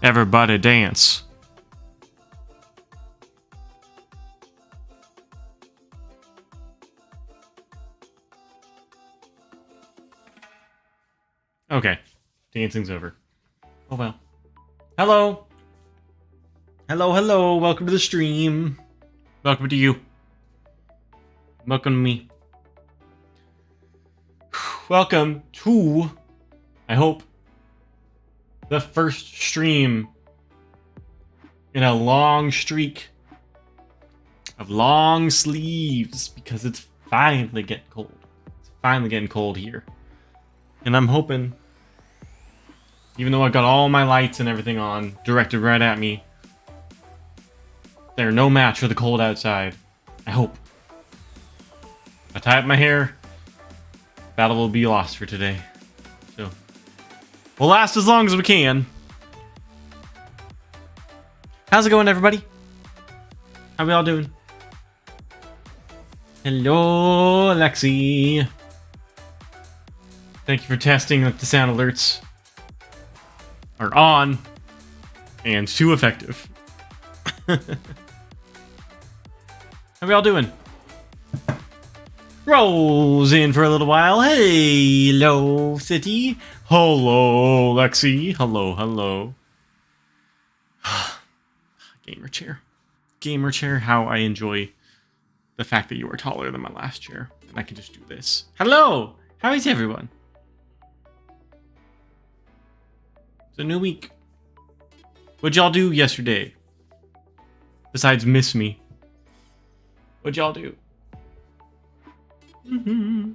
Everybody dance. Okay. Dancing's over. Oh well. Hello. Hello, hello. Welcome to the stream. Welcome to you. Welcome to me. Welcome to, I hope, the first stream in a long streak of long sleeves, because it's finally getting cold. It's finally getting cold here. And I'm hoping, even though I've got all my lights and everything on, directed right at me, they're no match for the cold outside. I hope. I tie up my hair, battle will be lost for today. So, we'll last as long as we can. How's it going, everybody? How we all doing? Hello, Alexi. Thank you for testing that the sound alerts are on and too effective. How we all doing? Rose in for a little while. Hello, City. Hello, Lexi. Hello, hello. Gamer chair. Gamer chair, how I enjoy the fact that you are taller than my last chair. And I can just do this. Hello! How is everyone? It's a new week. What'd y'all do yesterday? Besides miss me. What'd y'all do? Mm-hmm.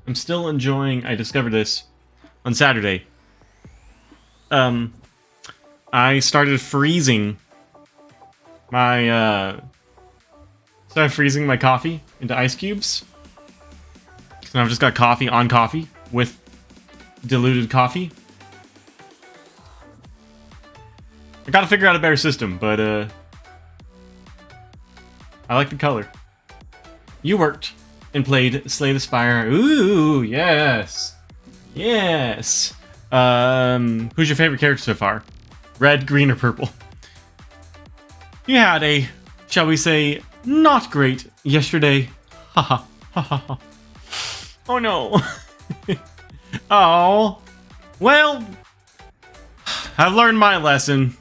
I'm still enjoying. I discovered this on Saturday. I started freezing my coffee into ice cubes. So I've just got coffee on coffee with diluted coffee. I gotta figure out a better system, but I like the color. You worked and played Slay the Spire. Ooh, yes. Yes. Who's your favorite character so far? Red, green, or purple? You had a, shall we say, not great yesterday. Haha. Ha. Oh no. Oh. Well, I've learned my lesson.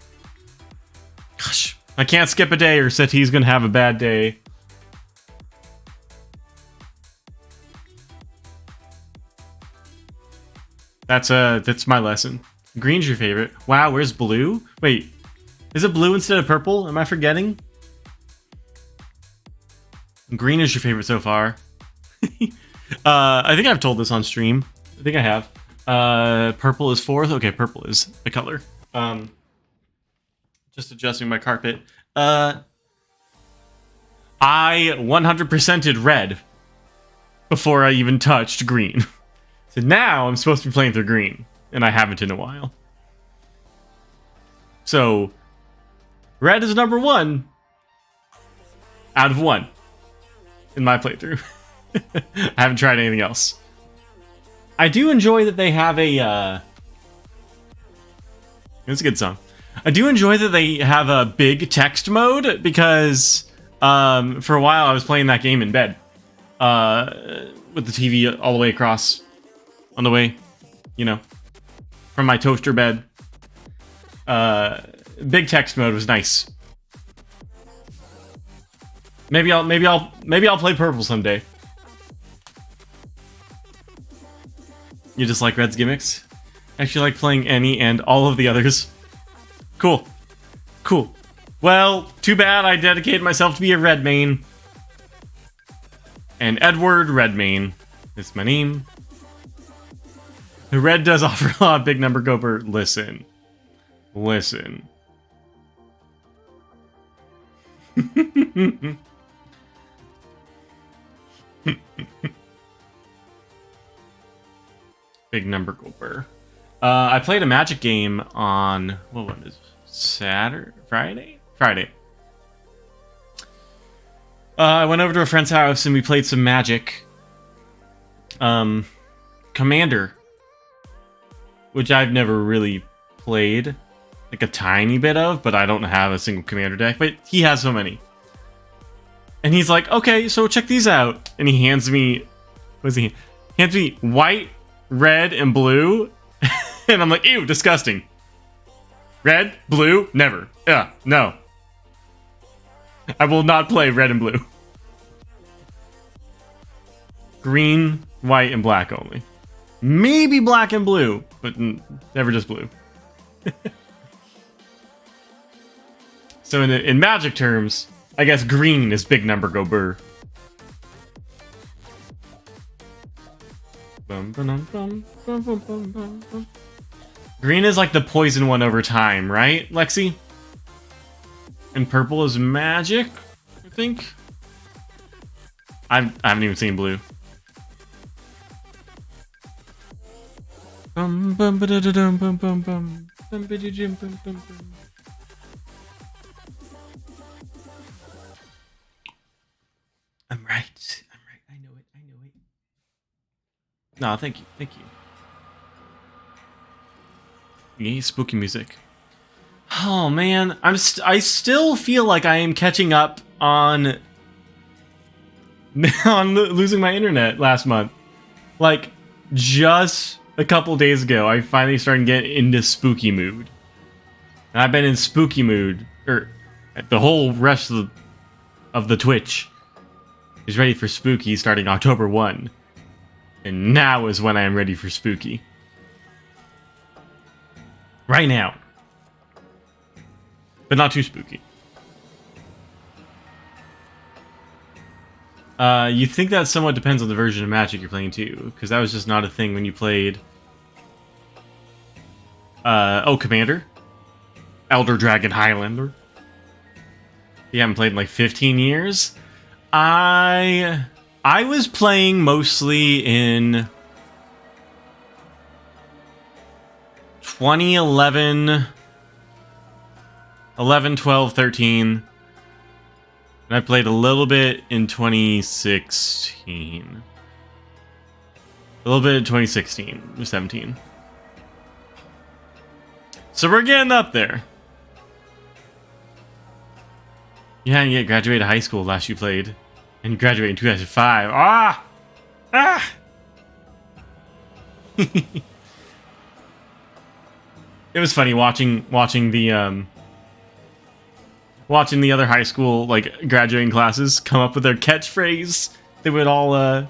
Gosh, I can't skip a day or Seti's gonna have a bad day. That's my lesson. Green's your favorite. Wow, where's blue? Wait, is it blue instead of purple? Am I forgetting? Green is your favorite so far. I think I've told this on stream. I think I have. Purple is fourth. Okay, purple is the color. Just adjusting my carpet. I 100%ed red before I even touched green. So now I'm supposed to be playing through green, and I haven't in a while. So, red is number 1 out of 1 in my playthrough. I haven't tried anything else. I do enjoy that they have a... It's a good song. I do enjoy that they have a big text mode, because for a while I was playing that game in bed. With the TV all the way across, on the way, you know, from my toaster bed. Big text mode was nice. Maybe I'll play purple someday. You just like Red's gimmicks? I actually like playing any and all of the others. Cool. Cool. Well, too bad I dedicated myself to be a Red main. And Edward Redmayne is my name. The red does offer a lot of big number Gober. Listen. Listen. Big number Gober. I played a Magic game on, what was it? Saturday? Friday? Friday. I went over to a friend's house and we played some Magic. Commander, which I've never really played, like a tiny bit of, but I don't have a single Commander deck, but he has so many. And he's like, okay, so check these out. And he hands me, hands me white, red, and blue. And I'm like, ew, disgusting. Red, blue, never. No. I will not play red and blue. Green, white, and black only. Maybe black and blue, but never just blue. So in Magic terms, I guess green is big number go burr. Green is like the poison one over time, right, Lexi? And purple is magic, I think. I haven't even seen blue. I'm right. I know it. No, thank you. Yay, spooky music. Oh man, I still feel like I am catching up on losing my internet last month. Like, just a couple days ago, I finally started to get into spooky mood. And I've been in spooky mood, or the whole rest of the Twitch is ready for spooky starting October 1. And now is when I am ready for spooky. Right now. But not too spooky. You think that somewhat depends on the version of Magic you're playing too, because that was just not a thing when you played Commander. Elder Dragon Highlander. You haven't played in like 15 years? I was playing mostly in 2011, 11, 12, 13. And I played a little bit in 2016. A little bit in 2016 or 17. So we're getting up there. You hadn't yet graduated high school last you played. And you graduated in 2005. It was funny watching the other high school like graduating classes come up with their catchphrase. They would all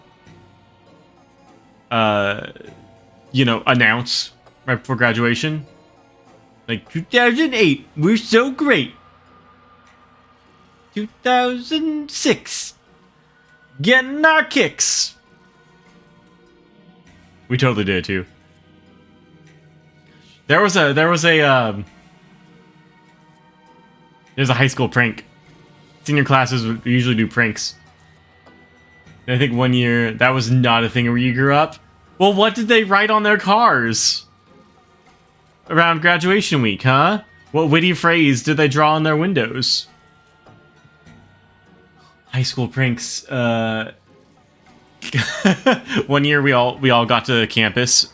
announce right before graduation. Like 2008, we're so great. 2006, getting our kicks. We totally did too. There's a high school prank. Senior classes would usually do pranks. And I think one year that was not a thing where you grew up. Well, what did they write on their cars around graduation week, huh? What witty phrase did they draw on their windows? High school pranks. One year we all got to campus,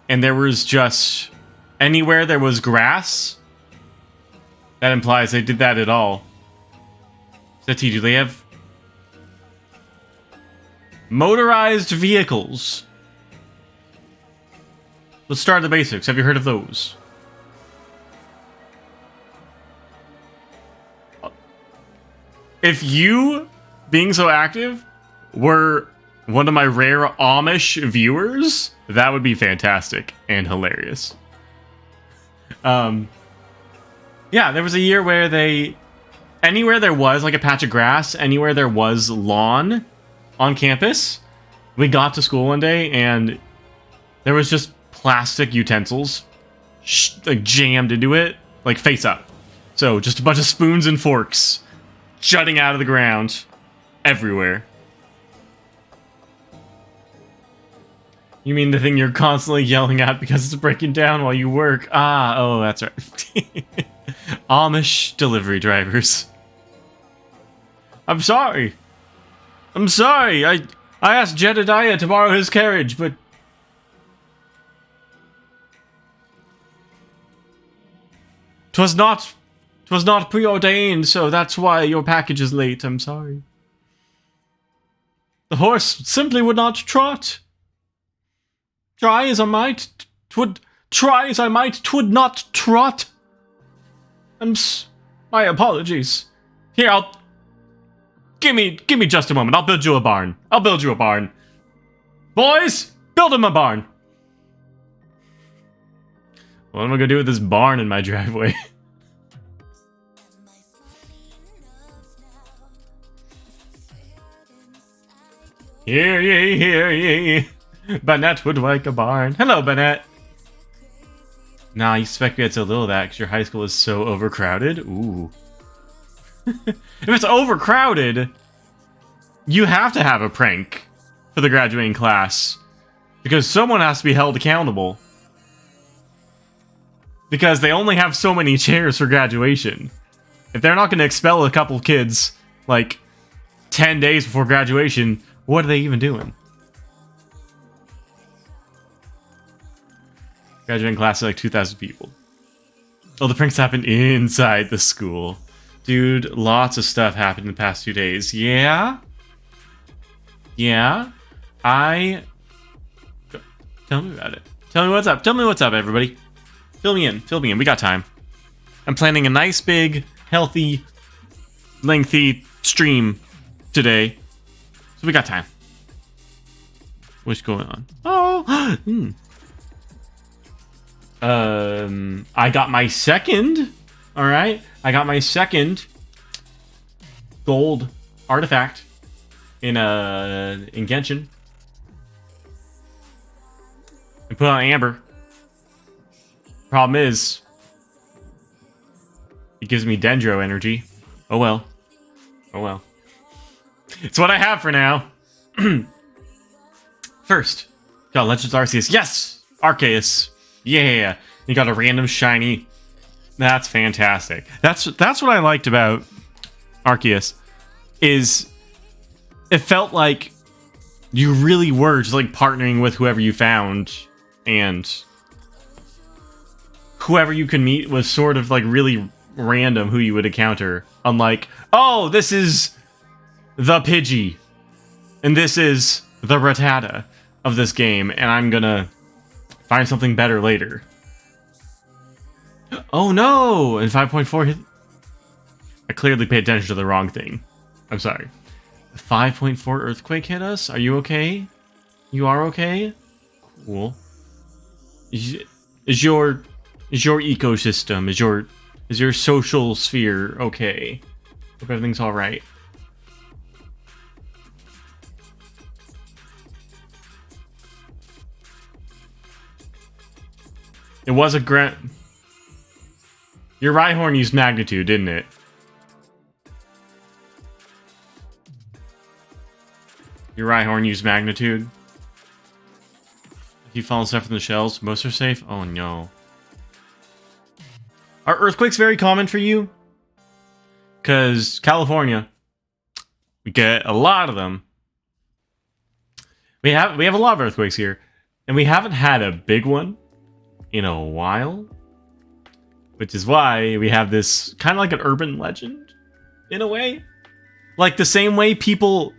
and there was just anywhere there was grass. That implies they did that at all. Does that teach you they have motorized vehicles? Let's start at the basics. Have you heard of those? If you, being so active, were one of my rare Amish viewers, that would be fantastic and hilarious. Yeah, there was a year where anywhere there was like a patch of grass, anywhere there was lawn on campus, we got to school one day and there was just plastic utensils like jammed into it, like face up. So just a bunch of spoons and forks jutting out of the ground everywhere. You mean the thing you're constantly yelling at because it's breaking down while you work? Oh, that's right. Amish delivery drivers. I'm sorry. I asked Jedediah to borrow his carriage, but... Twas not preordained, so that's why your package is late. I'm sorry. The horse simply would not trot. Try as I might, 'twould not trot. My apologies. Here, give me just a moment. I'll build you a barn. Boys, build him a barn. What am I gonna do with this barn in my driveway? Hear ye, hear ye. Bennett would like a barn. Hello, Bennett. Nah, you expect me to do a little of that because your high school is so overcrowded? Ooh. If it's overcrowded, you have to have a prank for the graduating class. Because someone has to be held accountable. Because they only have so many chairs for graduation. If they're not going to expel a couple kids, like, 10 days before graduation, what are they even doing? Graduating class is like 2,000 people. Oh, the pranks happened inside the school. Dude, lots of stuff happened in the past 2 days. Yeah? Yeah? Tell me about it. Tell me what's up. Tell me what's up, everybody. Fill me in. We got time. I'm planning a nice, big, healthy, lengthy stream today. So we got time. What's going on? Oh! I got my second. Alright. I got my second gold artifact in Genshin. And put on Amber. Problem is, it gives me Dendro energy. Oh well. Oh well. It's what I have for now. First, got Legends Arceus. Yes! Arceus. Yeah. You got a random shiny. That's fantastic. That's what I liked about Arceus. Is it felt like you really were just like partnering with whoever you found, and whoever you could meet was sort of like really random who you would encounter. Unlike, oh, this is the Pidgey, and this is the Rattata of this game, and I'm gonna find something better later. Oh no! In 5.4, I clearly paid attention to the wrong thing. I'm sorry. 5.4 earthquake hit us? Are you okay? You are okay? Cool. Is your ecosystem, is your social sphere okay? Hope everything's alright. It was a Your Rhyhorn used Magnitude, didn't it? Your Rhyhorn used Magnitude. If you fall stuff from the shells, most are safe? Oh no. Are earthquakes very common for you? Because California, we get a lot of them. We have a lot of earthquakes here, and we haven't had a big one in a while, which is why we have this kind of like an urban legend in a way, like the same way people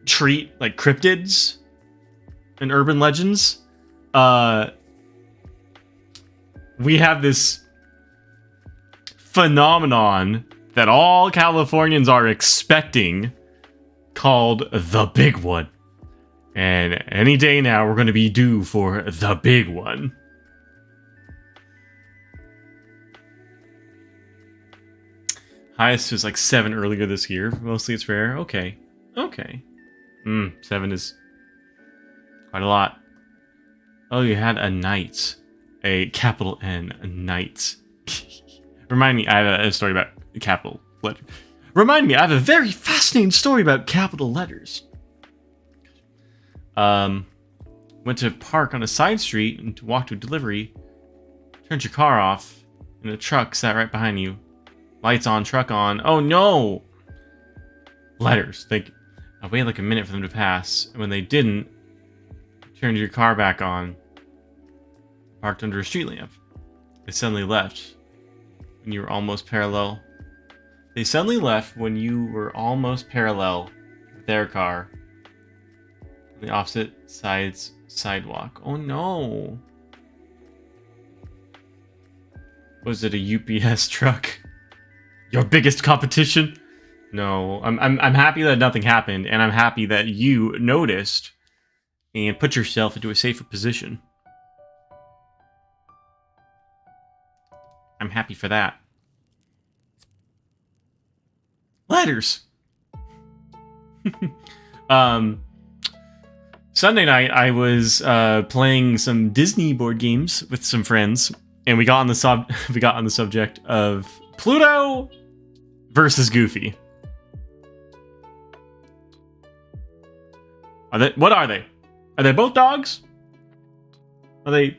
treat like cryptids and urban legends. We have this phenomenon that all Californians are expecting called the big one. And any day now, we're going to be due for the big one. Highest was like 7 earlier this year. Mostly it's rare. Okay. Okay. 7 is quite a lot. Oh, you had a knight. A capital N. A knight. Remind me, I have a story about capital letters. Remind me, I have a very fascinating story about capital letters. Went to park on a side street and to walk to a delivery. Turned your car off, and a truck sat right behind you. Lights on, truck on. Oh no! Letters. Thank you. I waited like a minute for them to pass, and when they didn't, you turned your car back on, parked under a street lamp. They suddenly left when you were almost parallel. They suddenly left when you were almost parallel with their car on the opposite side's sidewalk. Oh no! Was it a UPS truck? Your biggest competition? No, I'm happy that nothing happened, and I'm happy that you noticed and put yourself into a safer position. I'm happy for that. Letters. Sunday night I was playing some Disney board games with some friends, and we got on the subject of Pluto versus Goofy. What are they? Are they both dogs? Are they?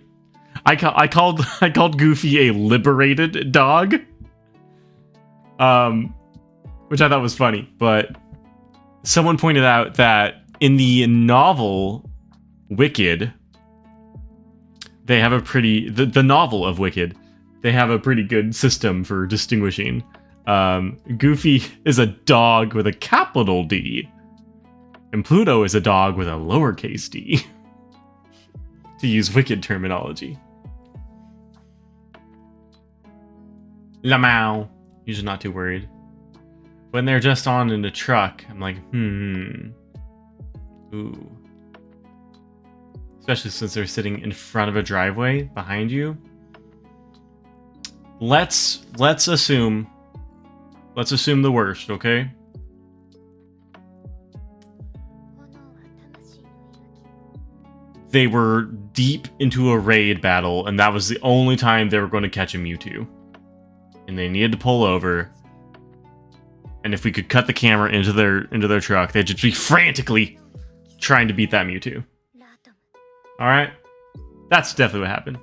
I called Goofy a liberated dog. Which I thought was funny, but someone pointed out that in the novel Wicked, they have a pretty the novel of Wicked, they have a pretty good system for distinguishing. Goofy is a dog with a capital D. And Pluto is a dog with a lowercase d, to use Wicked terminology. Lamau. Usually not too worried. When they're just on in the truck, I'm like, ooh. Especially since they're sitting in front of a driveway behind you. Let's assume the worst, okay? They were deep into a raid battle, and that was the only time they were going to catch a Mewtwo. And they needed to pull over. And if we could cut the camera into their truck, they'd just be frantically trying to beat that Mewtwo. Alright? That's definitely what happened.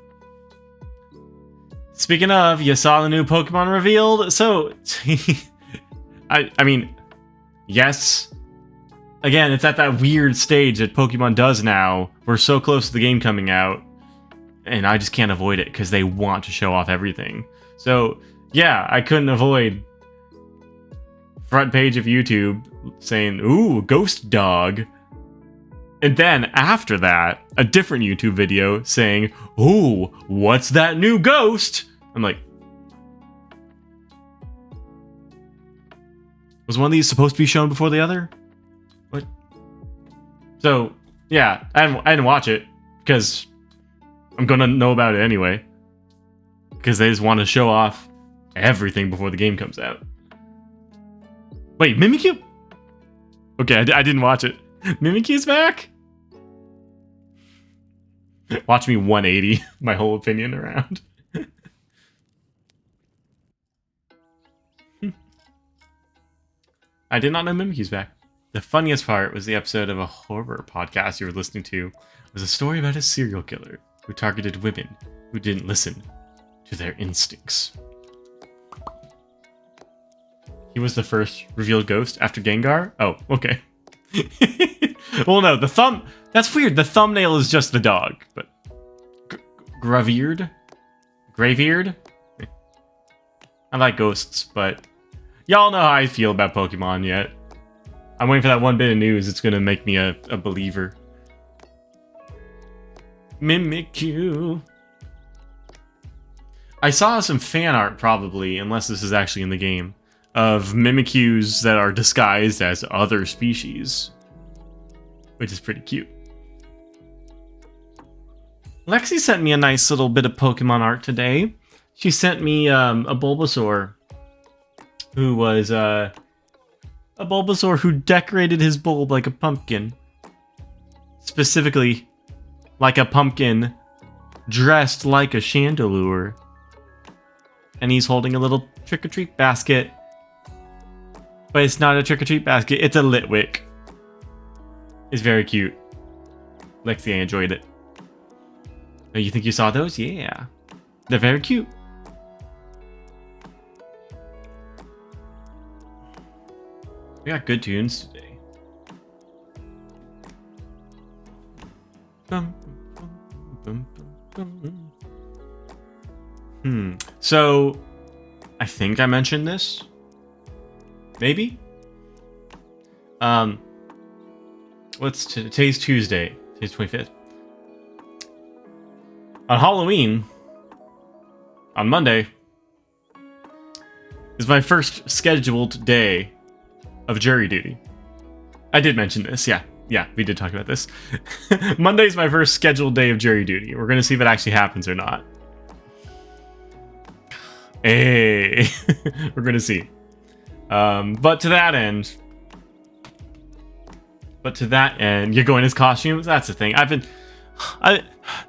Speaking of, you saw the new Pokemon revealed, so... I mean, yes... Again, it's at that weird stage that Pokemon does now. We're so close to the game coming out, and I just can't avoid it because they want to show off everything. So, yeah, I couldn't avoid front page of YouTube saying, ooh, ghost dog. And then, after that, a different YouTube video saying, ooh, what's that new ghost? I'm like... Was one of these supposed to be shown before the other? What? So, yeah, I didn't watch it, because I'm gonna know about it anyway. Because they just want to show off everything before the game comes out. Wait, Mimikyu? Okay, I didn't watch it. Mimikyu's back? Watch me 180 my whole opinion around. I did not know Mimikyu's back. The funniest part was the episode of a horror podcast you were listening to was a story about a serial killer who targeted women who didn't listen to their instincts. He was the first revealed ghost after Gengar? Oh, okay. Well, no, that's weird. The thumbnail is just the dog, but... Graveard? I like ghosts, but... Y'all know how I feel about Pokemon yet. I'm waiting for that one bit of news. It's gonna make me a believer. Mimikyu. I saw some fan art, probably, unless this is actually in the game, of Mimikyus that are disguised as other species. Which is pretty cute. Lexi sent me a nice little bit of Pokemon art today. She sent me a Bulbasaur who was a Bulbasaur who decorated his bulb like a pumpkin. Specifically, like a pumpkin dressed like a chandelure. And he's holding a little trick-or-treat basket. But it's not a trick-or-treat basket, it's a Litwick. It's very cute. Lexi, I enjoyed it. Oh, you think you saw those? Yeah. They're very cute. We got good tunes today. So, I think I mentioned this. Maybe? Today's Tuesday. Today's 25th. On Halloween, on Monday, is my first scheduled day of jury duty. I did mention this, yeah. Yeah, we did talk about this. Monday's my first scheduled day of jury duty. We're gonna see if it actually happens or not. Hey, we're gonna see. But to that end, you're going as costumes. That's the thing.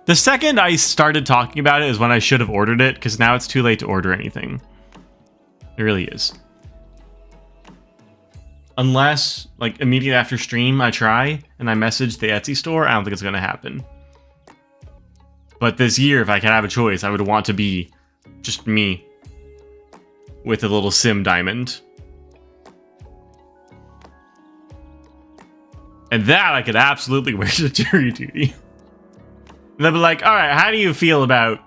The second I started talking about it is when I should have ordered it, because now it's too late to order anything. It really is. Unless, like, immediately after stream, I try and I message the Etsy store, I don't think it's gonna happen. But this year, if I could have a choice, I would want to be just me with a little sim diamond. And that I could absolutely wear to jury duty. And they'll be like, alright, how do you feel about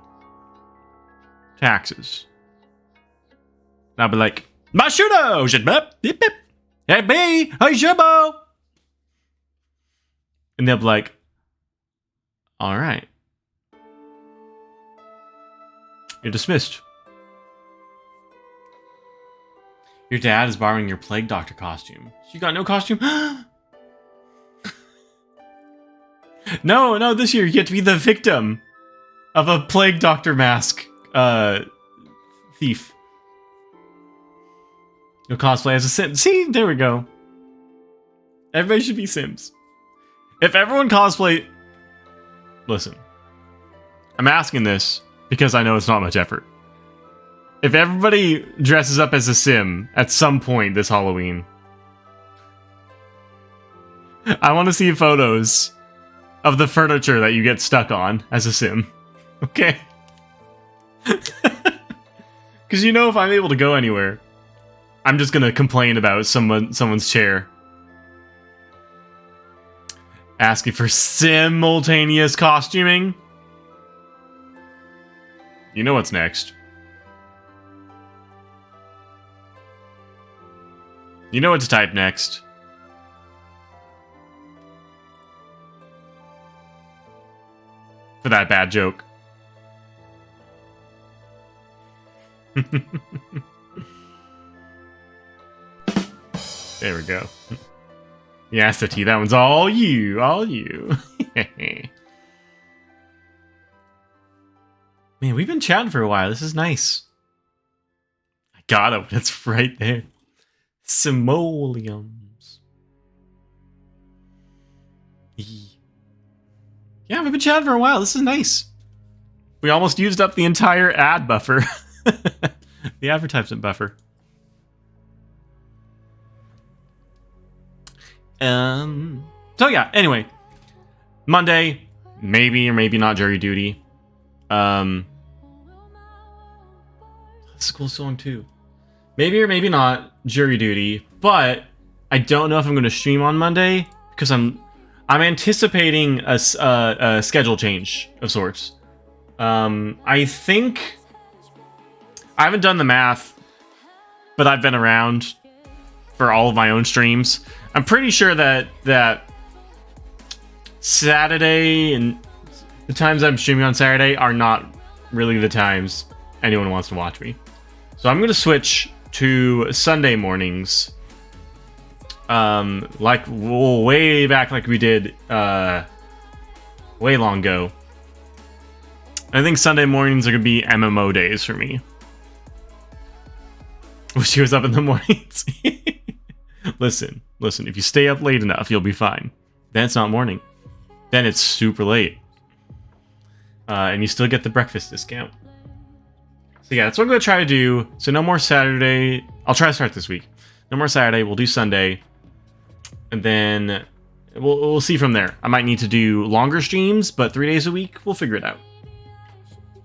taxes? And I'll be like, Mashudo! Hey, B! Hey, Jimbo! And they'll be like, alright. You're dismissed. Your dad is borrowing your Plague Doctor costume. You got no costume? No, this year you get to be the victim of a Plague Doctor mask thief. You'll cosplay as a Sim. See, there we go. Everybody should be Sims. If everyone cosplay... Listen. I'm asking this because I know it's not much effort. If everybody dresses up as a Sim at some point this Halloween, I want to see photos of the furniture that you get stuck on as a Sim. Okay? Because you know if I'm able to go anywhere, I'm just gonna complain about someone's chair. Asking for simultaneous costuming. You know what's next. You know what to type next. For that bad joke. There we go. Yes, the T, that one's all you, all you. Man, we've been chatting for a while. This is nice. I got it. It's right there. Simoleons. Yeah, we've been chatting for a while. This is nice. We almost used up the entire ad buffer. The advertisement buffer. So yeah, anyway. Monday, maybe or maybe not jury duty. School song too. Maybe or maybe not jury duty, but I don't know if I'm going to stream on Monday because I'm anticipating a schedule change of sorts. I think I haven't done the math, but I've been around for all of my own streams. I'm pretty sure that Saturday and the times I'm streaming on Saturday are not really the times anyone wants to watch me. So I'm going to switch to Sunday mornings. Like way back like we did way long ago. I think Sunday mornings are going to be MMO days for me. Wish he was up in the mornings. Listen, if you stay up late enough, you'll be fine. Then it's not morning. Then it's super late. And you still get the breakfast discount. So yeah, that's what I'm going to try to do. So no more Saturday. I'll try to start this week. No more Saturday. We'll do Sunday. And then we'll see from there. I might need to do longer streams, but 3 days a week, we'll figure it out.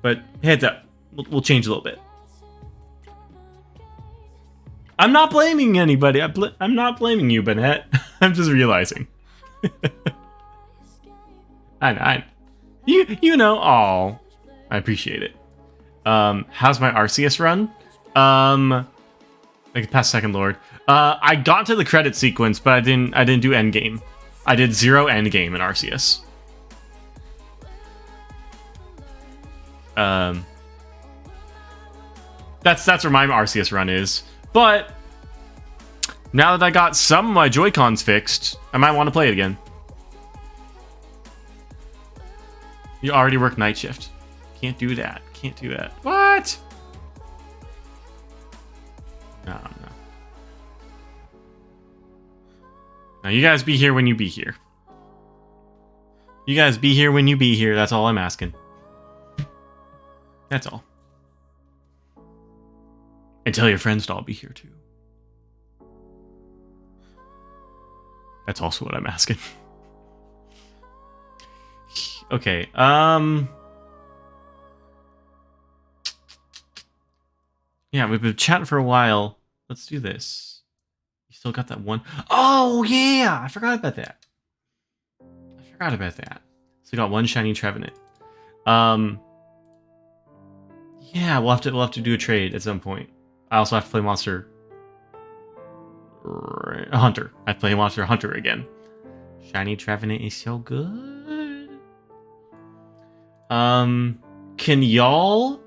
But heads up, we'll change a little bit. I'm not blaming anybody. I'm not blaming you, Bennett. I'm just realizing. I you know. Oh, I appreciate it. How's my Arceus run? Like past Second Lord. I got to the credit sequence, but I didn't do end game. I did 0 end game in Arceus. That's where my Arceus run is. But now that I got some of my Joy-Cons fixed, I might want to play it again. You already work night shift. Can't do that. Can't do that. What? No. Now you guys be here when you be here. You guys be here when you be here. That's all I'm asking. That's all. And tell your friends to all be here too. That's also what I'm asking. Okay, yeah, we've been chatting for a while. Let's do this. You still got that one? Oh, yeah! I forgot about that. So we got one shiny Trevenant. Yeah, we'll have to do a trade at some point. I also have to play Monster Hunter. I have to play Monster Hunter again. Shiny Trevenant is so good. Can y'all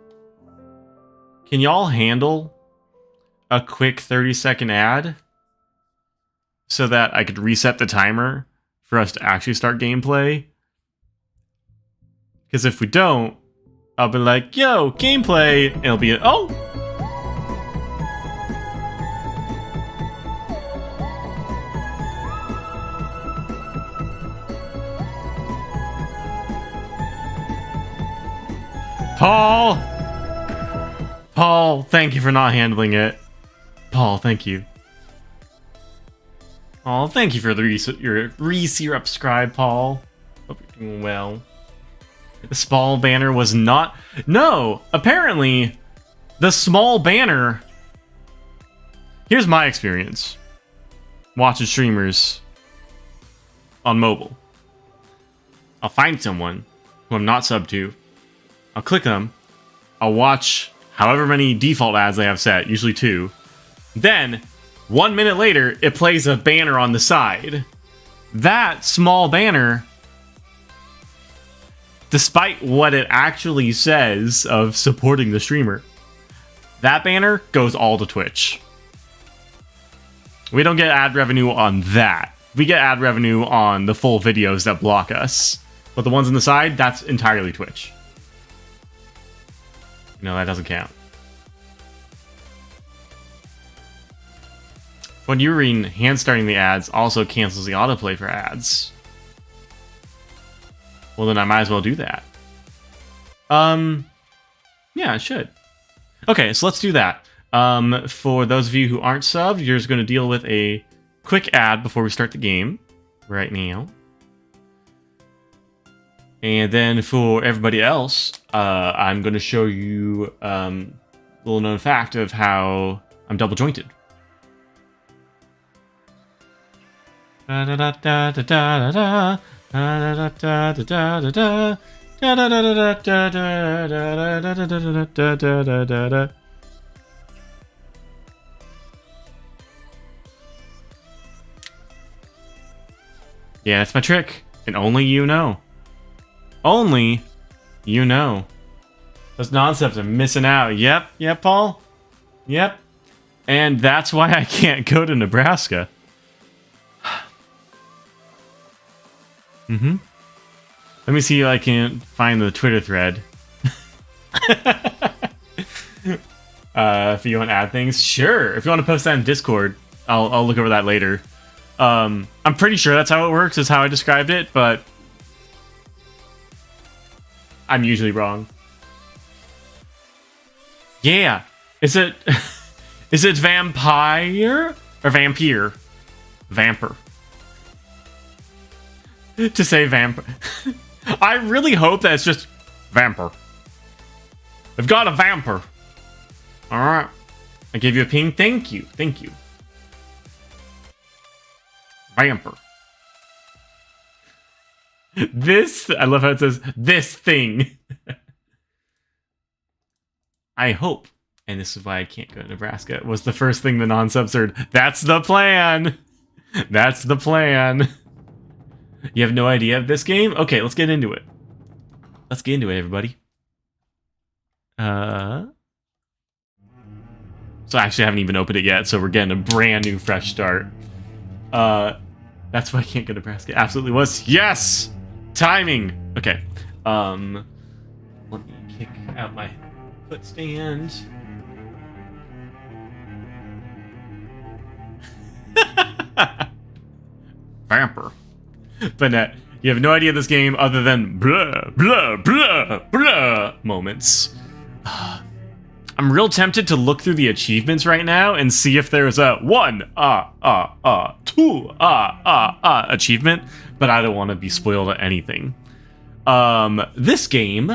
handle a quick 30-second ad so that I could reset the timer for us to actually start gameplay? Because if we don't, I'll be like, yo, gameplay, and it'll be, oh! Paul, thank you for not handling it. Paul, thank you. Oh, thank you for your re-syrup scribe, Paul. Hope you're doing well. The small banner was not... No! Apparently, the small banner... Here's my experience. Watching streamers on mobile. I'll find someone who I'm not subbed to. I'll click them. I'll watch however many default ads they have set, usually 2. Then, 1 minute later, it plays a banner on the side. That small banner, despite what it actually says of supporting the streamer, that banner goes all to Twitch. We don't get ad revenue on that. We get ad revenue on the full videos that block us. But the ones on the side, that's entirely Twitch. No, that doesn't count. When you're reading, hand starting the ads also cancels the autoplay for ads. Well, then I might as well do that. Yeah, I should. Okay, so let's do that. For those of you who aren't subbed, you're just going to deal with a quick ad before we start the game right now. And then for everybody else, I'm going to show you a little known fact of how I'm double jointed. Yeah, that's my trick, and only you know. Only you know. Those non-subs are missing out. Yep, Paul. Yep. And that's why I can't go to Nebraska. Let me see if I can find the Twitter thread. If you want to add things, sure. If you want to post that in Discord, I'll look over that later. I'm pretty sure that's how it works, is how I described it, but I'm usually wrong. Yeah. Is it Vampyr or Vampyr? Vampyr. To say Vampyr. I really hope that it's just Vampyr. We've got a Vampyr. Alright. I gave you a ping. Thank you. Vampyr. This, I love how it says, this thing. I hope, and this is why I can't go to Nebraska, was the first thing the non-subs heard. That's the plan! That's the plan. You have no idea of this game? Okay, let's get into it. Let's get into it, everybody. So I actually haven't even opened it yet, so we're getting a brand new fresh start. That's why I can't go to Nebraska. Absolutely was. Yes! Timing! Okay. Let me kick out my foot stand. Vampyr. But you have no idea of this game other than blah, blah, blah, blah moments. I'm real tempted to look through the achievements right now and see if there's a 2 achievement, but I don't want to be spoiled at anything. This game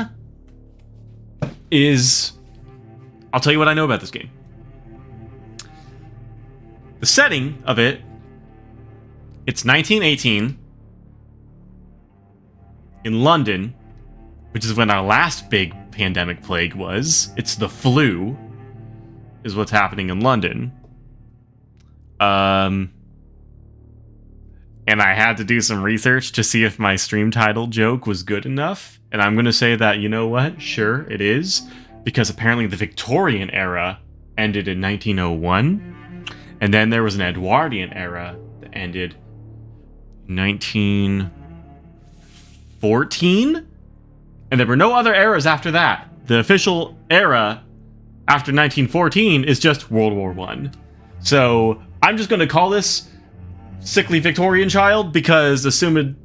is... I'll tell you what I know about this game. The setting of it, it's 1918 in London, which is when our last big pandemic plague was. It's the flu, is what's happening in London. And I had to do some research to see if my stream title joke was good enough. And I'm going to say that, you know what? Sure, it is. Because apparently the Victorian era ended in 1901. And then there was an Edwardian era that ended in 1914. And there were no other eras after that. The official era after 1914 is just World War I. So I'm just going to call this Sickly Victorian Child because assuming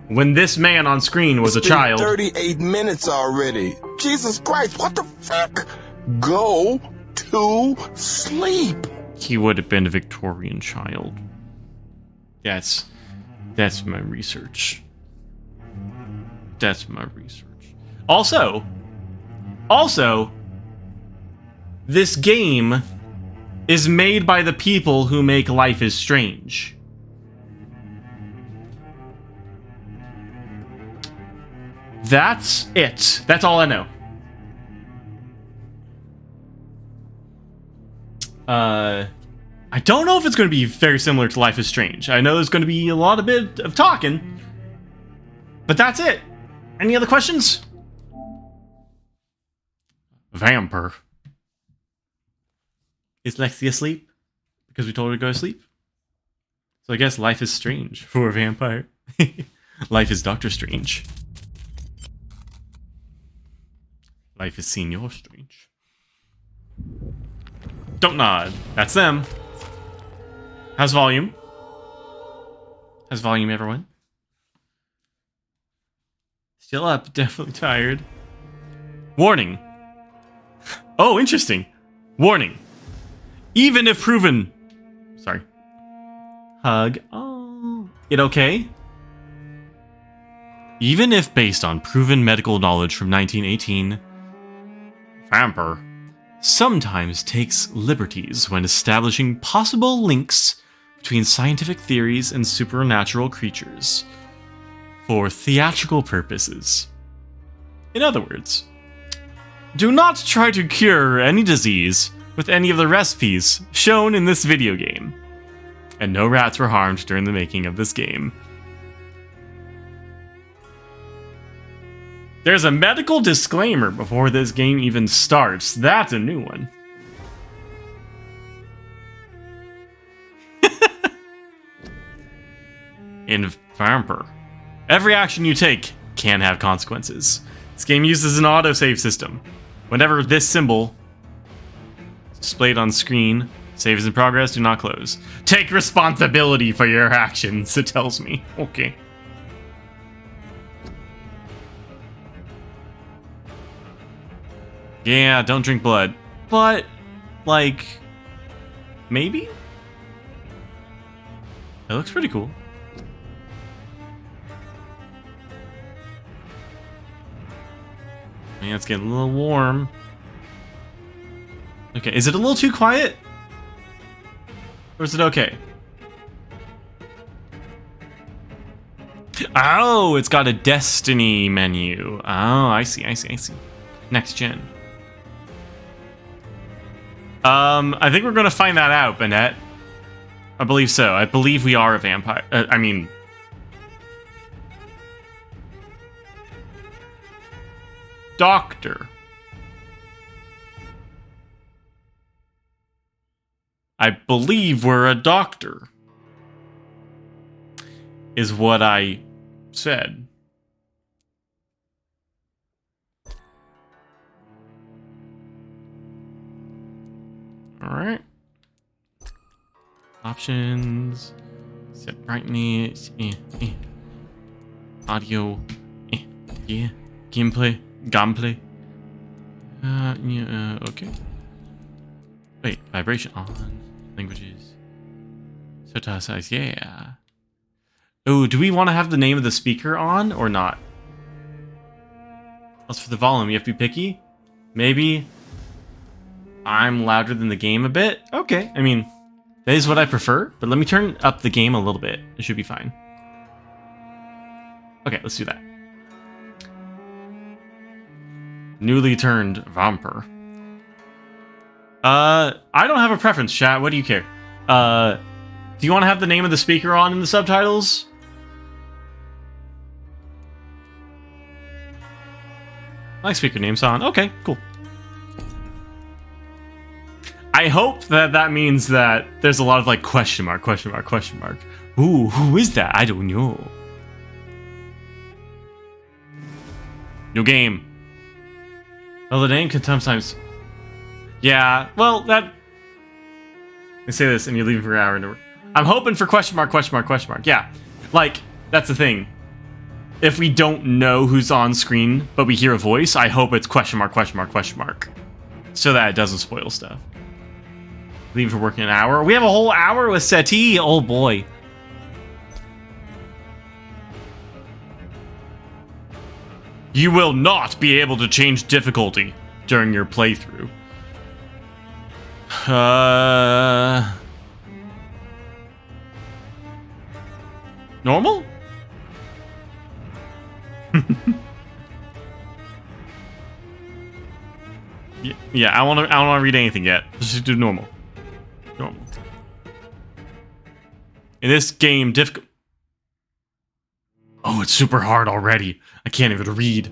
when this man on screen was a child... 38 minutes already. Jesus Christ, what the fuck? Go to sleep. He would have been a Victorian child. That's my research. That's my research. Also, this game is made by the people who make Life is Strange. That's it. That's all I know. I don't know if it's going to be very similar to Life is Strange. I know there's going to be a lot of bit of talking, but that's it. Any other questions? Vampyr. Is Lexi asleep? Because we told her to go to sleep? So I guess life is strange for a vampire. Life is Doctor Strange. Life is Senior Strange. Don't nod. That's them. How's volume? How's volume, everyone? Still up, definitely tired. Warning. Oh, interesting. Warning. Even if proven... Sorry. Hug. Oh. It okay? Even if based on proven medical knowledge from 1918, Vampyr sometimes takes liberties when establishing possible links between scientific theories and supernatural creatures for theatrical purposes. In other words, do not try to cure any disease with any of the recipes shown in this video game. And no rats were harmed during the making of this game. There's a medical disclaimer before this game even starts. That's a new one. In Vampyr, every action you take can have consequences. This game uses an autosave system. Whenever this symbol is displayed on screen, save is in progress, do not close. Take responsibility for your actions, it tells me. Okay. Yeah, don't drink blood. But, like, maybe? It looks pretty cool. Man, it's getting a little warm. Okay, is it a little too quiet? Or is it okay? Oh, it's got a Destiny menu. Oh, I see. Next gen. I think we're gonna find that out, Bennett. I believe so. I believe we are a vampire. I mean... Doctor. I believe we're a doctor. Is what I said. Alright. Options. Set brightness. Audio. Yeah. Gameplay. Yeah, okay. Wait, vibration on. Languages. Total size, yeah. Oh, do we want to have the name of the speaker on or not? As for the volume, you have to be picky? Maybe I'm louder than the game a bit? Okay, I mean, that is what I prefer, but let me turn up the game a little bit. It should be fine. Okay, let's do that. Newly turned Vampyr. I don't have a preference, chat. What do you care? Do you want to have the name of the speaker on in the subtitles? My speaker name's on. Okay, cool. I hope that means that there's a lot of like question mark. Ooh, who is that? I don't know. New game. Well, the name can sometimes... Yeah, well, that... They say this and you're leaving for an hour. And I'm hoping for question mark. Yeah, like, that's the thing. If we don't know who's on screen, but we hear a voice, I hope it's question mark. So that it doesn't spoil stuff. Leave for working an hour. We have a whole hour with Seti. Oh boy. You will not be able to change difficulty during your playthrough. Normal? Yeah, I don't want to read anything yet. Just do normal. Normal. In this game, difficult. Oh, it's super hard already. I can't even read.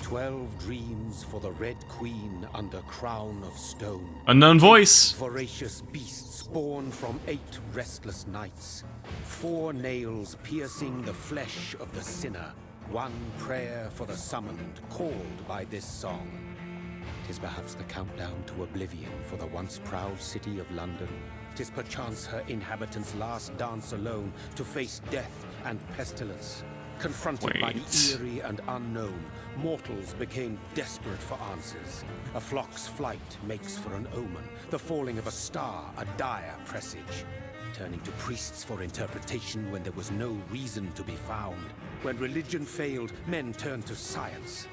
"12 dreams for the Red Queen under crown of stone. Unknown voice. Voracious beasts born from 8 restless nights. 4 nails piercing the flesh of the sinner. 1 prayer for the summoned, called by this song. 'Tis perhaps the countdown to oblivion for the once proud city of London. 'Tis perchance her inhabitants' last dance alone to face death and pestilence. Confronted by the eerie and unknown, mortals became desperate for answers. A flock's flight makes for an omen, the falling of a star a dire presage. Turning to priests for interpretation when there was no reason to be found. When religion failed, men turned to science.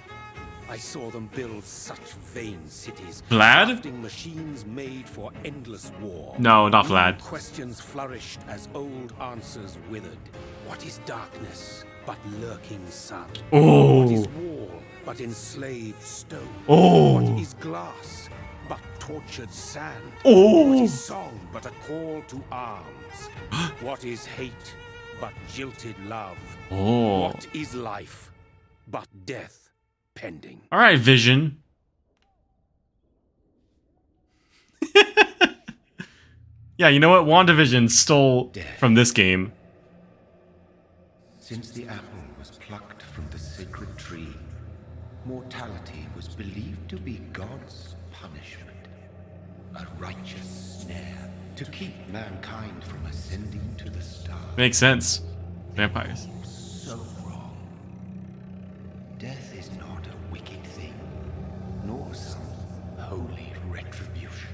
I saw them build such vain cities. Vlad? Crafting machines made for endless war. No, not New Vlad. questions flourished as old answers withered. What is darkness but lurking sun? Oh. What is wall but enslaved stone? Oh. What is glass but tortured sand? Oh. What is song but a call to arms? What is hate but jilted love? Oh. What is life but death pending? All right, Vision. Yeah, you know what? WandaVision stole from this game. Since the apple was plucked from the sacred tree, mortality was believed to be God's punishment. A righteous snare to keep mankind from ascending to the stars. Makes sense. Vampires. So wrong. Death is not a wicked thing, nor some holy retribution.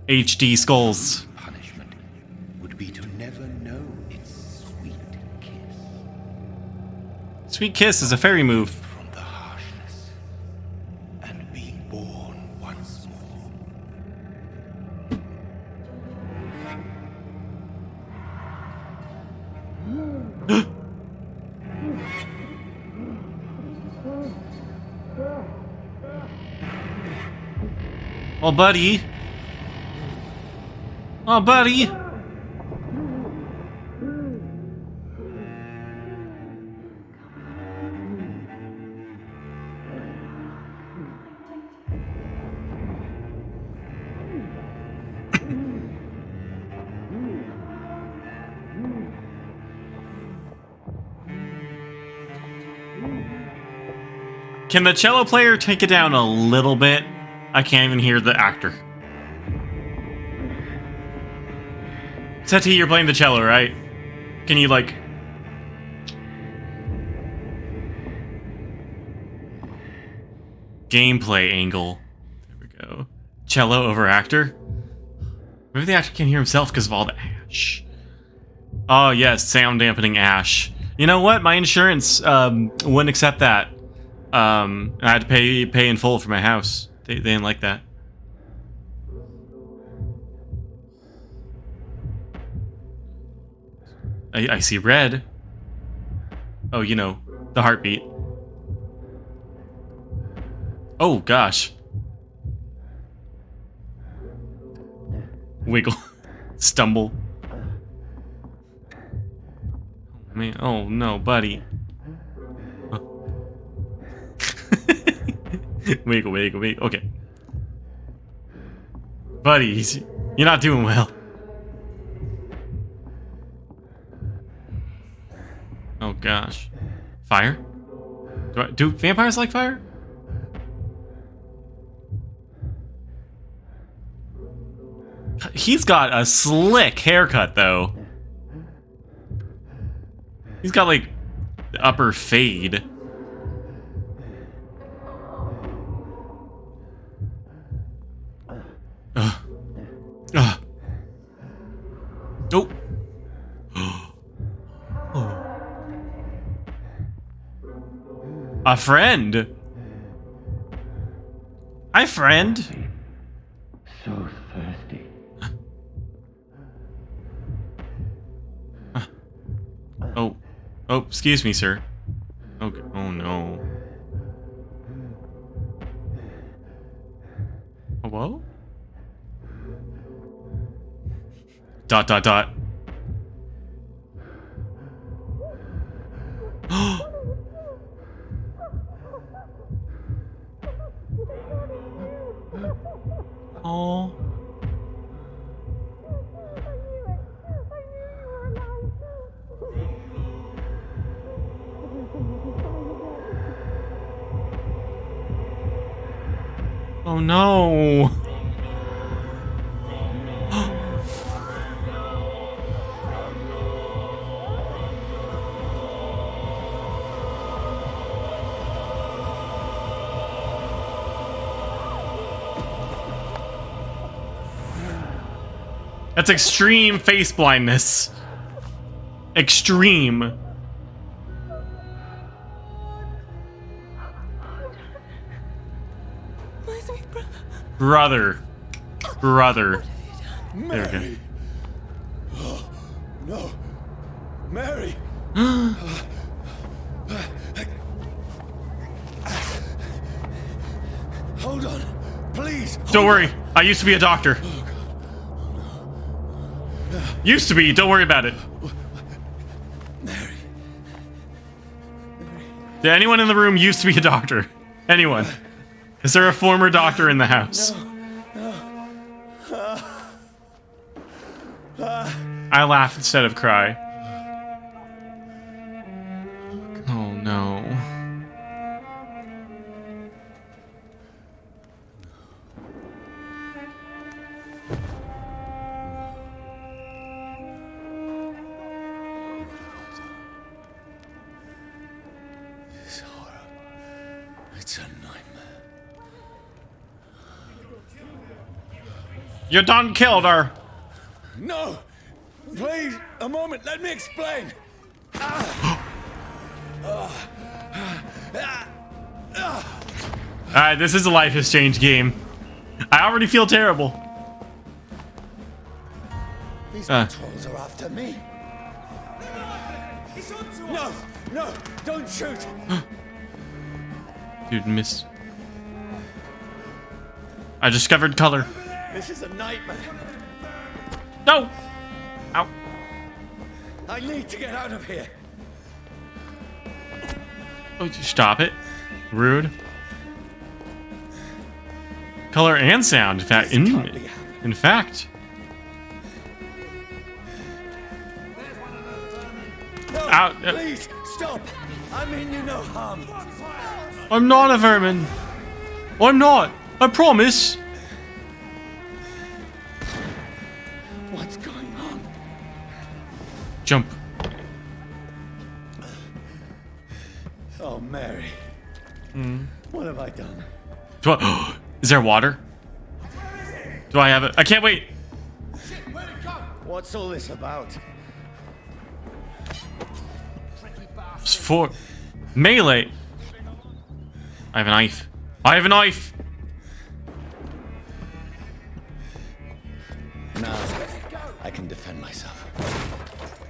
HD skulls. Punishment would be to never know its sweet kiss. Sweet kiss is a fairy move. From the harshness and be born once more. Oh, buddy. Oh, buddy. Can the cello player take it down a little bit? I can't even hear the actor. Seti, you're playing the cello, right? Can you, like... Gameplay angle. There we go. Cello over actor? Maybe the actor can't hear himself because of all the ash. Oh, yes, sound dampening ash. You know what? My insurance wouldn't accept that. I had to pay in full for my house. They didn't like that. I see red. Oh, you know, the heartbeat. Oh, gosh. Wiggle. Stumble. Oh, man. Oh, no, buddy. Wiggle, wiggle, wiggle. Okay. Buddy, you're not doing well. Oh gosh. Fire? Do vampires like fire? He's got a slick haircut though. He's got like the upper fade. Oh. A friend. Hi, friend. So thirsty. Oh. Oh, excuse me, sir. Okay. Oh, no. Hello? Dot, dot, dot. Oh. Oh no. That's extreme face blindness. Extreme. My sweet Brother. Brother. There we go. Mary! Oh, no. Mary! Hold on. Please. Don't worry. I used to be a doctor. Used to be. Don't worry about it. Mary. Did anyone in the room used to be a doctor? Anyone? Is there a former doctor in the house? I laugh instead of cry. Oh no. This horror. It's a nightmare. You done killed her. No! Please, a moment, let me explain. Alright, this is a life has changed game. I already feel terrible. These patrols are after me. No! No! Don't shoot! Dude, missed. I discovered color. This is a nightmare. No! Ow. I need to get out of here. Oh, stop it. Rude. Color and sound. In fact, in fact. No, Ow. please, stop. I mean you no harm. I'm not a vermin. I'm not. I promise. What's going on? Jump. Oh, Mary. What have I done? Is there water? Do I have it? I can't wait. What's all this about? It's for melee. I have a knife. I have a knife. Now, I can defend myself.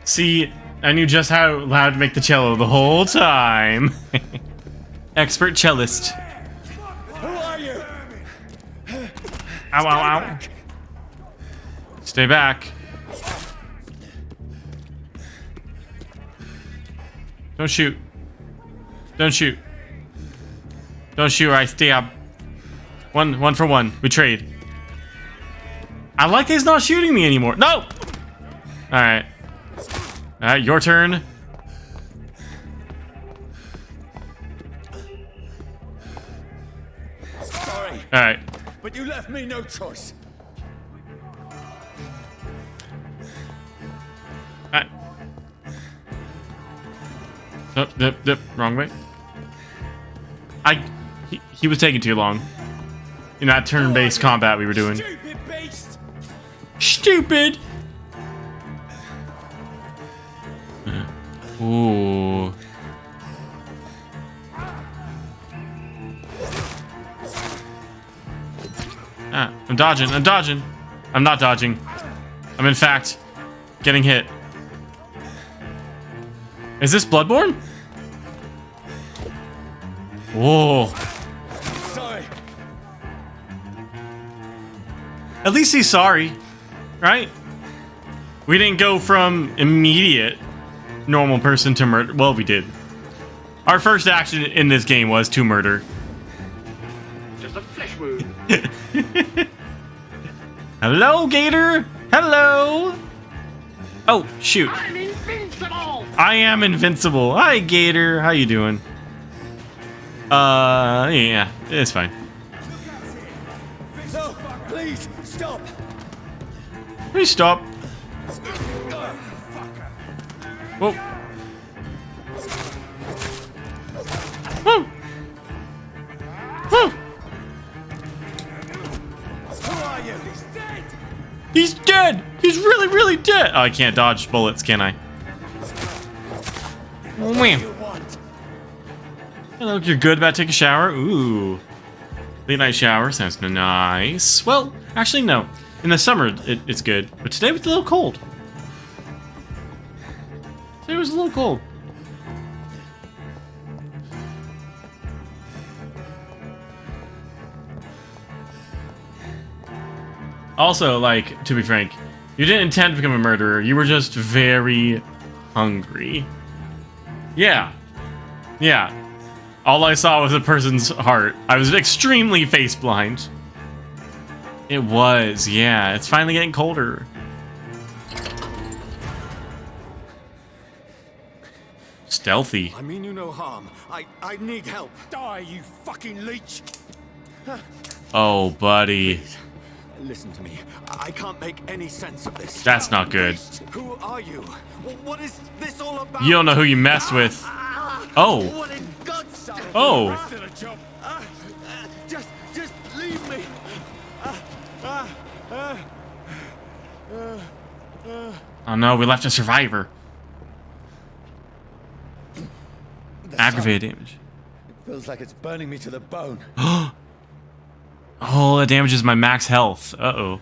See, I knew just how loud to make the cello the whole time. Expert cellist. Who are you? Ow, ow, ow. Stay back. Don't shoot. Don't shoot. Don't shoot or I stab. One for one. We trade. I like he's not shooting me anymore. No! Alright. Alright, your turn. Sorry, Alright. but you left me no choice. Alright. Wrong way. He was taking too long. In that turn-based combat we were doing. Stupid beast! Stupid! Ooh. Ah, I'm dodging, I'm dodging. I'm not dodging. I'm in fact getting hit. Is this Bloodborne? Whoa. Sorry. At least he's sorry, right? We didn't go from immediate normal person to murder. Well, we did. Our first action in this game was to murder. Just a flesh wound. Hello, Gator. Hello. Oh, shoot. I'm invincible. I am invincible. Hi, Gator. How you doing? Yeah, it's fine. No, please, stop. Please stop. Whoa. Whoa. Whoa. Who are you? He's dead. He's dead. He's really, really dead. Oh, I can't dodge bullets, can I? Wham. You want? Hello, you're good about to take a shower? Ooh. Late night shower sounds nice. Well, actually, no. In the summer, it's good. But today was a little cold. Today was a little cold. Also, like, to be frank, you didn't intend to become a murderer. You were just very hungry. Yeah. Yeah. All I saw was a person's heart. I was extremely face blind. It was, yeah. It's finally getting colder. Stealthy. I mean you no harm. I need help. Die, you fucking leech. Oh, buddy. Listen to me. I can't make any sense of this. That's not good. Beast, who are you? What is this all about? You don't know who you messed with. Oh. What in God's name? Oh. Just leave me. Oh no, we left a survivor. Aggravated damage. It feels like it's burning me to the bone. Oh, that damages my max health. Uh-oh.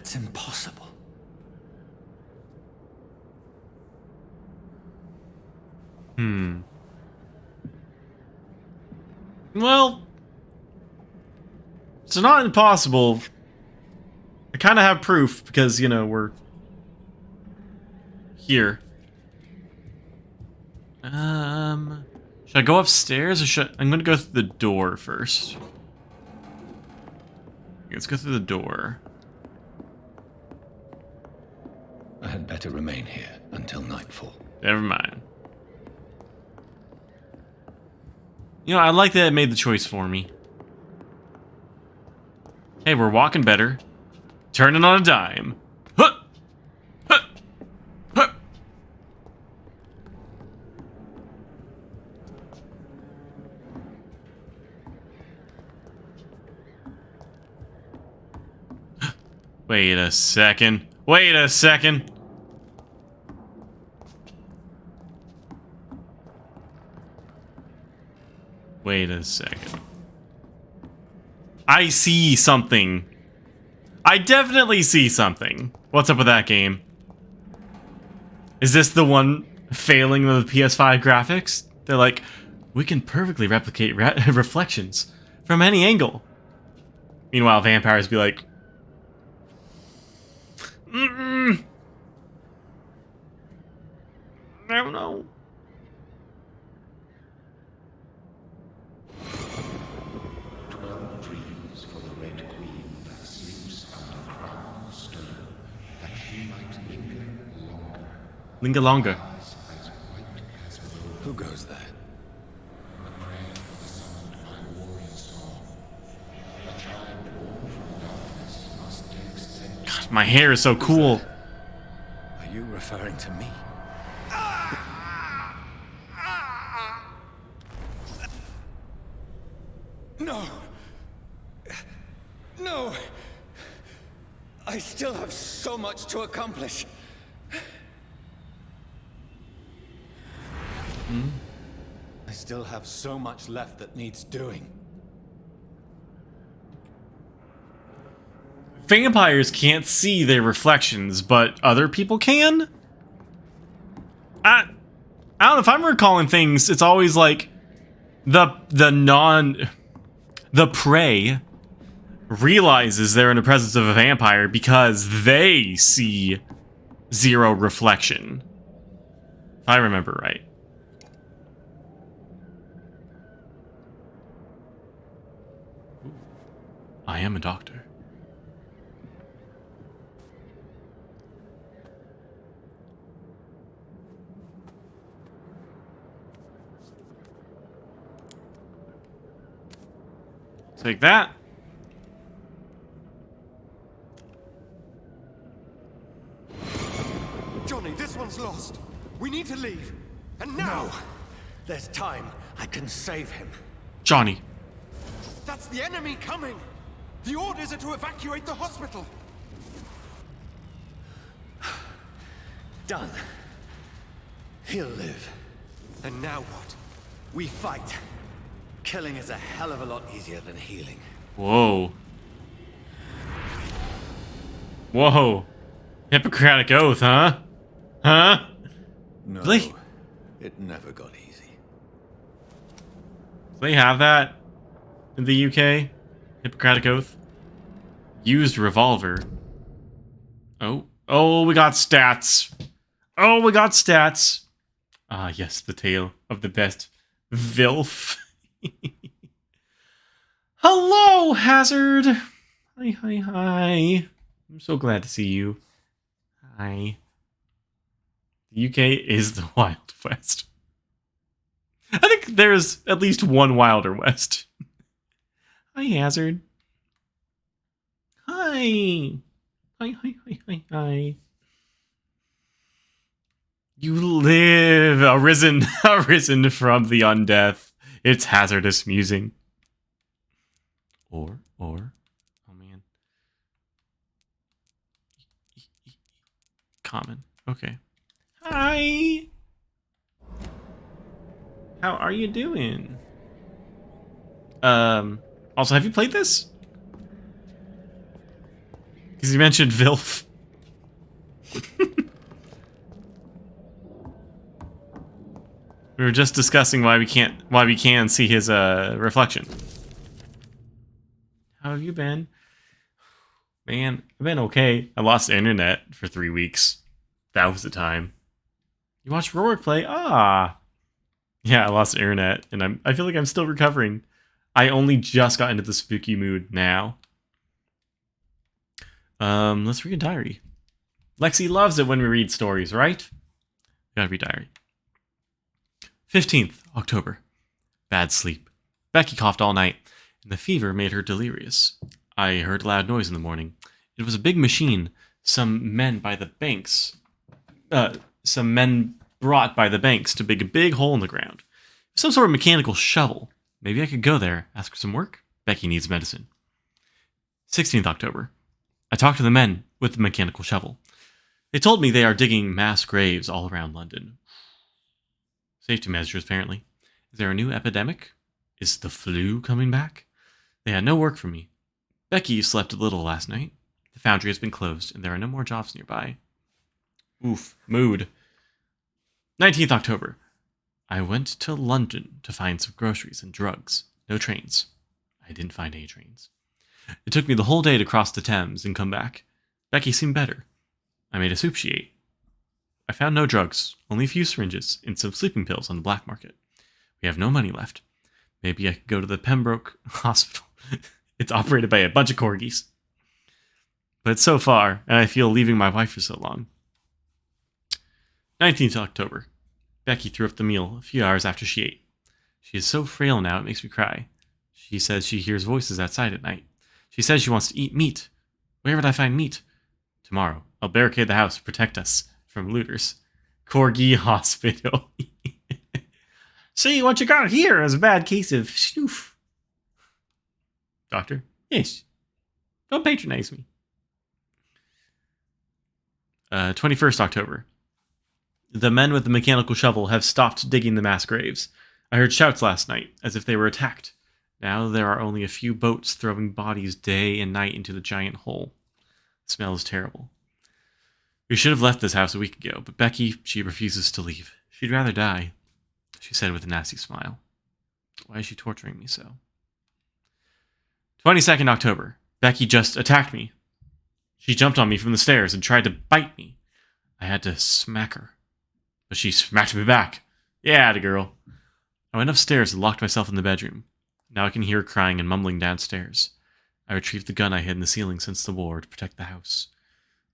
That's impossible. Well, it's not impossible. I kind of have proof because, you know, we're here. Should I go upstairs or should I'm gonna go through the door first. Let's go through the door. I had better remain here until nightfall. Never mind. You know, I like that it made the choice for me. Hey, we're walking better. Turning on a dime. Huh! Huh! Huh! Wait a second. Wait a second. Wait a second. I see something. I definitely see something. What's up with that game? Is this the one failing the PS5 graphics? They're like, we can perfectly replicate reflections from any angle. Meanwhile, vampires be like, I don't know. Linger longer. Who goes there? God, my hair is so cool. Are you referring to me? No! No! I still have so much to accomplish. I still have so much left that needs doing. Vampires can't see their reflections, but other people can? I don't know, if I'm recalling things, it's always like the prey realizes they're in the presence of a vampire because they see zero reflection. If I remember right. I am a doctor. Take that. Johnny, this one's lost. We need to leave. And now! No! There's time. I can save him. Johnny. That's the enemy coming! The orders are to evacuate the hospital! Done. He'll live. And now what? We fight. Killing is a hell of a lot easier than healing. Whoa. Whoa. Hippocratic oath, huh? Huh? No, Really? it never got easy. Do they have that in the UK? Hippocratic oath? Used revolver. Oh. Oh, we got stats. Oh, we got stats. Ah, yes, the tale of the best Vilf. Hello, Hazard. Hi, hi, hi. I'm so glad to see you. Hi. The UK is the Wild West. I think there's at least one Wilder West. Hi, Hazard. Hi. Hi, hi, hi, hi, hi. You live, arisen from the undeath. It's hazardous musing. Or, oh man. Common. Okay. Hi. How are you doing? Also, have you played this? Because you mentioned Vilf. We were just discussing why we can see his reflection. How have you been? Man, I've been okay. I lost internet for 3 weeks. That was the time. You watched Rorik play? Ah. Yeah, I lost internet, and I feel like I'm still recovering. I only just got into the spooky mood now. Let's read a diary. Lexi loves it when we read stories, right? Gotta read diary. 15th October. Bad sleep. Becky coughed all night, and the fever made her delirious. I heard a loud noise in the morning. It was a big machine. Some men brought by the banks to dig a big hole in the ground. Some sort of mechanical shovel. Maybe I could go there, ask for some work. Becky needs medicine. 16th October. I talked to the men with the mechanical shovel. They told me they are digging mass graves all around London. Safety measures, apparently. Is there a new epidemic? Is the flu coming back? They had no work for me. Becky slept a little last night. The foundry has been closed, and there are no more jobs nearby. Oof, mood. 19th October. I went to London to find some groceries and drugs. No trains. I didn't find any trains. It took me the whole day to cross the Thames and come back. Becky seemed better. I made a soup she ate. I found no drugs, only a few syringes and some sleeping pills on the black market. We have no money left. Maybe I could go to the Pembroke Hospital. It's operated by a bunch of corgis. But it's so far, and I feel leaving my wife for so long. 19th October. Becky threw up the meal a few hours after she ate. She is so frail now it makes me cry. She says she hears voices outside at night. She says she wants to eat meat. Where would I find meat? Tomorrow, I'll barricade the house to protect us from looters. Corgi Hospital. See, what you got here is a bad case of snoof. Doctor? Yes. Don't patronize me. 21st October. The men with the mechanical shovel have stopped digging the mass graves. I heard shouts last night, as if they were attacked. Now there are only a few boats throwing bodies day and night into the giant hole. The smell is terrible. We should have left this house a week ago, but Becky, she refuses to leave. She'd rather die, she said with a nasty smile. Why is she torturing me so? 22nd October. Becky just attacked me. She jumped on me from the stairs and tried to bite me. I had to smack her. But she smacked me back. Yeah, the girl. I went upstairs and locked myself in the bedroom. Now I can hear her crying and mumbling downstairs. I retrieved the gun I hid in the ceiling since the war to protect the house.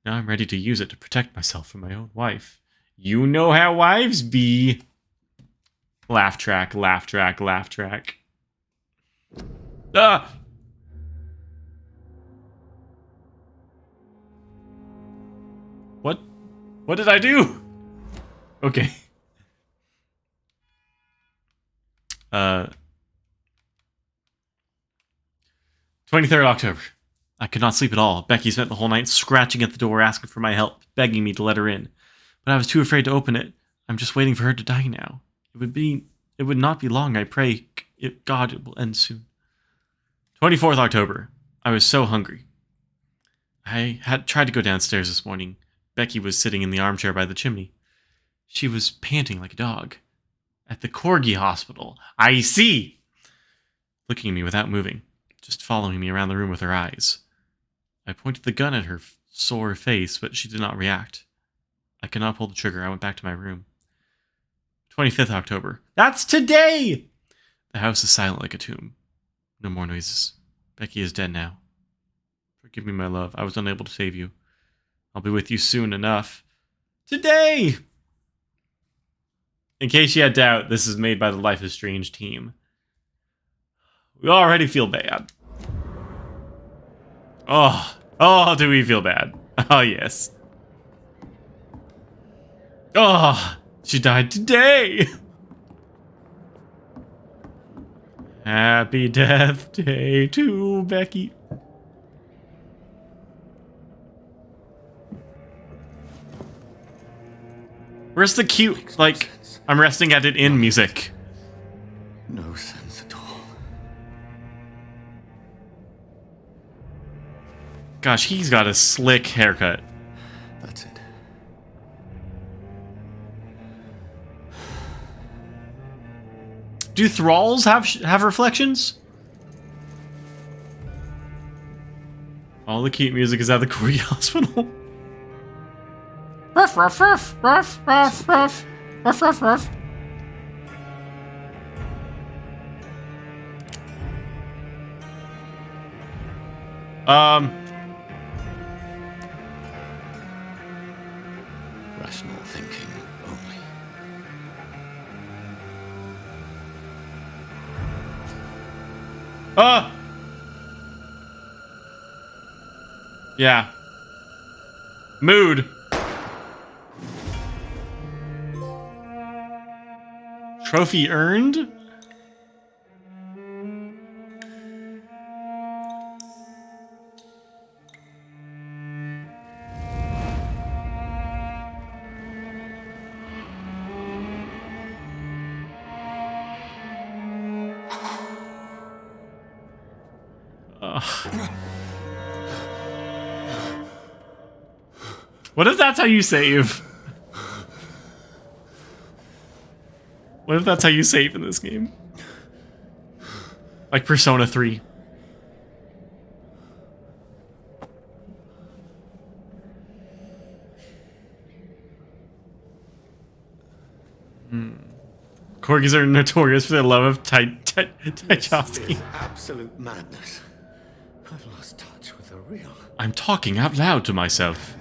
Now I'm ready to use it to protect myself from my own wife. You know how wives be. Laugh track, laugh track, laugh track. Ah! What? What did I do? Okay. 23rd October. I could not sleep at all. Becky spent the whole night scratching at the door, asking for my help, begging me to let her in. But I was too afraid to open it. I'm just waiting for her to die now. It would not be long, I pray. God, it will end soon. 24th October. I was so hungry. I had tried to go downstairs this morning. Becky was sitting in the armchair by the chimney. She was panting like a dog. At the Corgi Hospital. I see! Looking at me without moving, just following me around the room with her eyes. I pointed the gun at her sore face, but she did not react. I could not pull the trigger. I went back to my room. 25th October. That's today! The house is silent like a tomb. No more noises. Becky is dead now. Forgive me, my love. I was unable to save you. I'll be with you soon enough. Today! In case you had doubt, this is made by the Life is Strange team. We already feel bad. Oh, do we feel bad? Oh, yes. Oh, she died today. Happy Death Day to Becky. Where's the cute, like, I'm resting at it in music? No sense at all. Gosh, he's got a slick haircut. That's it. Do thralls have reflections? All the cute music is at the Corgi Hospital. Ruff, ruff, ruff, ruff, ruff, ruff, ruff, ruff, ruff. Rational thinking only. Yeah. Mood. Trophy earned? What if that's how you save? What if that's how you save in this game? Like Persona 3. Corgis are notorious for their love of Tchaikovsky. Absolute madness. I've lost touch with the real. I'm talking out loud to myself.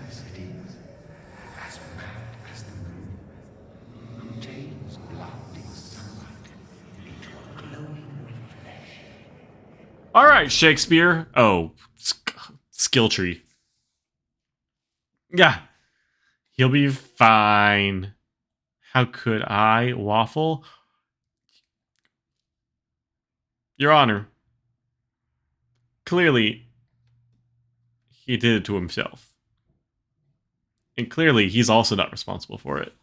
All right, Shakespeare. Oh, skill tree. Yeah, he'll be fine. How could I waffle? Your Honor. Clearly, he did it to himself. And clearly, he's also not responsible for it.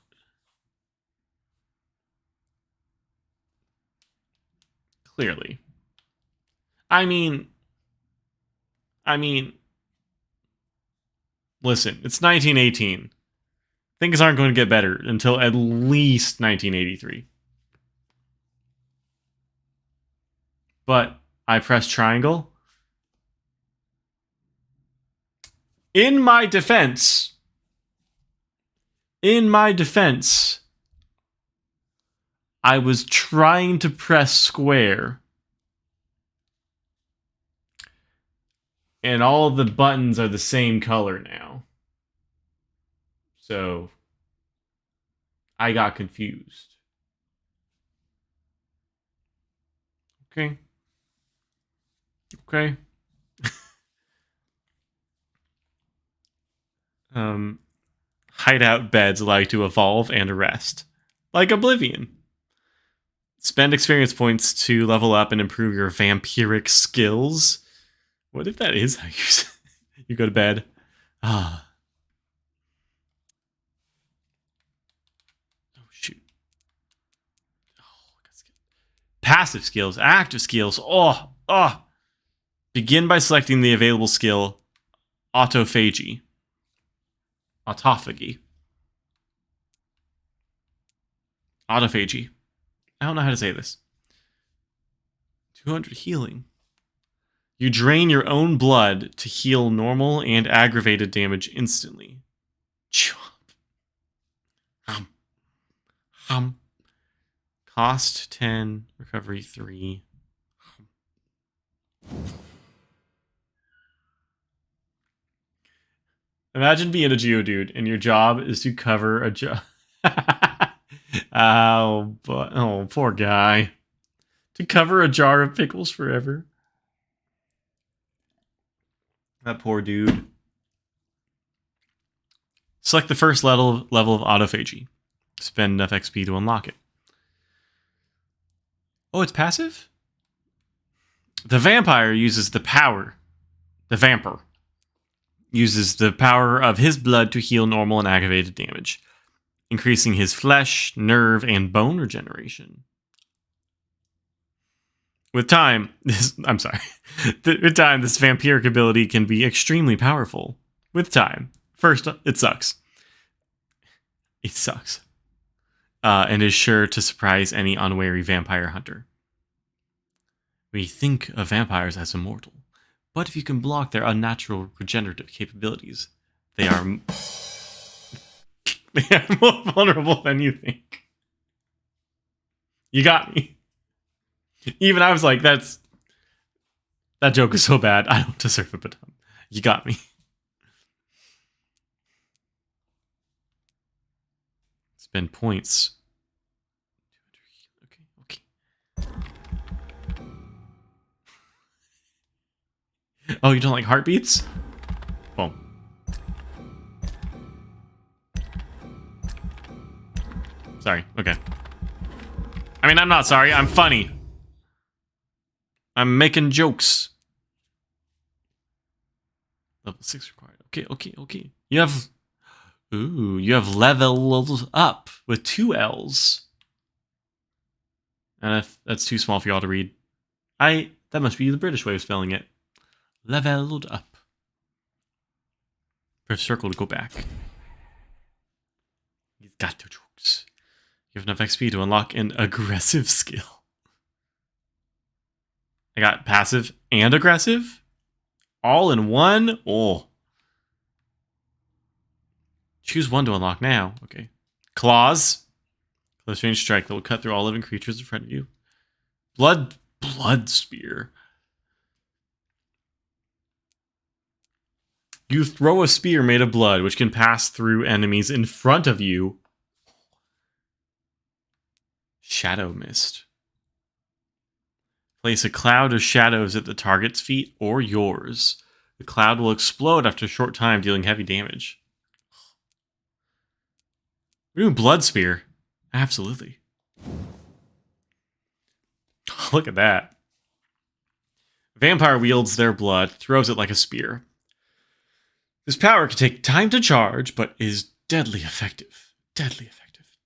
Clearly. I mean, listen, it's 1918. Things aren't going to get better until at least 1983. But I press triangle. In my defense, I was trying to press square. And all of the buttons are the same color now. So I got confused. Okay. Hideout beds allow you to evolve and rest. Like Oblivion. Spend experience points to level up and improve your vampiric skills. What if that is how you go to bed? Ah. Oh, shoot. Passive skills, active skills. Oh. Begin by selecting the available skill, autophagy. Autophagy. Autophagy. I don't know how to say this. 200 healing. You drain your own blood to heal normal and aggravated damage instantly. Chomp. Cost 10, recovery 3. Imagine being a Geodude and your job is to cover a jar. Oh, poor guy. To cover a jar of pickles forever. That poor dude. Select the first level of autophagy. Spend enough XP to unlock it. Oh, it's passive? The Vampyr uses the power. The Vampyr uses the power of his blood to heal normal and aggravated damage, increasing his flesh, nerve, and bone regeneration. With time, this vampiric ability can be extremely powerful. With time. First, it sucks. It sucks. And is sure to surprise any unwary vampire hunter. We think of vampires as immortal, but if you can block their unnatural regenerative capabilities, they are more vulnerable than you think. You got me. Even I was like, that joke is so bad, I don't deserve it, but you got me. Spend points. Okay. Oh, you don't like heartbeats? Boom. Sorry, okay. I mean, I'm not sorry, I'm funny. I'm making jokes. Level 6 required. Okay. You have leveled up with 2 L's. And if that's too small for y'all to read, that must be the British way of spelling it. Leveled up. Press circle to go back. You've got your jokes. You have enough XP to unlock an aggressive skill. I got passive and aggressive? All in one? Oh. Choose one to unlock now. Okay. Claws. Close range strike that will cut through all living creatures in front of you. Blood spear. You throw a spear made of blood, which can pass through enemies in front of you. Shadow mist. Place a cloud of shadows at the target's feet or yours. The cloud will explode after a short time, dealing heavy damage. We're doing blood spear. Absolutely. Look at that. Vampire wields their blood, throws it like a spear. This power can take time to charge, but is deadly effective.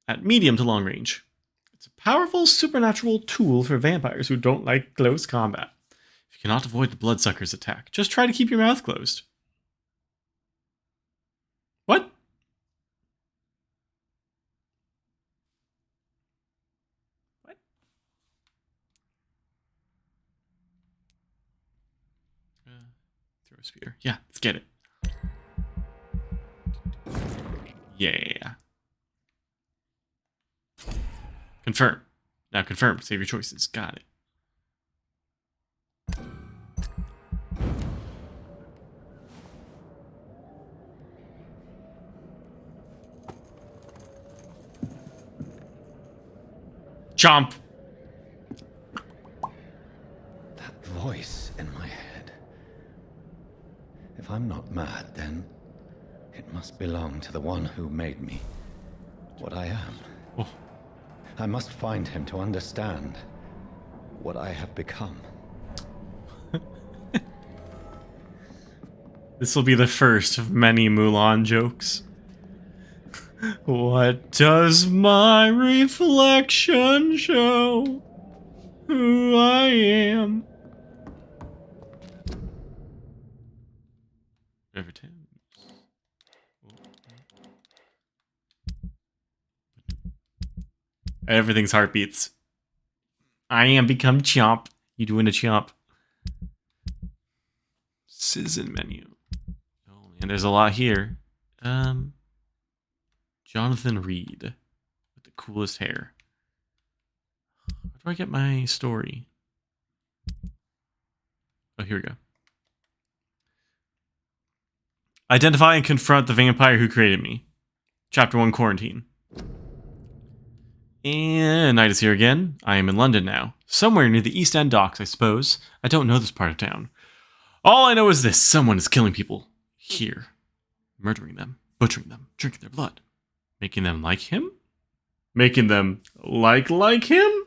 At medium to long range. It's a powerful supernatural tool for vampires who don't like close combat. If you cannot avoid the bloodsucker's attack, just try to keep your mouth closed. What? Throw a spear. Yeah, let's get it. Yeah. Confirm. Now confirm. Save your choices. Got it. Chomp. That voice in my head. If I'm not mad, then it must belong to the one who made me what I am. Oh. I must find him to understand what I have become. This will be the first of many Mulan jokes. What does my reflection show? Who I am. Everton. Everything's heartbeats. I am become chomp. You doing a chomp? Citizen menu. Oh man, there's a lot here. Jonathan Reed with the coolest hair. Where do I get my story? Oh, here we go. Identify and confront the vampire who created me. Chapter 1, Quarantine. And night is here again. I am in London now. Somewhere near the East End docks, I suppose. I don't know this part of town. All I know is this. Someone is killing people. Here. Murdering them. Butchering them. Drinking their blood. Making them like him? Making them like him?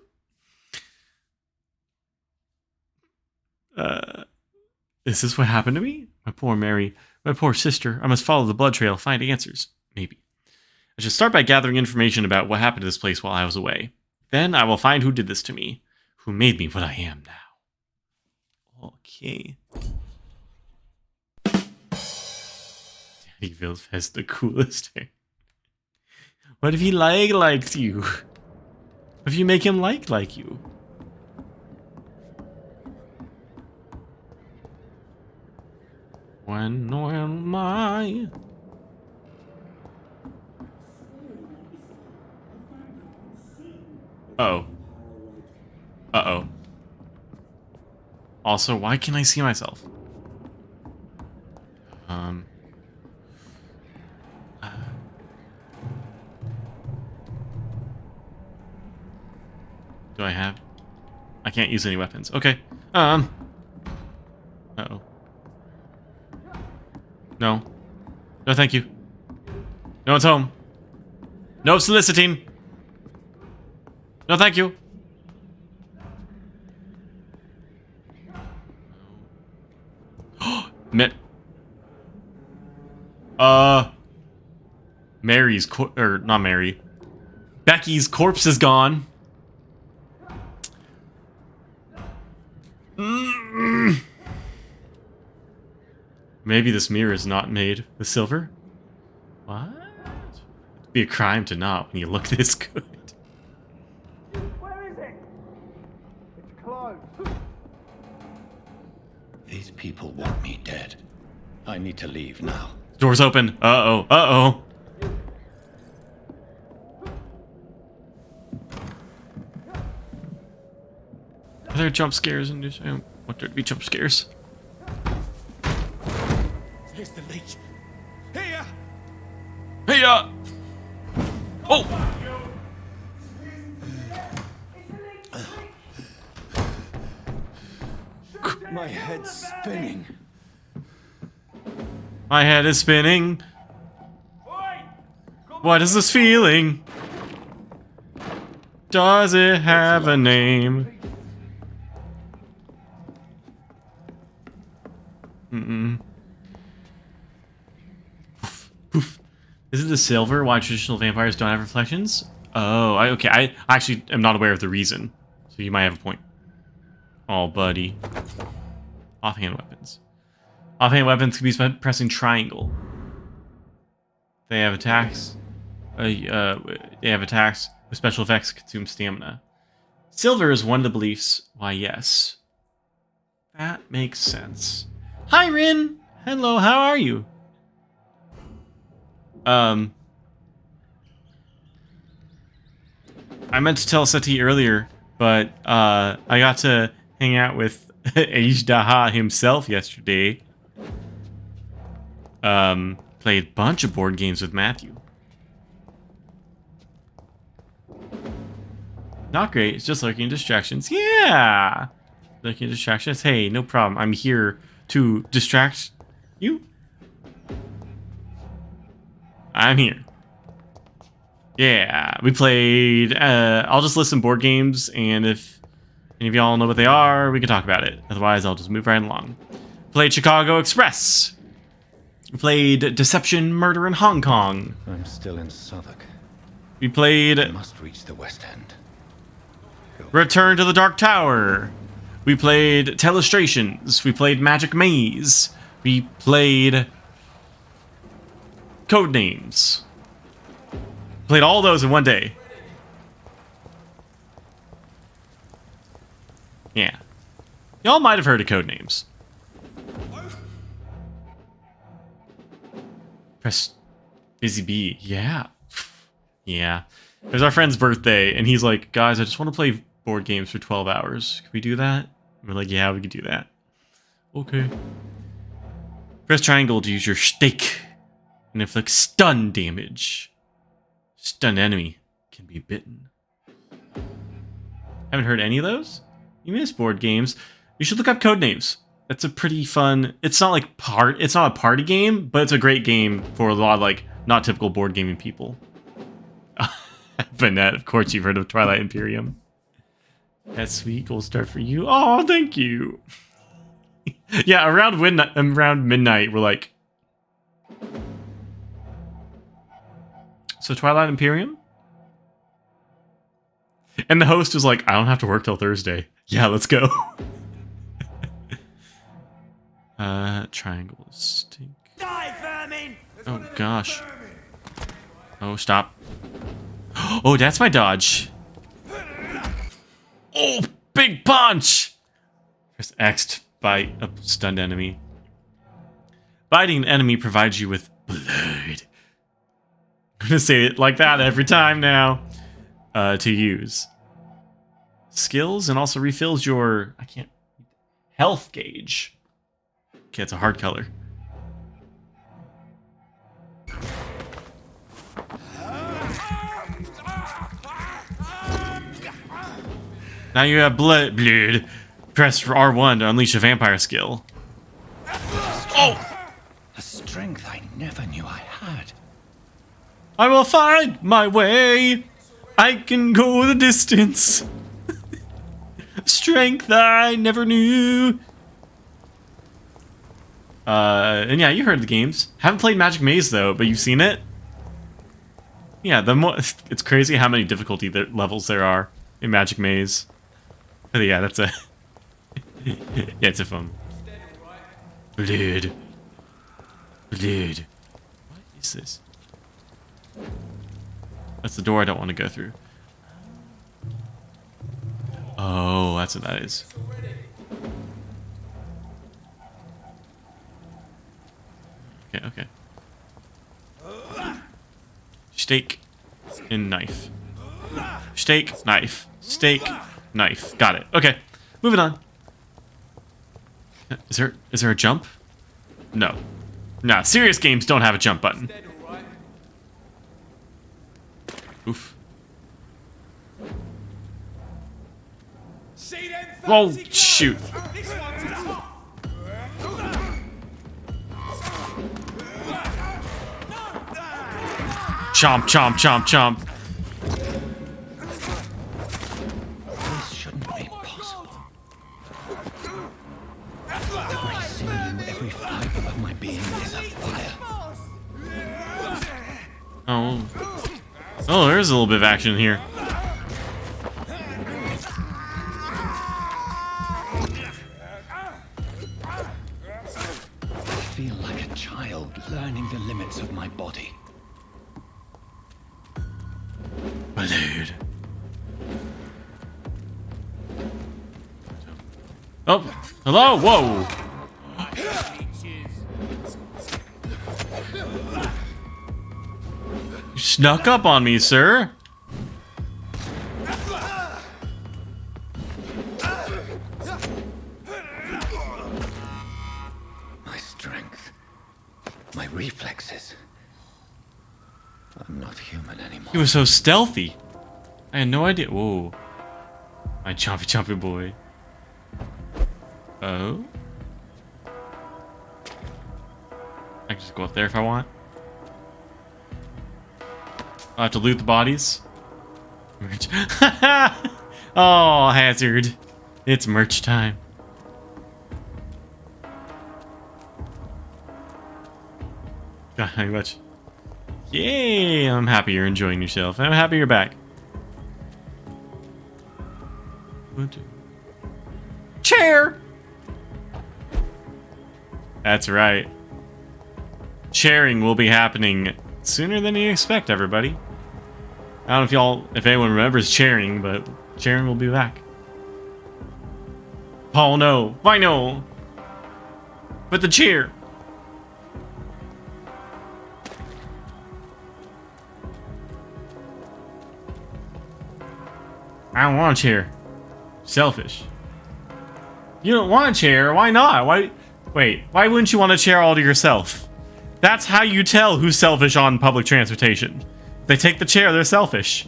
Is this what happened to me? My poor Mary. My poor sister. I must follow the blood trail, find answers. Maybe. I should start by gathering information about what happened to this place while I was away. Then I will find who did this to me. Who made me what I am now. Okay. Daddy Vilf has the coolest hair. What if he likes you? What if you make him like you? When am I? Uh-oh. Uh-oh. Also, why can't I see myself? Do I have? I can't use any weapons. Okay. Uh-oh. No. No, thank you. No one's home. No soliciting. No, thank you. Mary's not Mary. Becky's corpse is gone. Maybe this mirror is not made with silver? What? It'd be a crime to not when you look this good. Where is it? It's closed. These people want me dead. I need to leave now. Door's open. Uh-oh. Uh-oh. Are there jump scares in this? I don't want there to be jump scares. Here's the leech. Here! Hey, oh! My head's spinning. My head is spinning. What is this feeling? Does it have a name? Poof, poof. Is it the silver why traditional vampires don't have reflections? Oh, okay. I actually am not aware of the reason. So you might have a point. Oh, buddy. Offhand weapons. Offhand weapons can be spent pressing triangle. They have attacks. They have attacks with special effects consume stamina. Silver is one of the beliefs. Why, yes. That makes sense. Hi, Rin! Hello, how are you? I meant to tell Seti earlier, but I got to hang out with Ajdaha himself yesterday. Played a bunch of board games with Matthew. Not great, it's just lurking distractions. Yeah! Lurking distractions. Hey, no problem. I'm here to distract you. I'm here. Yeah, we played, I'll just list some board games, and if any of y'all know what they are, we can talk about it. Otherwise, I'll just move right along. Played Chicago Express. We played Deception, Murder in Hong Kong. I'm still in Southwark. We played I must reach the West End. Return to the Dark Tower. We played Telestrations. We played Magic Maze. We played Codenames. Played all those in one day. Yeah. Y'all might have heard of Codenames. Press Busy Bee. Yeah. Yeah. It was our friend's birthday, and he's like, guys, I just want to play board games for 12 hours. Can we do that? And we're like, yeah, we can do that. Okay. Press triangle to use your stake and inflict stun damage. Stunned enemy can be bitten. Haven't heard any of those? You miss board games. You should look up Codenames. That's a pretty fun... It's not like it's not a party game, but it's a great game for a lot of like not typical board gaming people. Vanette, of course you've heard of Twilight Imperium. That's sweet. Gold star for you. Oh, thank you. Yeah, around midnight, we're like... So Twilight Imperium? And the host was like, I don't have to work till Thursday. Yeah, let's go. Triangle. Stink. Die, vermin! Oh, gosh. Oh, stop. Oh, that's my dodge. Oh, big punch! Press X to bite a stunned enemy. Biting an enemy provides you with blood. I'm gonna say it like that every time now. To use. Skills and also refills your... I can't... health gauge. Okay, it's a hard color. Now you have blood. Press R1 to unleash a vampire skill. Oh! A strength I never knew I had. I will find my way. I can go the distance. Strength I never knew. And yeah, you heard the games. Haven't played Magic Maze though, but you've seen it. Yeah, it's crazy how many difficulty levels there are in Magic Maze. But yeah, that's a yeah, it's a fun. Blood. Blood. What is this? That's the door I don't want to go through. Oh, that's what that is. Okay, okay. Steak and knife. Steak, knife. Steak, knife. Got it. Okay, moving on. Is there a jump? No. Nah, serious games don't have a jump button. Oof. Whoa, shoot. Chomp, chomp, chomp, chomp. This shouldn't be possible. Every sinew, every fiber of my being is afire. Oh. Oh, there's a little bit of action here. I feel like a child learning the limits of my body. Dude. Oh, hello, whoa. You snuck up on me, sir. My strength, my reflexes. I'm not human anymore. He was so stealthy. I had no idea. Whoa. My chompy chompy boy. Oh. I can just go up there if I want. I'll have to loot the bodies. Merch. Oh, hazard. It's merch time. God, how much? Yay! I'm happy you're enjoying yourself. I'm happy you're back. Chair! That's right. Sharing will be happening sooner than you expect, everybody. I don't know if anyone remembers sharing, but sharing will be back. Paul, no. Why no? But the chair. I don't want a chair. Selfish. You don't want a chair? Why not? Why wouldn't you want a chair all to yourself? That's how you tell who's selfish on public transportation. If they take the chair, they're selfish.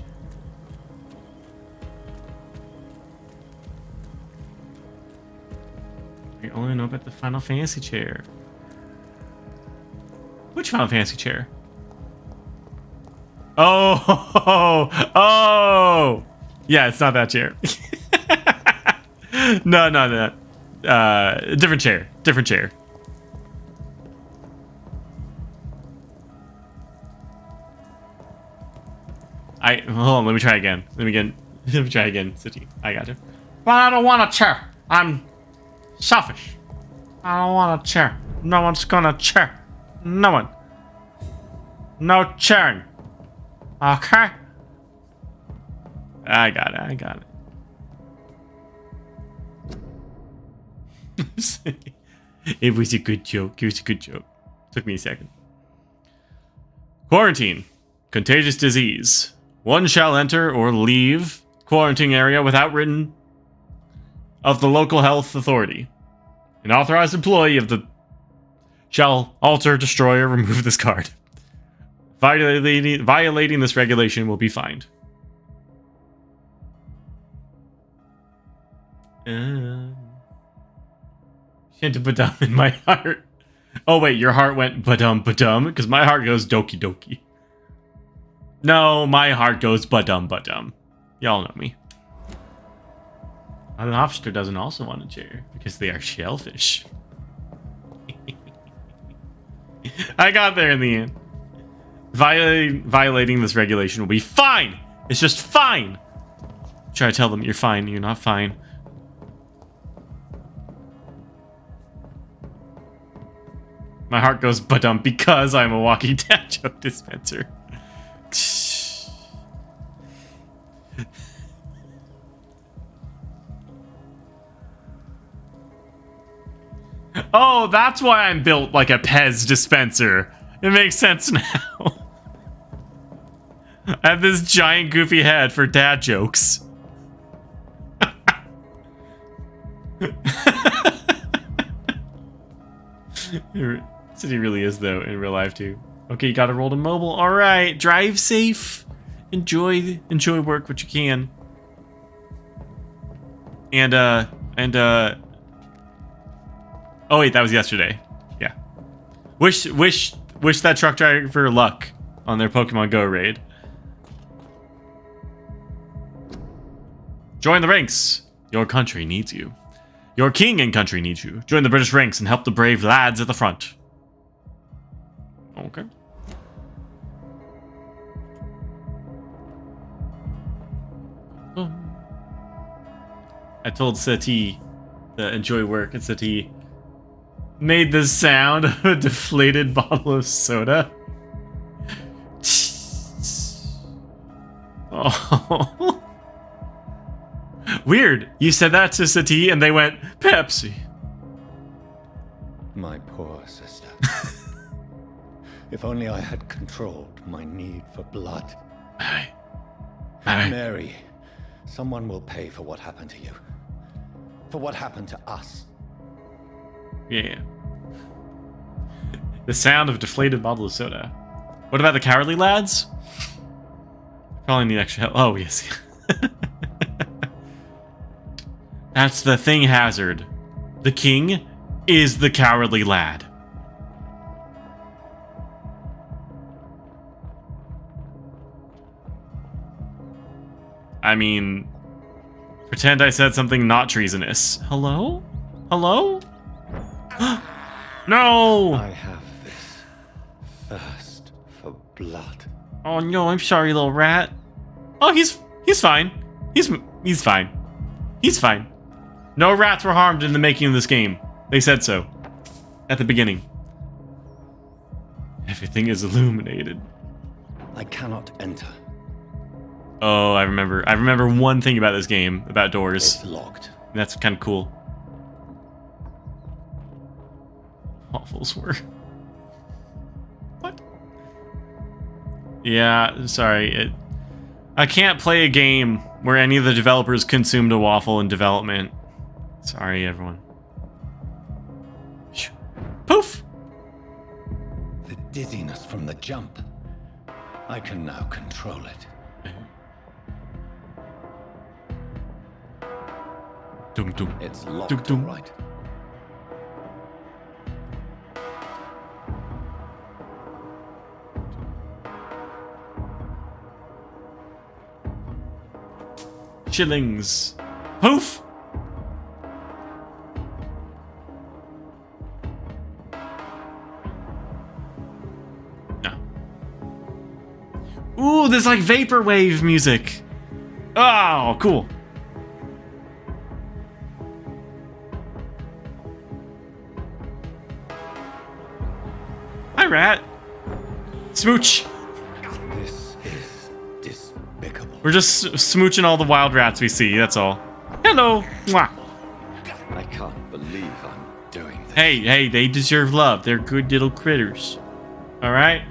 I only know about the Final Fantasy chair. Which Final Fantasy chair? Oh, oh! Yeah, it's not that chair. No. Different chair. Different chair. Hold on, let me try again. Let me try again, City. I got you. But I don't want a chair. I'm selfish. I don't want a chair. No one's gonna chair. No one. No chairing. Okay? I got it. It was a good joke. Took me a second. Quarantine. Contagious disease. One shall enter or leave quarantine area without written of the local health authority. An authorized employee of the shall alter, destroy, or remove this card. Violating this regulation will be fined. Shan't badum in my heart. Oh wait, your heart went badum because my heart goes doki doki. No, my heart goes badum. Y'all know me. An lobster doesn't also want a chair because they are shellfish. I got there in the end. Violating this regulation will be fine. It's just fine. Try to tell them you're fine. You're not fine. My heart goes badum because I'm a walking dad joke dispenser. Oh, that's why I'm built like a Pez dispenser. It makes sense now. I have this giant goofy head for dad jokes. City really is though in real life too. Okay, you gotta roll to mobile. All right, drive safe. Enjoy work what you can. And oh wait, that was yesterday. Yeah. Wish that truck driver luck on their Pokemon Go raid. Join the ranks. Your country needs you. Your king and country needs you. Join the British ranks and help the brave lads at the front. Okay. I told Seti to enjoy work, and Seti made the sound of a deflated bottle of soda. Oh. Weird. You said that to Seti and they went, Pepsi. My poor sister. If only I had controlled my need for blood. Mary, someone will pay for what happened to you. For what happened to us. Yeah. The sound of a deflated bottle of soda. What about the cowardly lads? Probably need extra help. Oh, yes. That's the thing, Hazard. The king is the cowardly lad. I mean, pretend I said something not treasonous. Hello? Hello? No! I have this thirst for blood. Oh no, I'm sorry, little rat. Oh, he's fine. He's fine. He's fine. No rats were harmed in the making of this game. They said so. At the beginning. Everything is illuminated. I cannot enter. Oh, I remember. I remember one thing about this game, about doors. It's locked. And that's kind of cool. Waffles were. What? Yeah, sorry. I can't play a game where any of the developers consumed a waffle in development. Sorry, everyone. Poof! The dizziness from the jump. I can now control it. Dum dum. It's locked, Dum, dum. all right. Shillings. Poof! No. Ooh, there's like vaporwave music. Oh, cool. Hi, rat. Smooch. This is despicable. We're just smooching all the wild rats we see, that's all. Hello. Mwah. I can't believe I'm doing this. Hey, they deserve love. They're good little critters. Alright?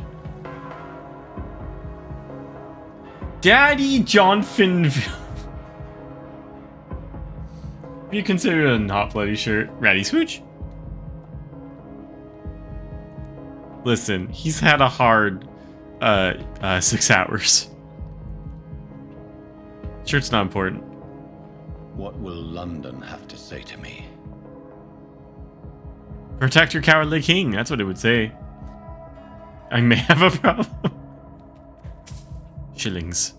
Daddy John Finville. You consider it a not bloody shirt. Ratty Smooch? Listen, he's had a hard 6 hours. Shirt's not important. What will London have to say to me? Protect your cowardly king. That's what it would say. I may have a problem. Shillings.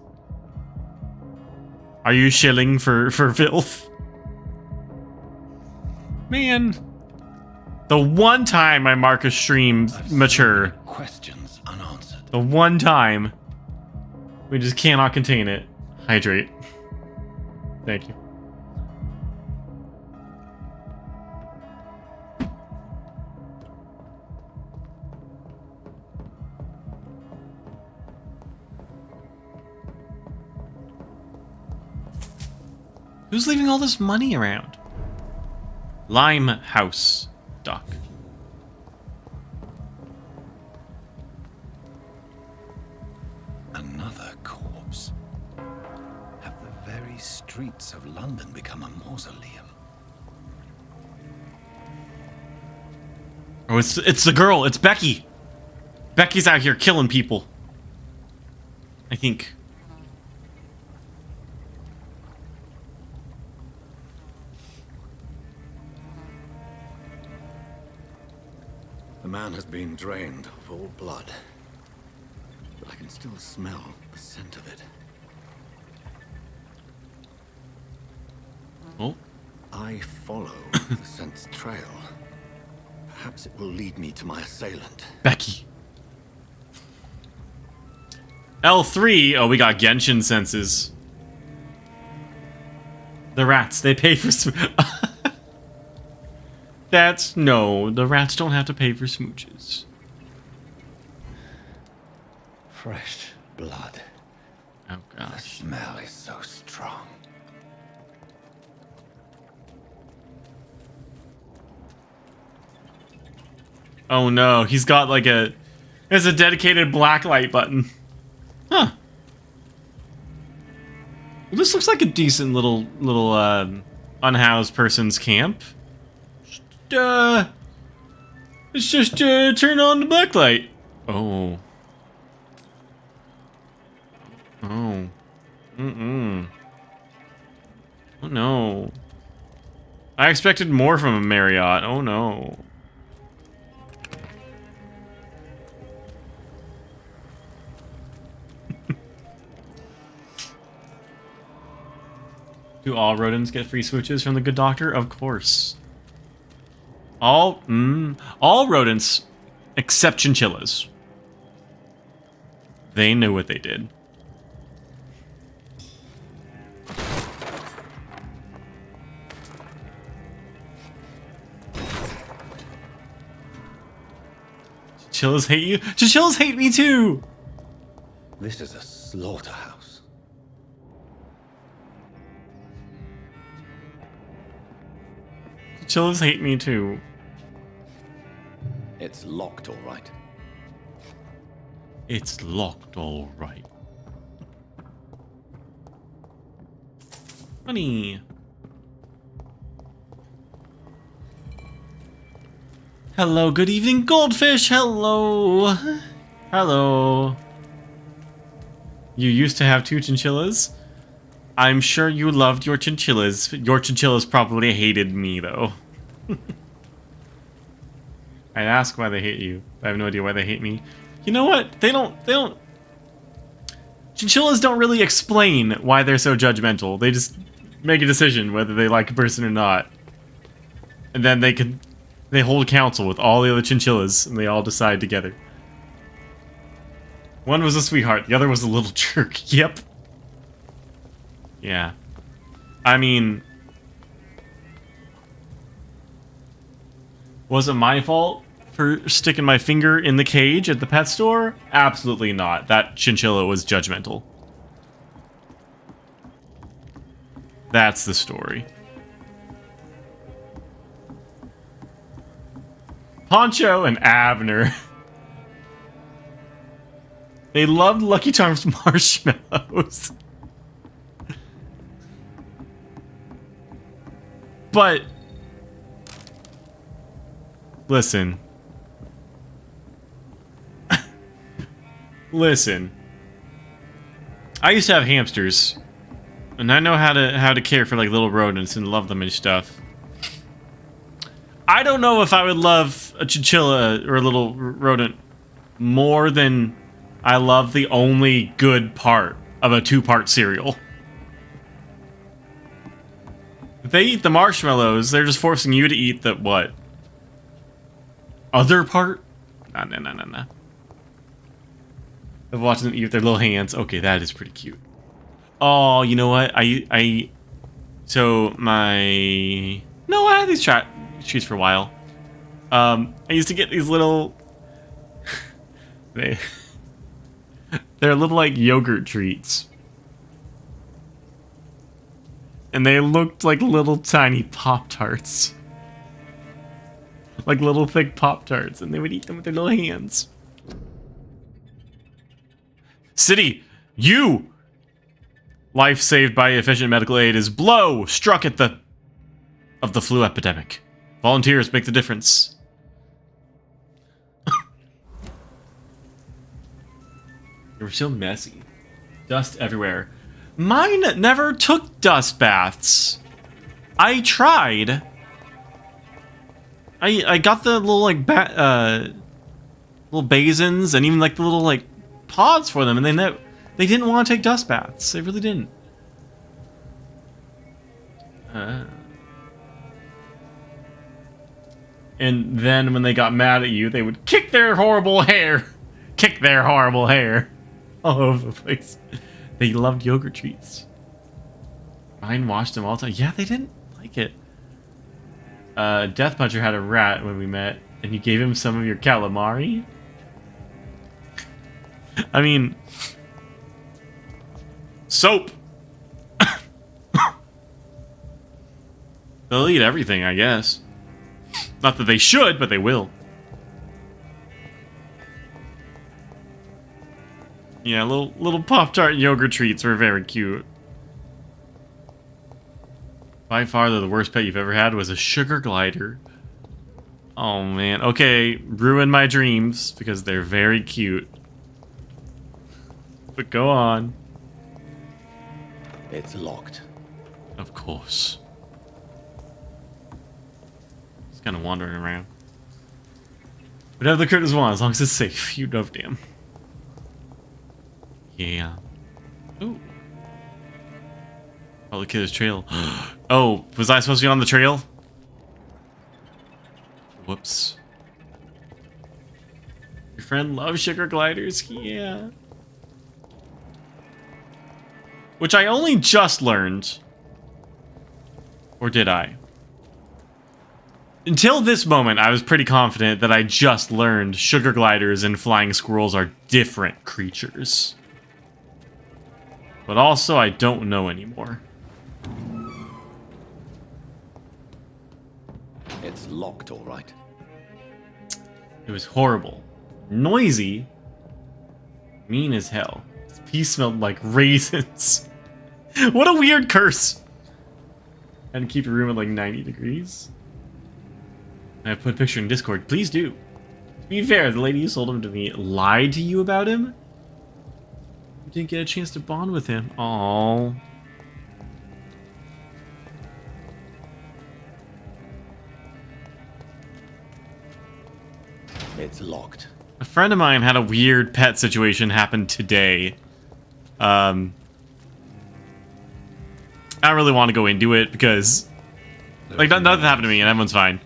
Are you shilling for filth? Man. The one time I mark a stream mature. Questions unanswered. The one time. We just cannot contain it. Hydrate. Thank you. Who's leaving all this money around? Limehouse Dock. Another corpse. Have the very streets of London become a mausoleum? Oh, it's the girl. It's Becky. Becky's out here killing people. I think. The man has been drained of all blood, but I can still smell the scent of it. Oh. I follow the scent's trail. Perhaps it will lead me to my assailant. Becky. L3. Oh, we got Genshin senses. The rats, they pay for no, the rats don't have to pay for smooches. Fresh blood. Oh The gosh. smell is so strong. Oh no, he's got like there's a dedicated black light button. Huh. Well, this looks like a decent little unhoused person's camp. Let's just turn on the black light. Oh. Oh. Mm-mm. Oh no. I expected more from a Marriott. Oh no. Do all rodents get free smooches from the good doctor? Of course. All rodents, except chinchillas. They knew what they did. Chinchillas hate you? Chinchillas hate me too! This is a slaughterhouse. Chinchillas hate me too. It's locked, all right. It's locked, all right. Honey. Hello, good evening, goldfish. Hello. Hello. You used to have 2 chinchillas? I'm sure you loved your chinchillas. Your chinchillas probably hated me, though. I'd ask why they hate you. I have no idea why they hate me. You know what? They don't... Chinchillas don't really explain why they're so judgmental. They just make a decision whether they like a person or not. And then they hold council with all the other chinchillas, and they all decide together. One was a sweetheart, the other was a little jerk. Yep. Yeah. I mean... Was it my fault for sticking my finger in the cage at the pet store? Absolutely not. That chinchilla was judgmental. That's the story. Poncho and Abner. They loved Lucky Charms marshmallows. But listen. Listen. I used to have hamsters, and I know how to care for like little rodents and love them and stuff. I don't know if I would love a chinchilla or a little rodent more than I love the only good part of a 2-part cereal. If they eat the marshmallows, they're just forcing you to eat the what? Other part? No. Of watching them eat with their little hands. Okay, that is pretty cute. Oh, you know what? So my... No, I had these trees for a while. I used to get these little... They're little, like, yogurt treats. And they looked like little tiny Pop-Tarts. Like little thick Pop-Tarts. And they would eat them with their little hands. City, you! Life saved by efficient medical aid is blow struck at the flu epidemic. Volunteers make the difference. They were so messy. Dust everywhere. Mine never took dust baths. I tried. I got the little like little basins and even like the little like pods for them, and they didn't want to take dust baths. They really didn't. And then when they got mad at you, they would kick their horrible hair all over the place. They loved yogurt treats. Mine washed them all the time. Yeah, they didn't like it. Death Puncher had a rat when we met, and you gave him some of your calamari? I mean... Soap! They'll eat everything, I guess. Not that they should, but they will. Yeah, little Pop-Tart yogurt treats were very cute. By far, the worst pet you've ever had was a sugar glider. Oh, man. Okay, ruin my dreams, because they're very cute. But go on. It's locked. Of course. Just kind of wandering around. Whatever the critters want, as long as it's safe. You know damn. Yeah. Ooh. Oh, look at his trail. Oh, was I supposed to be on the trail? Whoops. Your friend loves sugar gliders? Yeah. Which I only just learned. Or did I? Until this moment, I was pretty confident that I just learned sugar gliders and flying squirrels are different creatures. But also, I don't know anymore. It's locked, all right. It was horrible. Noisy. Mean as hell. This pee smelled like raisins. What a weird curse. And keep your room at like 90 degrees. I put a picture in Discord. Please do. To be fair, the lady who sold him to me lied to you about him. You didn't get a chance to bond with him. Aww. It's locked. A friend of mine had a weird pet situation happen today. I don't really want to go into it because, like, nothing happened to me and everyone's fine.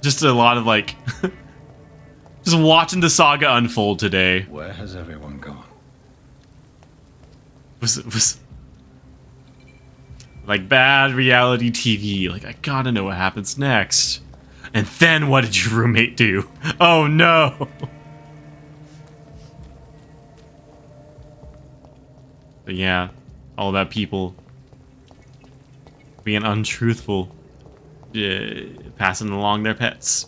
Just a lot of, like, just watching the saga unfold today. Where has everyone gone? Was like bad reality TV. Like, I gotta know what happens next. And then what did your roommate do? Oh no! But yeah, all about people being untruthful, passing along their pets.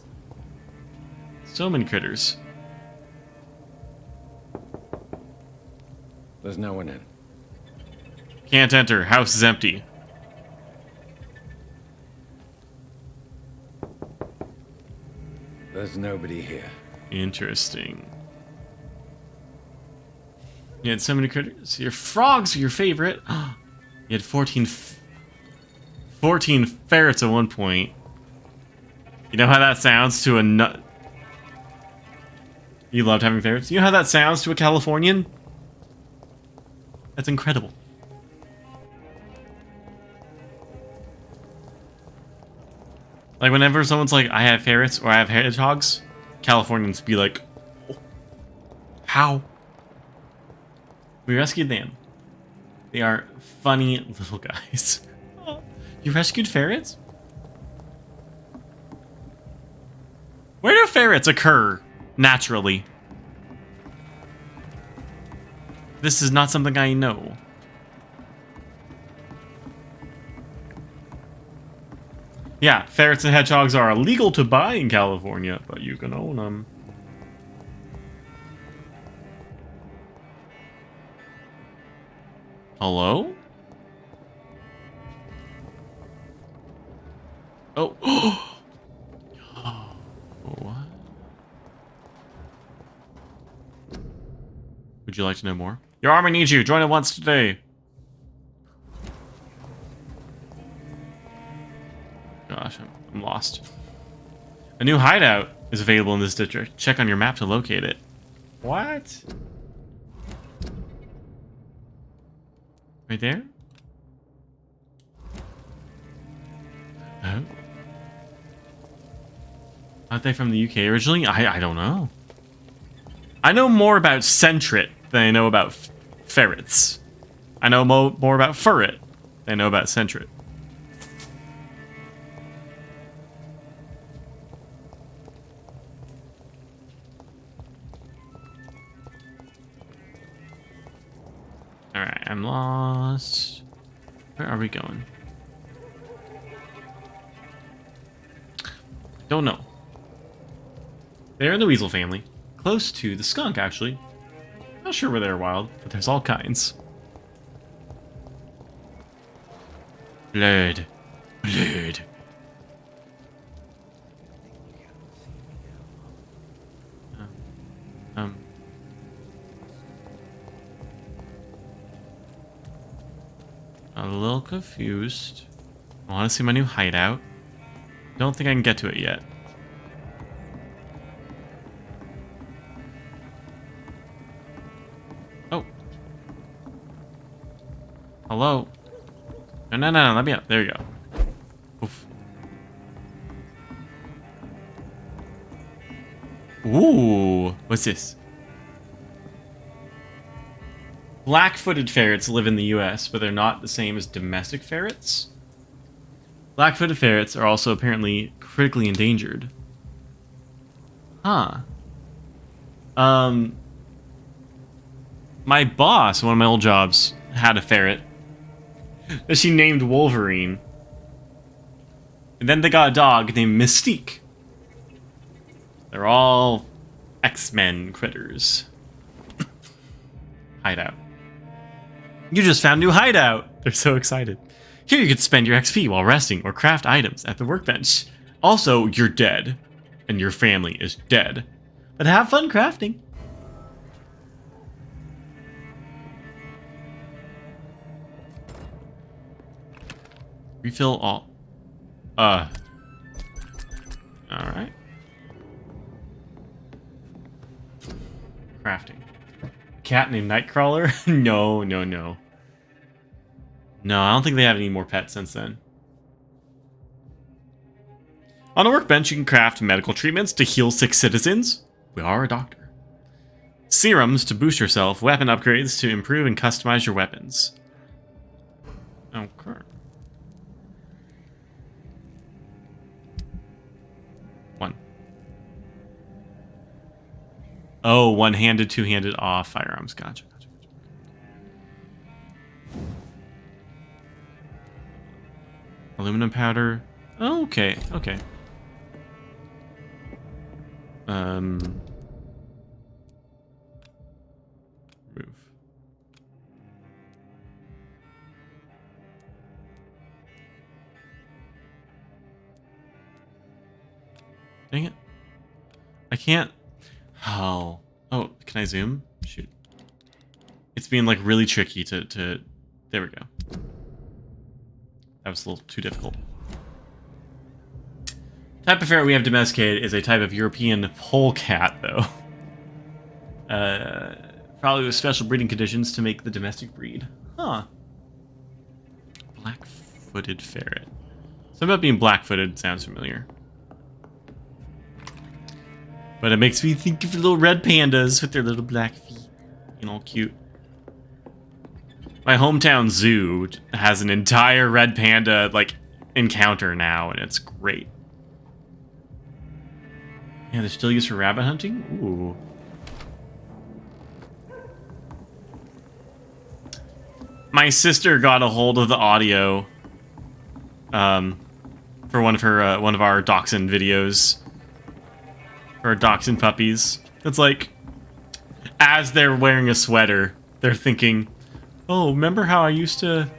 So many critters. There's no one in. Can't enter. House is empty. There's nobody here. Interesting. You had so many critters. Your frogs are your favorite. You had 14 ferrets at one point. You know how that sounds to a nut? You loved having ferrets? You know how that sounds to a Californian? That's incredible. Like, whenever someone's like, I have ferrets or I have hedgehogs, Californians be like, oh, how? We rescued them. They are funny little guys. You rescued ferrets? Where do ferrets occur naturally? This is not something I know. Yeah, ferrets and hedgehogs are illegal to buy in California, but you can own them. Hello? Oh. What? Would you like to know more? Your army needs you. Join it once today. Gosh, I'm lost. A new hideout is available in this district. Check on your map to locate it. What? Right there? Oh. Aren't they from the UK originally? I don't know. I know more about Centret than I know about ferrets. I know more about Furret than I know about Centret. Alright, I'm lost. Where are we going? Don't know. They're in the weasel family. Close to the skunk, actually. Not sure where they're wild, but there's all kinds. Blood. Blood. A little confused. I want to see my new hideout. Don't think I can get to it yet. Oh. Hello. No, let me out. There you go. Oof. Ooh, what's this? Black-footed ferrets live in the US, but they're not the same as domestic ferrets. Black-footed ferrets are also apparently critically endangered. Huh. My boss, one of my old jobs, had a ferret that she named Wolverine. And then they got a dog named Mystique. They're all X-Men critters. Hideout. You just found a new hideout! They're so excited. Here you can spend your XP while resting or craft items at the workbench. Also, you're dead. And your family is dead. But have fun crafting. Refill all. Alright. Crafting. Cat named Nightcrawler? No. No, I don't think they have any more pets since then. On a workbench, you can craft medical treatments to heal sick citizens. We are a doctor. Serums to boost yourself. Weapon upgrades to improve and customize your weapons. Okay. One. Oh, one-handed, two-handed off firearms. Gotcha. Aluminum powder. Oh, okay. Move. Dang it. I can't. Oh, can I zoom? Shoot. It's being like really tricky to there we go. That was a little too difficult. Type of ferret we have domesticated is a type of European polecat, though. Probably with special breeding conditions to make the domestic breed. Huh. Black-footed ferret. Something about being black-footed sounds familiar. But it makes me think of little red pandas with their little black feet. And all cute. My hometown zoo has an entire red panda, like, encounter now, and it's great. Yeah, they're still used for rabbit hunting? Ooh. My sister got a hold of the audio for one of our dachshund videos. For dachshund puppies. It's like, as they're wearing a sweater, they're thinking, oh, remember how I used to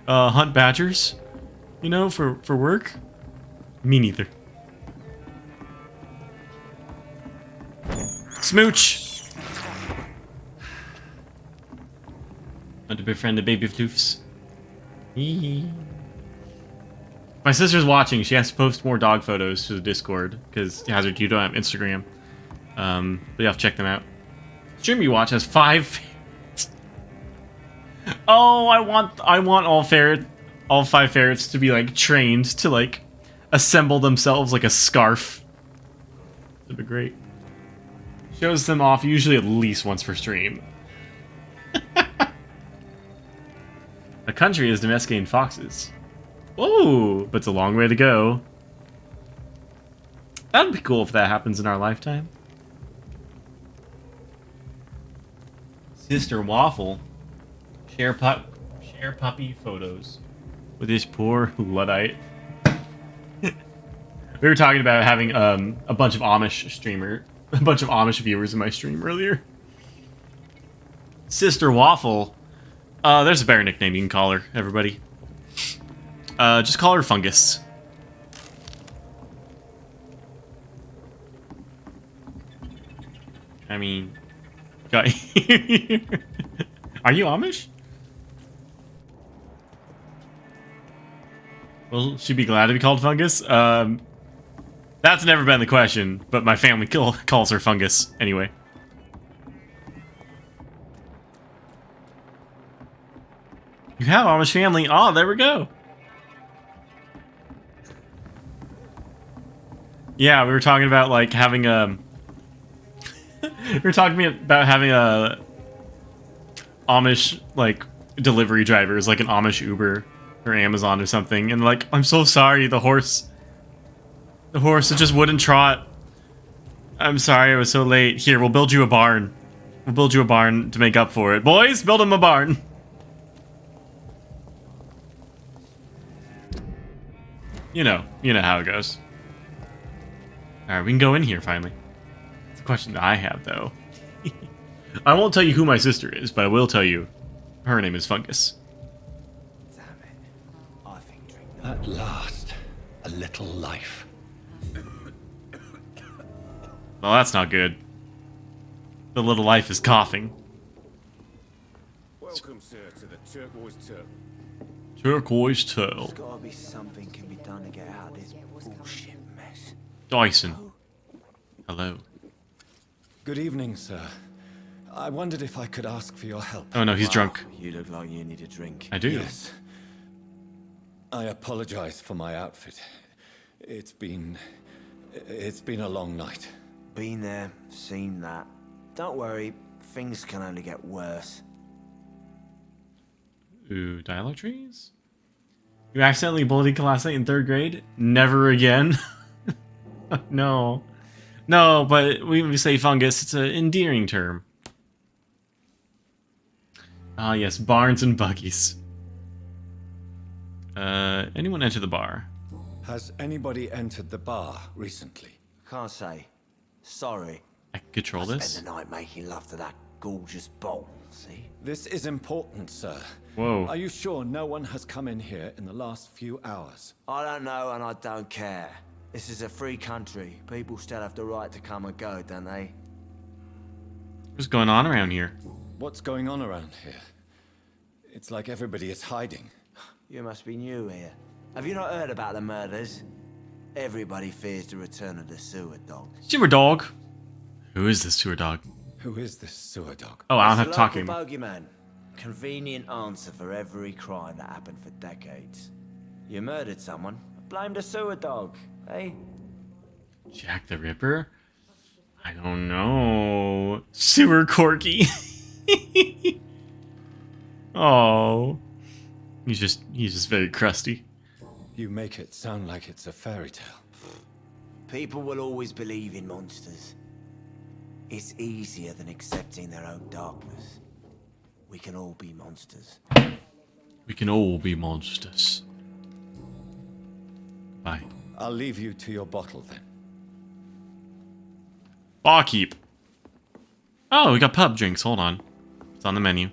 hunt badgers? You know, for work? Me neither. Smooch! Want to befriend the baby floofs? My sister's watching. She has to post more dog photos to the Discord because Hazard, you don't have Instagram. But you have to check them out. Stream you watch has 5 ferrets. Oh, I want all 5 ferrets to be like trained to like assemble themselves like a scarf. That'd be great. Shows them off usually at least once per stream. A country is domesticating foxes. Whoa, but it's a long way to go. That'd be cool if that happens in our lifetime. Sister Waffle. Share puppy photos with this poor Luddite. We were talking about having a bunch of Amish viewers in my stream earlier. Sister Waffle. There's a better nickname you can call her, everybody. Just call her Fungus. I mean, are you Amish? Will she be glad to be called Fungus? That's never been the question, but my family calls her Fungus anyway. You have Amish family. Oh, there we go. Yeah, we were talking about like having a. We were talking about having a Amish like delivery drivers, like an Amish Uber or Amazon or something, and like, I'm so sorry, the horse it just wouldn't trot. I'm sorry I was so late. Here, we'll build you a barn. We'll build you a barn to make up for it. Boys, build him a barn. You know how it goes. Alright, we can go in here finally. It's a question that I have, though. I won't tell you who my sister is, but I will tell you her name is Fungus. Damn it. I think At last, a little life. Well, that's not good. The little life is coughing. Welcome, sir, to the Turquoise Turtle. Turquoise Turtle. There's gotta be something can be done to get out of this bullshit mess. Dyson. Hello. Good evening, sir. I wondered if I could ask for your help. Oh no, he's drunk. You look like you need a drink. I do. Yes. I apologize for my outfit. It's been a long night. Been there, seen that. Don't worry, things can only get worse. Ooh, dialogue trees? You accidentally bullied a classmate in 3rd grade? Never again? No. No, but we say fungus, it's an endearing term. Ah, yes, barns and buggies. Anyone enter the bar? Has anybody entered the bar recently? Can't say. Sorry. I can control I this? spent the night making love to that gorgeous bowl, see? This is important, sir. Whoa. Are you sure no one has come in here in the last few hours? I don't know and I don't care. This is a free country. People still have the right to come and go, don't they? What's going on around here? What's going on around here? It's like everybody is hiding. You must be new here. Have you not heard about the murders? Everybody fears the return of the sewer dog. Sewer dog? Who is this sewer dog? Who is this sewer dog? Oh, I don't have It's to a talk to him. local bogeyman. Convenient answer for every crime that happened for decades. You murdered someone, blame the sewer dog, eh? Jack the Ripper? I don't know. Sewer Corky. Oh. He's just very crusty. You make it sound like it's a fairy tale. People will always believe in monsters. It's easier than accepting their own darkness. We can all be monsters. We can all be monsters. Bye. I'll leave you to your bottle then. Barkeep. Oh, we got pub drinks. Hold on. It's on the menu.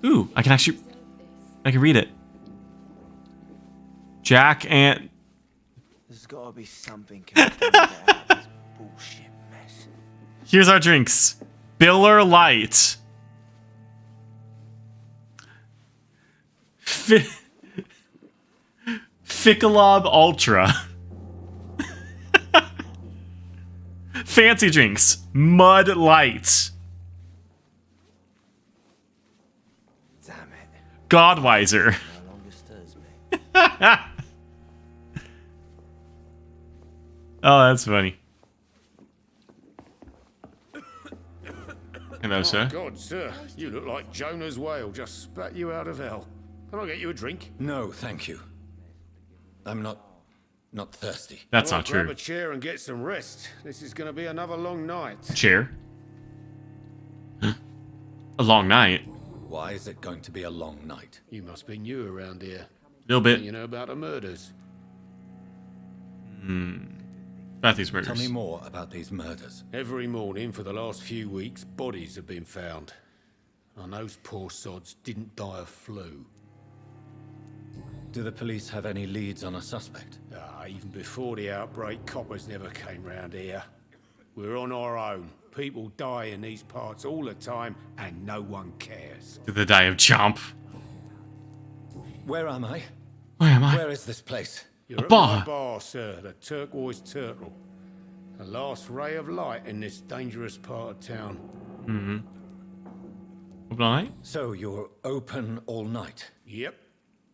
Ooh, I can read it. Jack and... There's gotta be something connected to get out of this bullshit mess. Here's our drinks. Biller Light. Ficalob Ultra. Fancy drinks. Mud Light. Damn it. Godweiser. No longer stirs me. Oh, that's funny. Hello, sir. God, sir, you look like Jonah's whale just spat you out of hell. Can I get you a drink? No, thank you. I'm not thirsty. That's Well, not grab true. a chair and get some rest. This is going to be another long night. Chair. Huh? A long night. Why is it going to be a long night? You must be new around here. Little bit. You know about the murders. About these murders. Tell me more about these murders. Every morning for the last few weeks, bodies have been found. And those poor sods didn't die of flu. Do the police have any leads on a suspect? Even before the outbreak, coppers never came round here. We're on our own. People die in these parts all the time, and no one cares. Did they die of chomp? Where am I? Where am I? Where is this place? You're A at bar. my bar, sir, the Turquoise Turtle. The last ray of light in this dangerous part of town. Open all night? So you're open all night? Yep.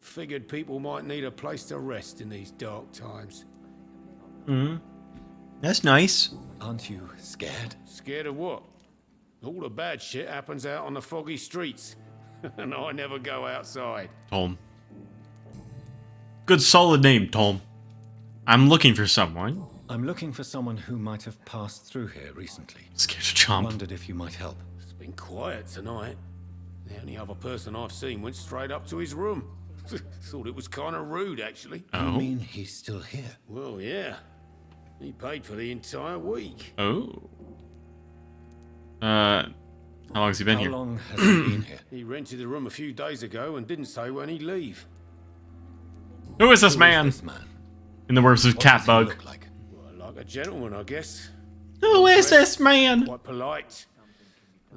Figured people might need a place to rest in these dark times. That's nice. Aren't you scared? Scared of what? All the bad shit happens out on the foggy streets. And I never go outside. Tom. Good solid name, Tom. I'm looking for someone. I'm looking for someone who might have passed through here recently. Scared of I chomp. wondered if you might help. It's been quiet tonight. The only other person I've seen went straight up to his room. Thought it was kind of rude, actually. You Oh. mean he's still here? Well, yeah. He paid for the entire week. Oh. How long has he been How here? long has he been here? He rented the room a few days ago and didn't say when he'd leave. Who is this Who is man? this man? In the words of What does he Catbug. look like? Well, like a gentleman, I guess. Who is this man? Quite polite.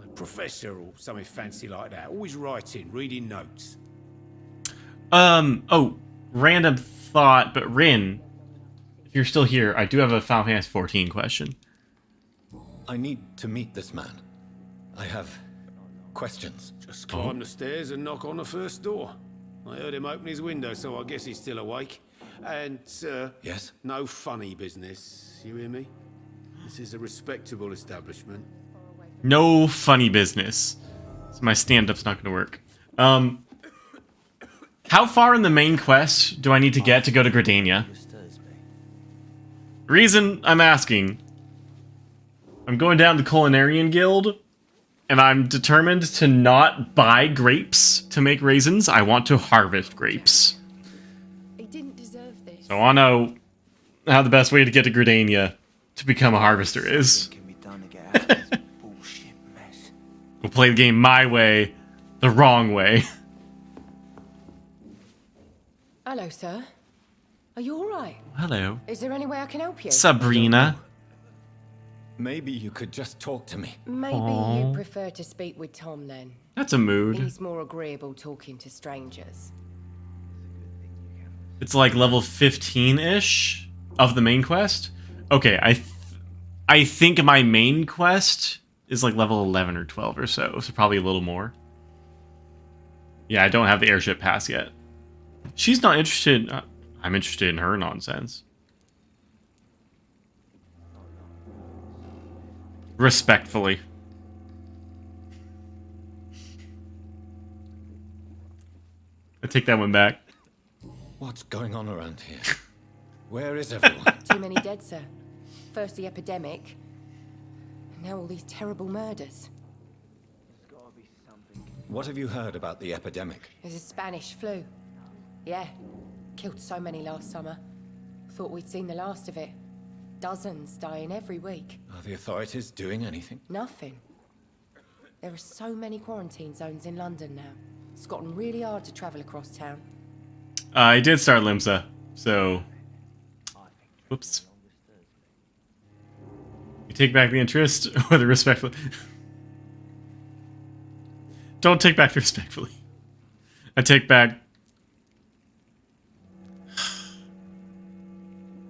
A professor or something fancy like that. Always writing, reading notes. Oh, random thought, but Rin, if you're still here, I do have a Final Fantasy 14 question. I need to meet this man. I have questions. Just climb the stairs and knock on the first door. I heard him open his window, so I guess he's still awake. And, Yes? no funny business. You hear me? This is a respectable establishment. No funny business. So my stand-up's not gonna work. How far in the main quest do I need to get to go to Gridania? Stirs me. Reason I'm asking. I'm going down the Culinarian Guild, and I'm determined to not buy grapes to make raisins. I want to harvest grapes. He didn't deserve this. So I know how the best way to get to Gridania to become a harvester is. We'll play the game my way, the wrong way. Hello, sir. Are you alright? Hello. Is there any way I can help you? Sabrina. Maybe you could just talk to me. Maybe Aww. you prefer to speak with Tom then. That's a mood. He's more agreeable talking to strangers. It's like level 15-ish of the main quest. Okay, I think my main quest is like level 11 or 12 or so probably a little more. Yeah, I don't have the airship pass yet. She's not interested. I'm interested in her nonsense. Respectfully. I take that one back. What's going on around here? Where is everyone? Too many dead, sir. First the epidemic, and now all these terrible murders. What have you heard about the epidemic? There's a Spanish flu. Yeah, killed so many last summer. Thought we'd seen the last of it. Dozens dying every week. Are the authorities doing anything? Nothing. There are so many quarantine zones in London now. It's gotten really hard to travel across town. I did start Limsa, so... Whoops. You take back the interest or the respectfully? Don't take back the respectfully. I take back...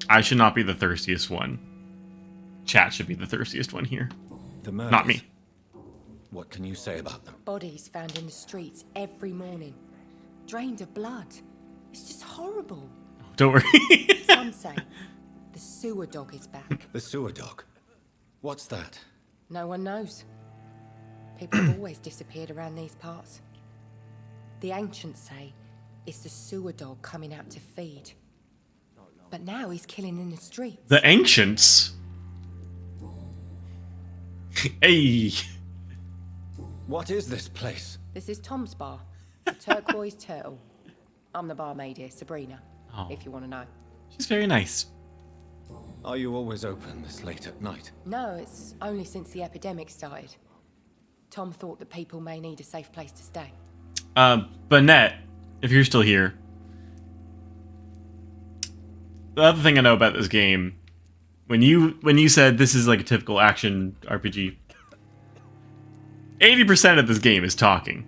I should not be the thirstiest one. Chat should be the thirstiest one here. The murders. Not me. What can you say about them? Bodies found in the streets every morning. Drained of blood. It's just horrible. Don't worry. Some say the sewer dog is back. The sewer dog? What's that? No one knows. People have always disappeared around these parts. The ancients say it's the sewer dog coming out to feed. But now he's killing in the streets. The ancients? Hey. What is this place? This is Tom's bar, the Turquoise Turtle. I'm the barmaid here, Sabrina, if you want to know. She's very nice. Are you always open this late at night? No, it's only since the epidemic started. Tom thought that people may need a safe place to stay. Burnett, if you're still here. The other thing I know about this game, when you said this is like a typical action RPG, 80% of this game is talking.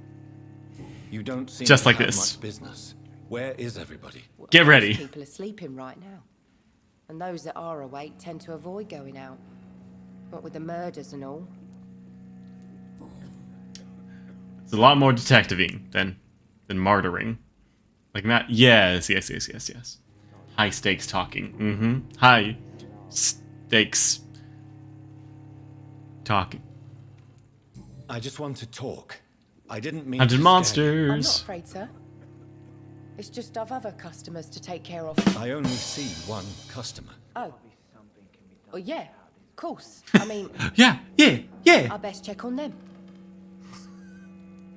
You don't seem just to like have this. Much business. Where is everybody? Get ready. Most people are sleeping right now. And those that are awake tend to avoid going out. What with the murders and all. It's a lot more detectiving than martyring. Like Matt. Yes. High stakes talking. High stakes talking. I just want to talk. I didn't mean Hunted to monsters. I'm not afraid, sir. It's just I've other customers to take care of. I only see one customer. Oh. Well, yeah, of course. I mean... yeah. I best check on them.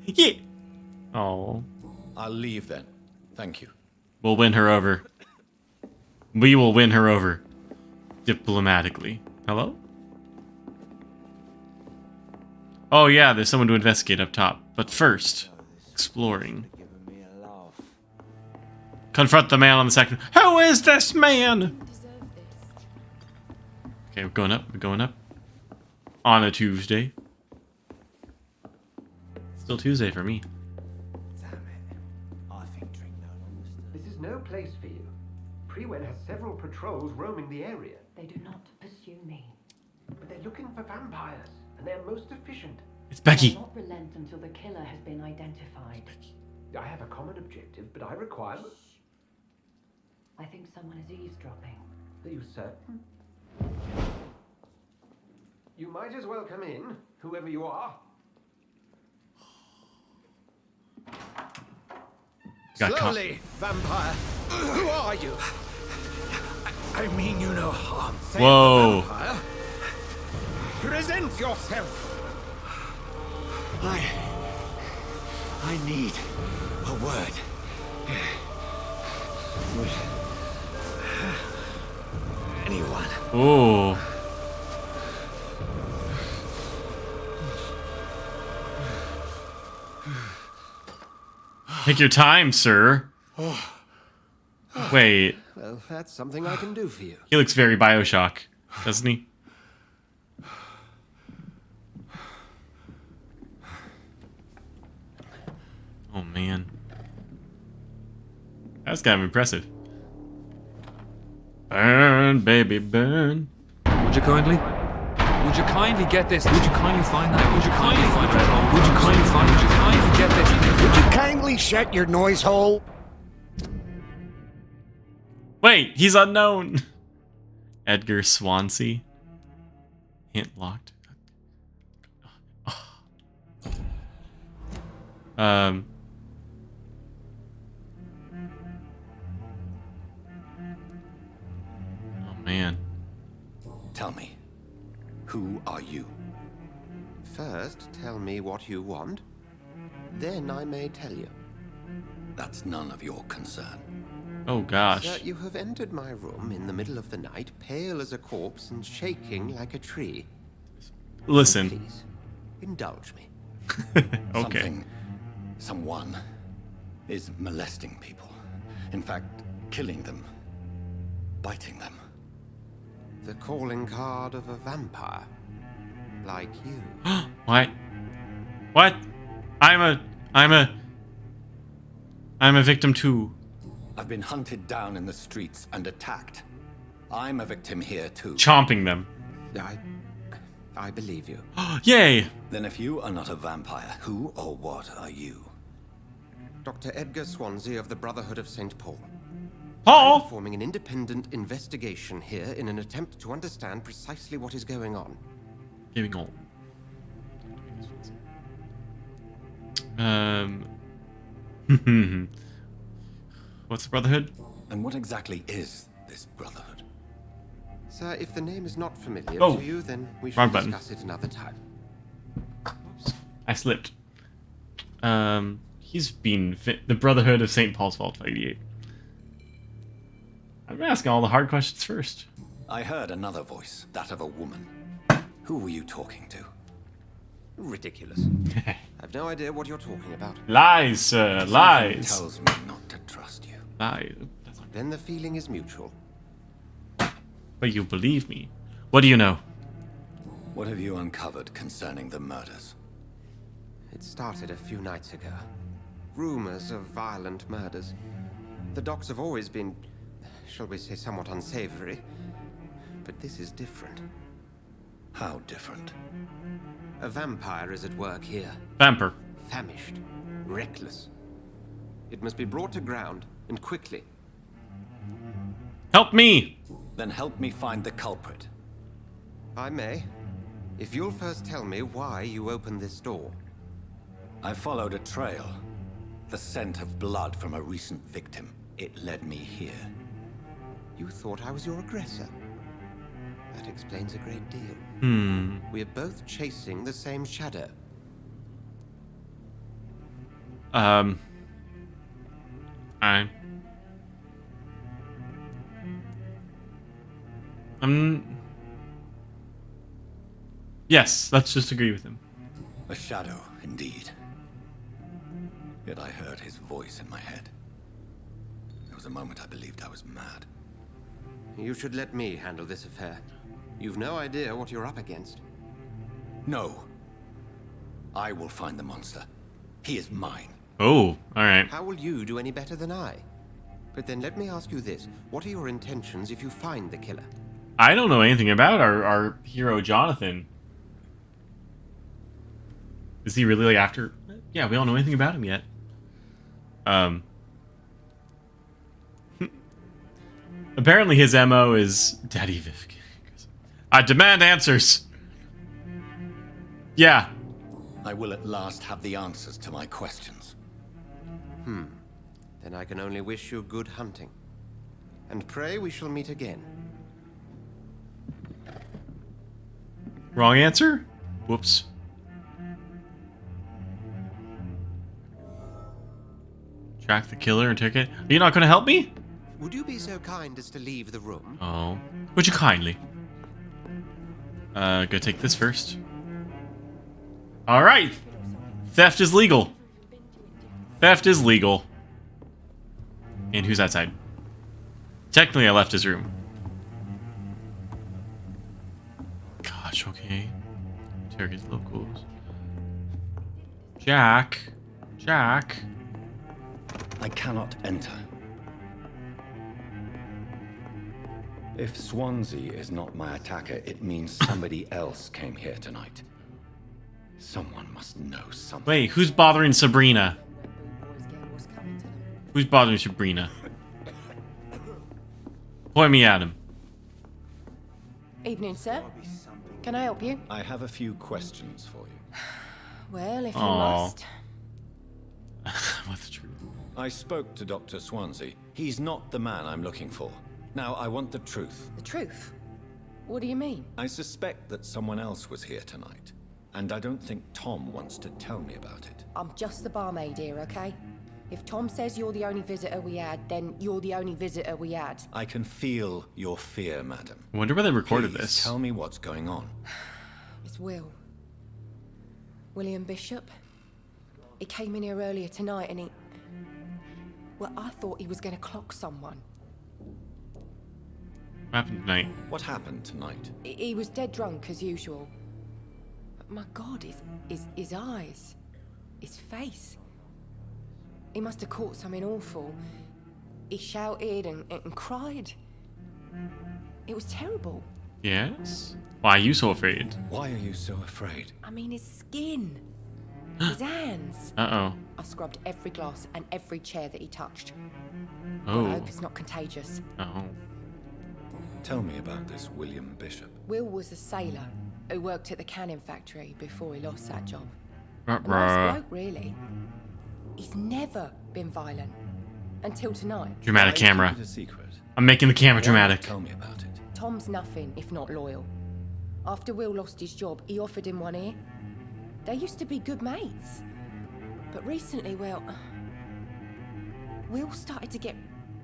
Yeah. Oh. I'll leave then. Thank you. We'll win her over. We will win her over. Diplomatically. Hello? Oh yeah, there's someone to investigate up top. But first, exploring. Confront the man on the second. Who is this man? Okay, we're going up. On a Tuesday. Still Tuesday for me. This is no place for you. Prewen has several patrols roaming the area. They do not pursue me. But they're looking for vampires, and they're most efficient. It's Becky. I will not relent until the killer has been identified. I have a common objective, but I require... I think someone is eavesdropping. Are you certain? You might as well come in, whoever you are. Slowly, vampire. Who are you? I mean you no harm. Whoa. Vampire. Present yourself. I need a word. Would anyone? Ooh. Take your time, sir. Wait. Well, that's something I can do for you. He looks very Bioshock, doesn't he? Oh, man. That's kind of impressive. Burn, baby, burn. Would you kindly get this? Would you kindly find that? Would you kindly find that? Would you kindly find? Would you kindly get this? Would you kindly shut your noise hole? Wait, he's unknown. Edgar Swansea. Hint locked. Oh, man. Tell me, who are you? First, tell me what you want. Then I may tell you. That's none of your concern. Oh, gosh. Sir, you have entered my room in the middle of the night, pale as a corpse and shaking like a tree. Listen. Please, indulge me. Okay. Someone is molesting people. In fact, killing them. Biting them. The calling card of a vampire. Like you. What? What? I'm a victim too. I've been hunted down in the streets and attacked. I'm a victim here too. Chomping them. I believe you. Yay! Then if you are not a vampire, who or what are you? Dr. Edgar Swansea of the Brotherhood of St. Paul. Paul? I'm performing an independent investigation here in an attempt to understand precisely what is going on. Giving all. What's the Brotherhood? And what exactly is this Brotherhood? Sir, if the name is not familiar Oh, to you, then we wrong should button. discuss it another time. I slipped. He's been the Brotherhood of St. Paul's Vault 88. I'm asking all the hard questions first. I heard another voice, that of a woman. Who were you talking to? Ridiculous. I've no idea what you're talking about. Lies, sir, lies. Tells me not to trust you. Lies. Then the feeling is mutual. But you believe me. What do you know? What have you uncovered concerning the murders? It started a few nights ago. Rumors of violent murders. The docks have always been, shall we say, somewhat unsavory. But this is different. How different? A vampire is at work here. Vampyr. Famished. Reckless. It must be brought to ground, and quickly. Help me! Then help me find the culprit. I may. If you'll first tell me why you opened this door. I followed a trail. The scent of blood from a recent victim. It led me here. You thought I was your aggressor. That explains a great deal. We're both chasing the same shadow. Yes, let's just agree with him. A shadow, indeed. Yet I heard his voice in my head. There was a moment I believed I was mad. You should let me handle this affair. You've no idea what you're up against. No. I will find the monster. He is mine. Oh, alright. How will you do any better than I? But then let me ask you this. What are your intentions if you find the killer? I don't know anything about our hero, Jonathan. Is he really like after? Yeah, we don't know anything about him yet. Apparently his MO is Daddy Viv. I demand answers. Yeah. I will at last have the answers to my questions. Then I can only wish you good hunting. And pray we shall meet again. Wrong answer? Whoops. Track the killer and ticket. Are you not going to help me? Would you be so kind as to leave the room? Oh. Would you kindly? Go take this first. Alright! Theft is legal. Theft is legal. And who's outside? Technically, I left his room. Gosh, okay. Interrogate locals. Jack. Jack. I cannot enter. If Swansea is not my attacker, it means somebody else came here tonight. Someone must know something. Wait, who's bothering Sabrina? Who's bothering Sabrina? Point me at him. Evening, sir. Can I help you? I have a few questions for you. Well, if you Aw. must. What's the truth? I spoke to Dr. Swansea. He's not the man I'm looking for. Now, I want the truth. The truth? What do you mean? I suspect that someone else was here tonight. And I don't think Tom wants to tell me about it. I'm just the barmaid here, okay? If Tom says you're the only visitor we had, then you're the only visitor we had. I can feel your fear, madam. I wonder where they recorded Please this. tell me what's going on. It's Will. William Bishop. He came in here earlier tonight and he... Well, I thought he was going to clock someone. What happened tonight? What happened tonight? He was dead drunk, as usual. But my God, his eyes. His face. He must have caught something awful. He shouted and cried. It was terrible. Yes? Why are you so afraid? Why are you so afraid? I mean, his skin. His hands. Uh-oh. I scrubbed every glass and every chair that he touched. Oh. I hope it's not contagious. Oh. Tell me about this William Bishop. Will was a sailor who worked at the cannon factory before he lost that job. A Ruh-roh. nice bloke, really. He's never been violent. Until tonight. Dramatic camera. Keep it a secret. I'm making the camera Why dramatic. not tell me about it. Tom's nothing if not loyal. After Will lost his job, he offered him one ear. They used to be good mates. But recently, well... Will started to get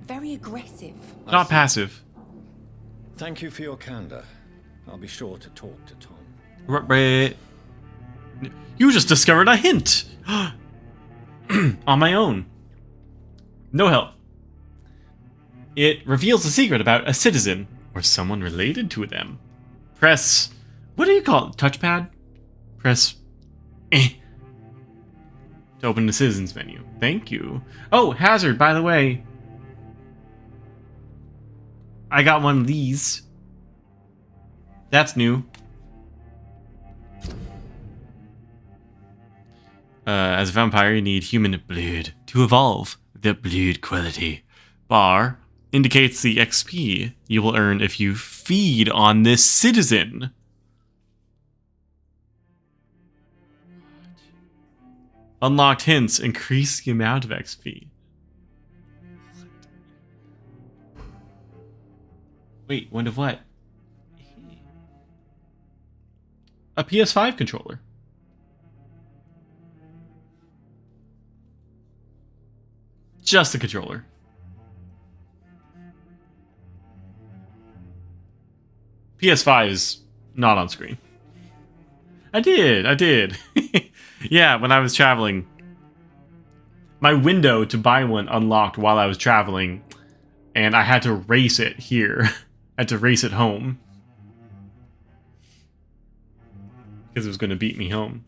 very aggressive. Not passive. Thank you for your candor. I'll be sure to talk to Tom. Ruh-roh. You just discovered a hint! On my own. No help. It reveals a secret about a citizen, or someone related to them. Press... What do you call it? Touchpad? Press... to open the citizens menu. Thank you. Oh, hazard, by the way. I got one of these. That's new. As a vampire, you need human blood to evolve. The blood quality bar indicates the XP you will earn if you feed on this citizen. Unlocked hints increase the amount of XP. Wait, one of what? A PS5 controller. Just a controller. PS5 is not on screen. I did. Yeah, when I was traveling. My window to buy one unlocked while I was traveling, and I had to race it here. I had to race it home. Because it was going to beat me home.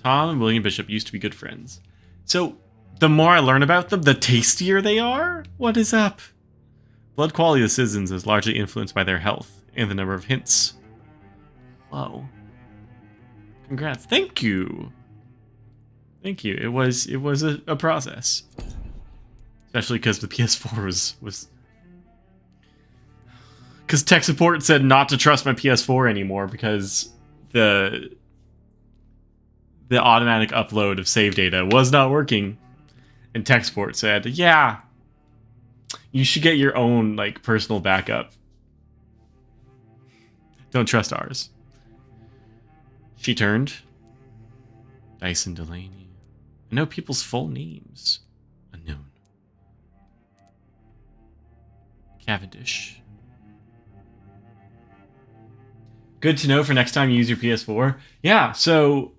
Tom and William Bishop used to be good friends. So, the more I learn about them, the tastier they are? What is up? Blood quality of the citizens is largely influenced by their health and the number of hints. Whoa. Congrats. Thank you. Thank you. It was a process. Especially because the PS4 was... Because tech support said not to trust my PS4 anymore because the automatic upload of save data was not working. And tech support said, yeah, you should get your own like personal backup. Don't trust ours. She turned. Dyson Delaney. I know people's full names. Unknown. Cavendish. Good to know for next time you use your PS4. Yeah, so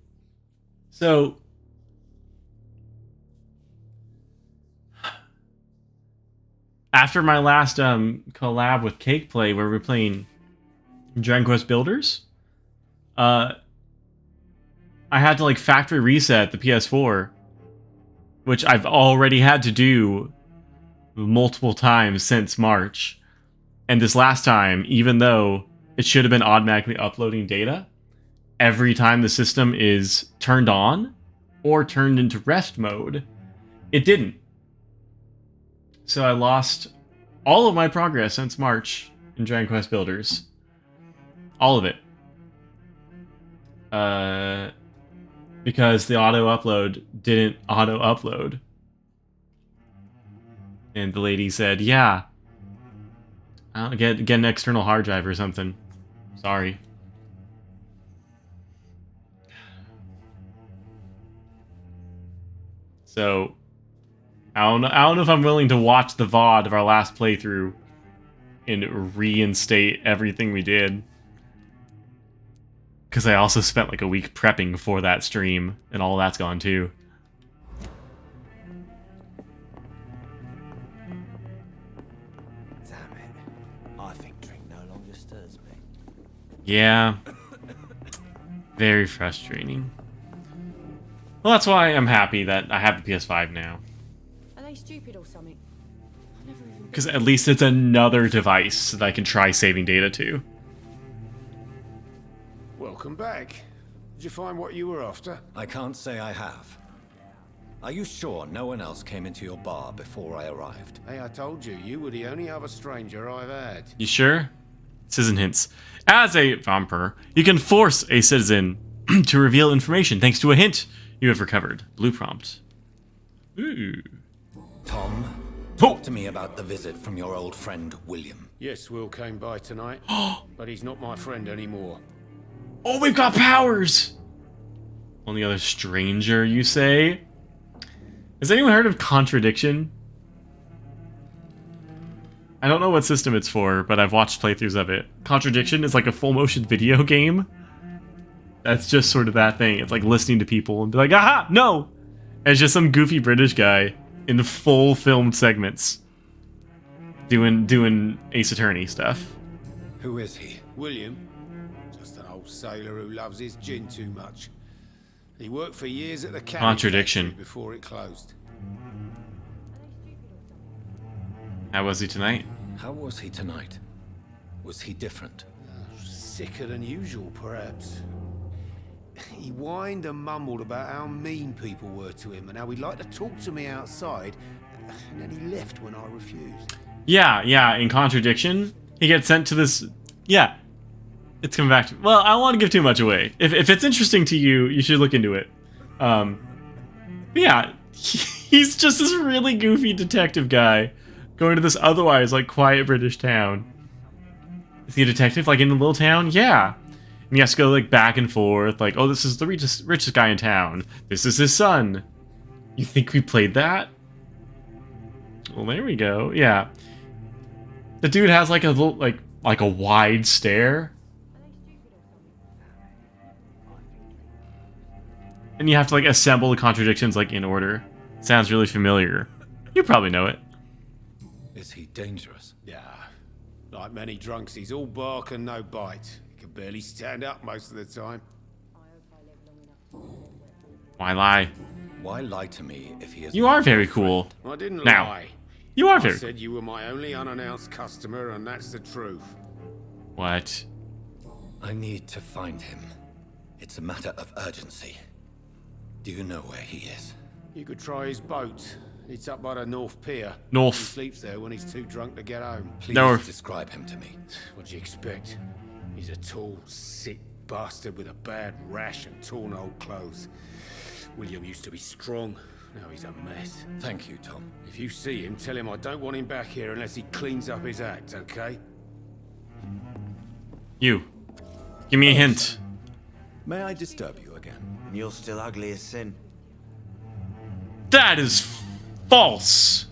after my last collab with Cake Play where we're playing Dragon Quest Builders, I had to like factory reset the PS4, which I've already had to do multiple times since March. And this last time, even though it should have been automatically uploading data, every time the system is turned on or turned into rest mode, it didn't. So I lost all of my progress since March in Dragon Quest Builders. All of it. Because the auto-upload didn't auto-upload. And the lady said, yeah, I'll get an external hard drive or something. Sorry. So, I don't know if I'm willing to watch the VOD of our last playthrough and reinstate everything we did. Because I also spent like a week prepping for that stream, and all that's gone too. Damn it. I think drink no longer stirs me. Yeah. Very frustrating. Well, that's why I'm happy that I have the PS5 now. Are they stupid or something? Because at least it's another device that I can try saving data to. Welcome back. Did you find what you were after? I can't say I have. Are you sure no one else came into your bar before I arrived? Hey, I told you, you were the only other stranger I've had. You sure? Citizen hints. As a vampire, you can force a citizen to reveal information thanks to a hint you have recovered. Blue prompt. Ooh. Tom, talk to me about the visit from your old friend, William. Yes, Will came by tonight, but he's not my friend anymore. Oh, we've got powers! Only other stranger, you say? Has anyone heard of Contradiction? I don't know what system it's for, but I've watched playthroughs of it. Contradiction is like a full motion video game. That's just sort of that thing. It's like listening to people and be like, aha, no! And it's just some goofy British guy in full filmed segments doing Ace Attorney stuff. Who is he? William. Just an old sailor who loves his gin too much. He worked for years at the canning Contradiction. factory before it closed. How was he tonight? How was he tonight? Was he different? Sicker than usual, perhaps. He whined and mumbled about how mean people were to him and how he'd like to talk to me outside, and then he left when I refused. Yeah, in Contradiction, he gets sent to this... Yeah, it's coming back to... Well, I don't want to give too much away. If it's interesting to you, you should look into it. But yeah, he's just this really goofy detective guy going to this otherwise, like, quiet British town. Is he a detective, like, in a little town? Yeah. And he has to go, like, back and forth, like, oh, this is the richest guy in town. This is his son. You think we played that? Well, there we go. Yeah. The dude has, like, a little, like a wide stare. And you have to, like, assemble the contradictions, like, in order. Sounds really familiar. You probably know it. Is he dangerous? Yeah. Like many drunks, he's all bark and no bite. He can barely stand up most of the time. Why lie? Why lie to me if he is... You are very cool. I didn't now, lie. You are I very said you were my only unannounced customer, and that's the truth. What? I need to find him. It's a matter of urgency. Do you know where he is? You could try his boat. It's up by the North Pier. North. He sleeps there when he's too drunk to get home. Please describe him to me. What do you expect? He's a tall, sick bastard with a bad rash and torn old clothes. William used to be strong. Now he's a mess. Thank you, Tom. If you see him, tell him I don't want him back here unless he cleans up his act, okay? You. Give me a hint. May I disturb you again? And you're still ugly as sin. That is false.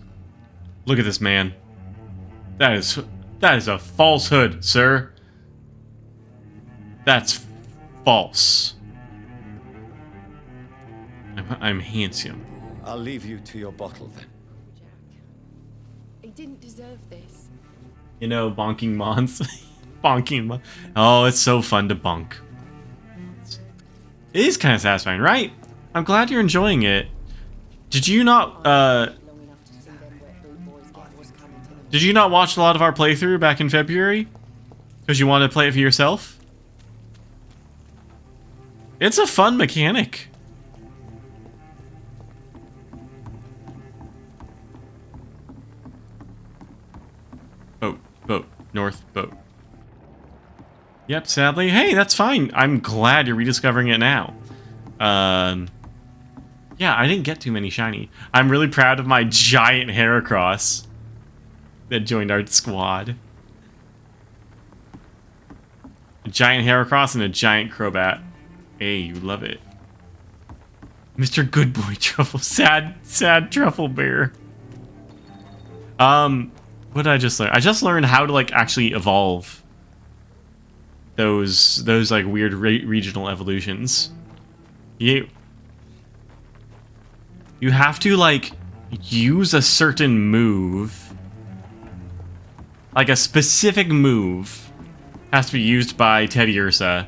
Look at this man. That is a falsehood, sir. That's false. I'm handsome. I'll leave you to your bottle then. He didn't deserve this. You know, bonking mons. Bonking mon. Oh, it's so fun to bonk. It is kind of satisfying, right? I'm glad you're enjoying it. Did you not, did you not watch a lot of our playthrough back in February? Because you wanted to play it for yourself? It's a fun mechanic. Boat. North boat. Yep, sadly. Hey, that's fine. I'm glad you're rediscovering it now. Yeah, I didn't get too many shiny. I'm really proud of my giant Heracross that joined our squad. A giant Heracross and a giant Crobat. Hey, you love it. Mr. Goodboy Truffle. Sad Truffle Bear. What did I just learn? I just learned how to, like, actually evolve those like, weird regional evolutions. You have to, like, use a certain move. Like, a specific move has to be used by Teddy Ursa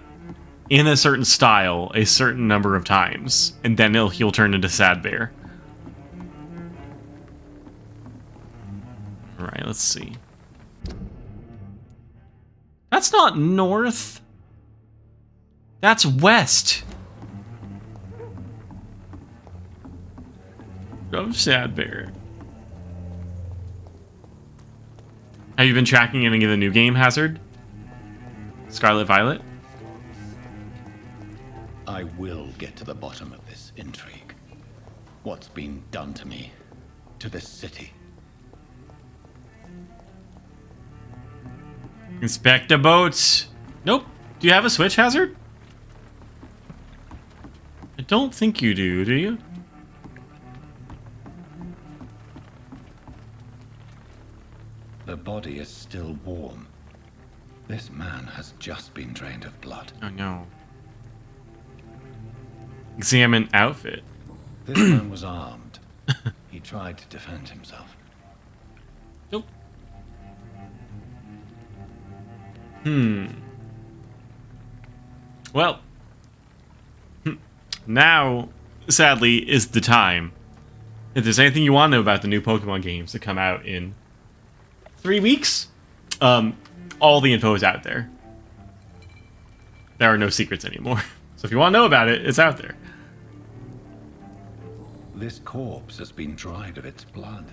in a certain style a certain number of times, and then he'll turn into Sad Bear. Alright, let's see. That's not north. That's west. Of Sad Bear. Have you been tracking any of the new game, Hazard? Scarlet Violet? I will get to the bottom of this intrigue. What's been done to me, to this city. Inspect the boats. Nope. Do you have a switch, Hazard? I don't think you do you? The body is still warm. This man has just been drained of blood. Oh no. Examine outfit. This man was armed. He tried to defend himself. Nope. Well. Now, sadly, is the time. If there's anything you want to know about the new Pokemon games that come out in 3 weeks, all the info is out there. There are no secrets anymore. So if you want to know about it, it's out there. This corpse has been dried of its blood,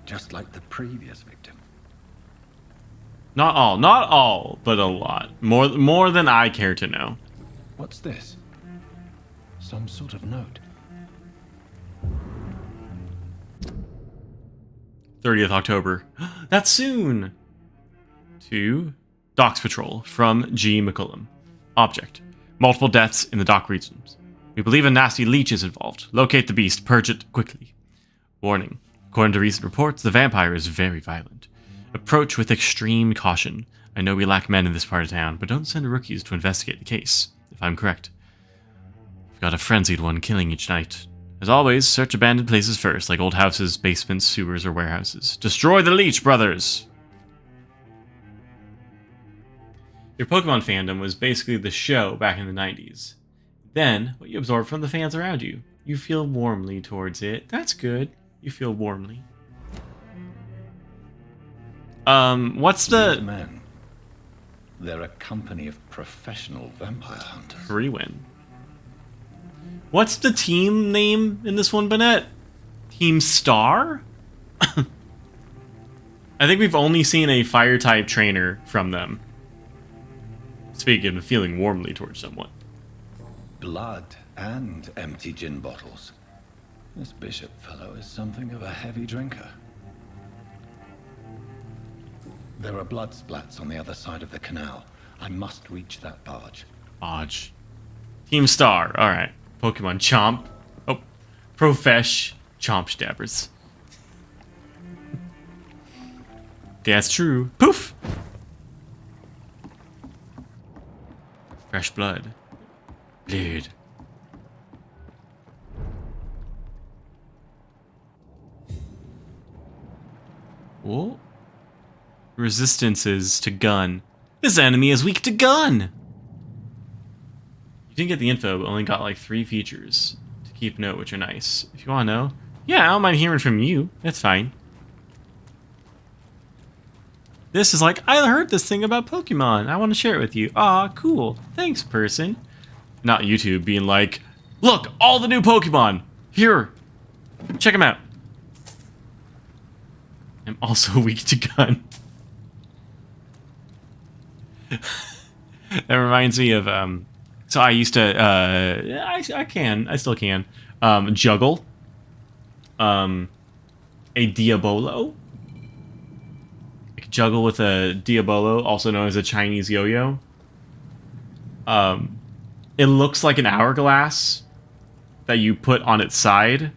just like the previous victim. Not all, but a lot. More than I care to know. What's this? Some sort of note. 30th October. That's soon! To Docks Patrol from G. McCullum. Object. Multiple deaths in the dock regions. We believe a nasty leech is involved. Locate the beast. Purge it quickly. Warning. According to recent reports, the vampire is very violent. Approach with extreme caution. I know we lack men in this part of town, but don't send rookies to investigate the case, if I'm correct. We've got a frenzied one killing each night. As always, search abandoned places first, like old houses, basements, sewers, or warehouses. Destroy the leech, brothers! Your Pokemon fandom was basically the show back in the 90s. Then, what you absorb from the fans around you. You feel warmly towards it. That's good. You feel warmly. What's the... These men. They're a company of professional vampire hunters. Free-win. What's the team name in this one, Bennett? Team Star? I think we've only seen a fire-type trainer from them. Speaking of feeling warmly towards someone. Blood and empty gin bottles. This bishop fellow is something of a heavy drinker. There are blood splats on the other side of the canal. I must reach that barge. Odge. Team Star. Alright. Pokemon Chomp. Oh. Profesh. Chomp Stabbers. That's true. Poof! Fresh blood. Bleed. Whoa. Resistances to gun. This enemy is weak to gun! You didn't get the info, but only got like 3 features to keep note, which are nice. If you want to know, yeah, I don't mind hearing from you. That's fine. This is like, I heard this thing about Pokemon. I want to share it with you. Aw, cool. Thanks, person. Not YouTube being like, look, all the new Pokemon. Here. Check them out. I'm also weak to gun. That reminds me of, so I used to, I still can, juggle, a Diabolo. I could juggle with a Diabolo, also known as a Chinese yo-yo. It looks like an hourglass that you put on its side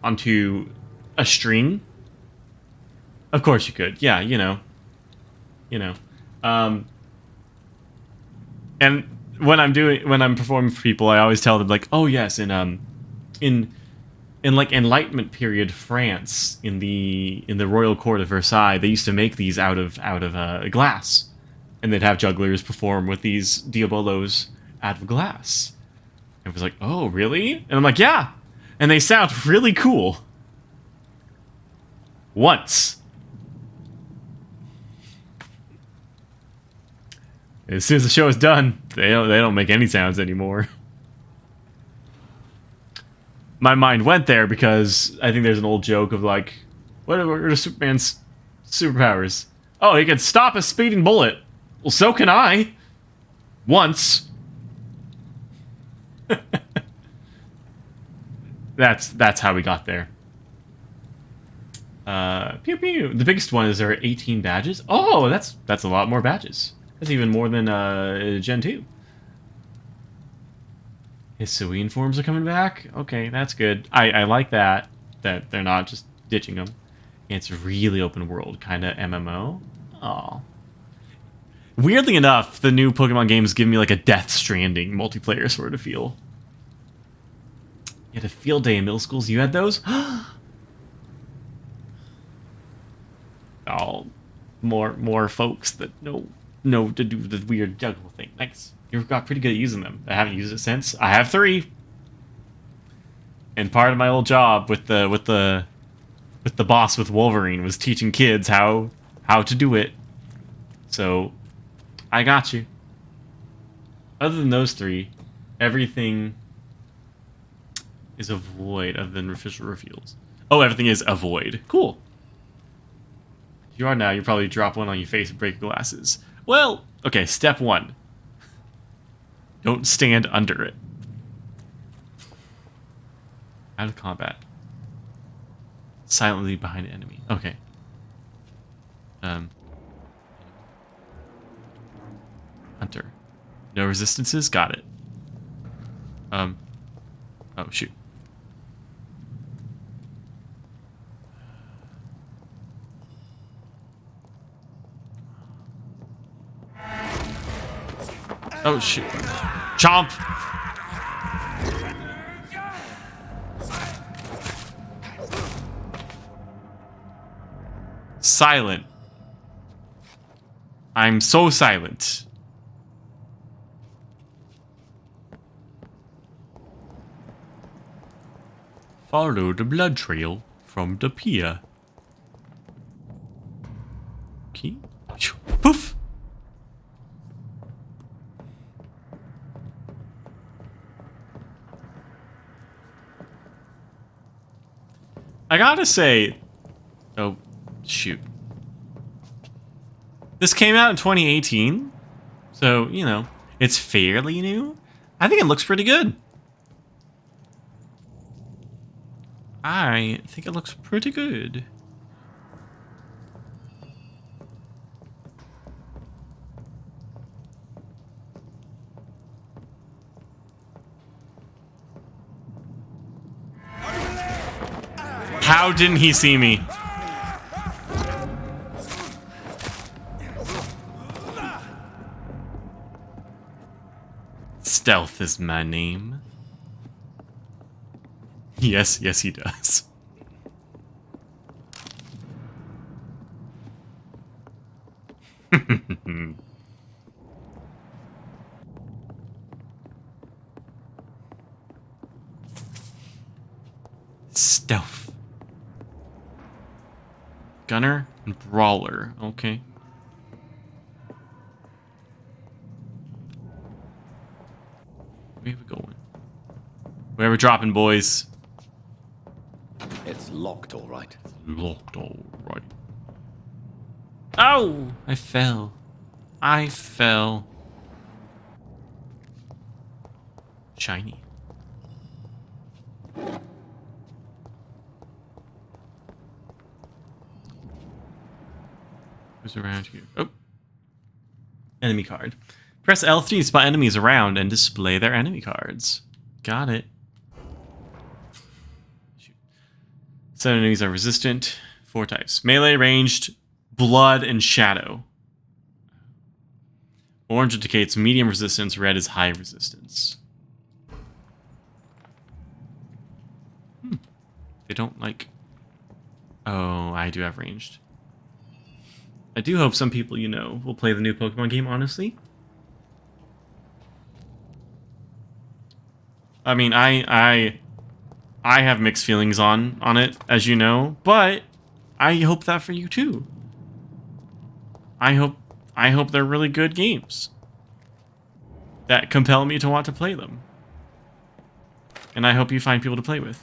onto a string. Of course you could. Yeah, you know. And when I'm performing for people, I always tell them like, oh yes, in like Enlightenment period France, in the royal court of Versailles, they used to make these out of glass, and they'd have jugglers perform with these Diabolos out of glass. It was like, oh really? And I'm like, yeah, and they sound really cool. Once. As soon as the show is done, they don't make any sounds anymore. My mind went there because I think there's an old joke of like, what are Superman's superpowers? Oh, he can stop a speeding bullet. Well, so can I. Once. That's how we got there. Pew pew. The biggest one is there are 18 badges. Oh, that's a lot more badges. That's even more than Gen 2. Hisuian forms are coming back? Okay, that's good. I like that they're not just ditching them. It's really open world, kind of MMO. Aw. Weirdly enough, the new Pokemon games give me like a Death Stranding multiplayer sort of feel. You had a field day in middle schools. You had those? Oh, more folks that know to do the weird juggle thing. Nice. You've got pretty good at using them. I haven't used it since. I have 3. And part of my old job with the boss with Wolverine was teaching kids how to do it. So I got you. Other than those 3, everything is a void other than official reveals. Oh, everything is a void. Cool. You are now. You probably drop one on your face and break your glasses. Well, okay, step 1. Don't stand under it. Out of combat. Silently behind an enemy. Okay. Hunter. No resistances? Got it. Oh, shoot. Oh, shit. Chomp! Silent. I'm so silent. Follow the blood trail from the pier. Okay. Poof! I gotta say... Oh, shoot. This came out in 2018, so, you know, it's fairly new. I think it looks pretty good. I think it looks pretty good. How didn't he see me? Stealth is my name. Yes, yes he does. Stealth. Gunner and Brawler. Okay. Where are we going? Where are we dropping, boys? It's locked, all right. Locked, all right. Oh! I fell. I fell. Shiny. Who's around here? Oh. Enemy card. Press L3 to spot enemies around and display their enemy cards. Got it. Shoot. Some enemies are resistant. 4 types. Melee, ranged, blood, and shadow. Orange indicates medium resistance. Red is high resistance. They don't like... Oh, I do have ranged. I do hope some people, you know, will play the new Pokemon game, honestly. I mean, I have mixed feelings on it, as you know, but I hope that for you too. I hope they're really good games that compel me to want to play them. And I hope you find people to play with.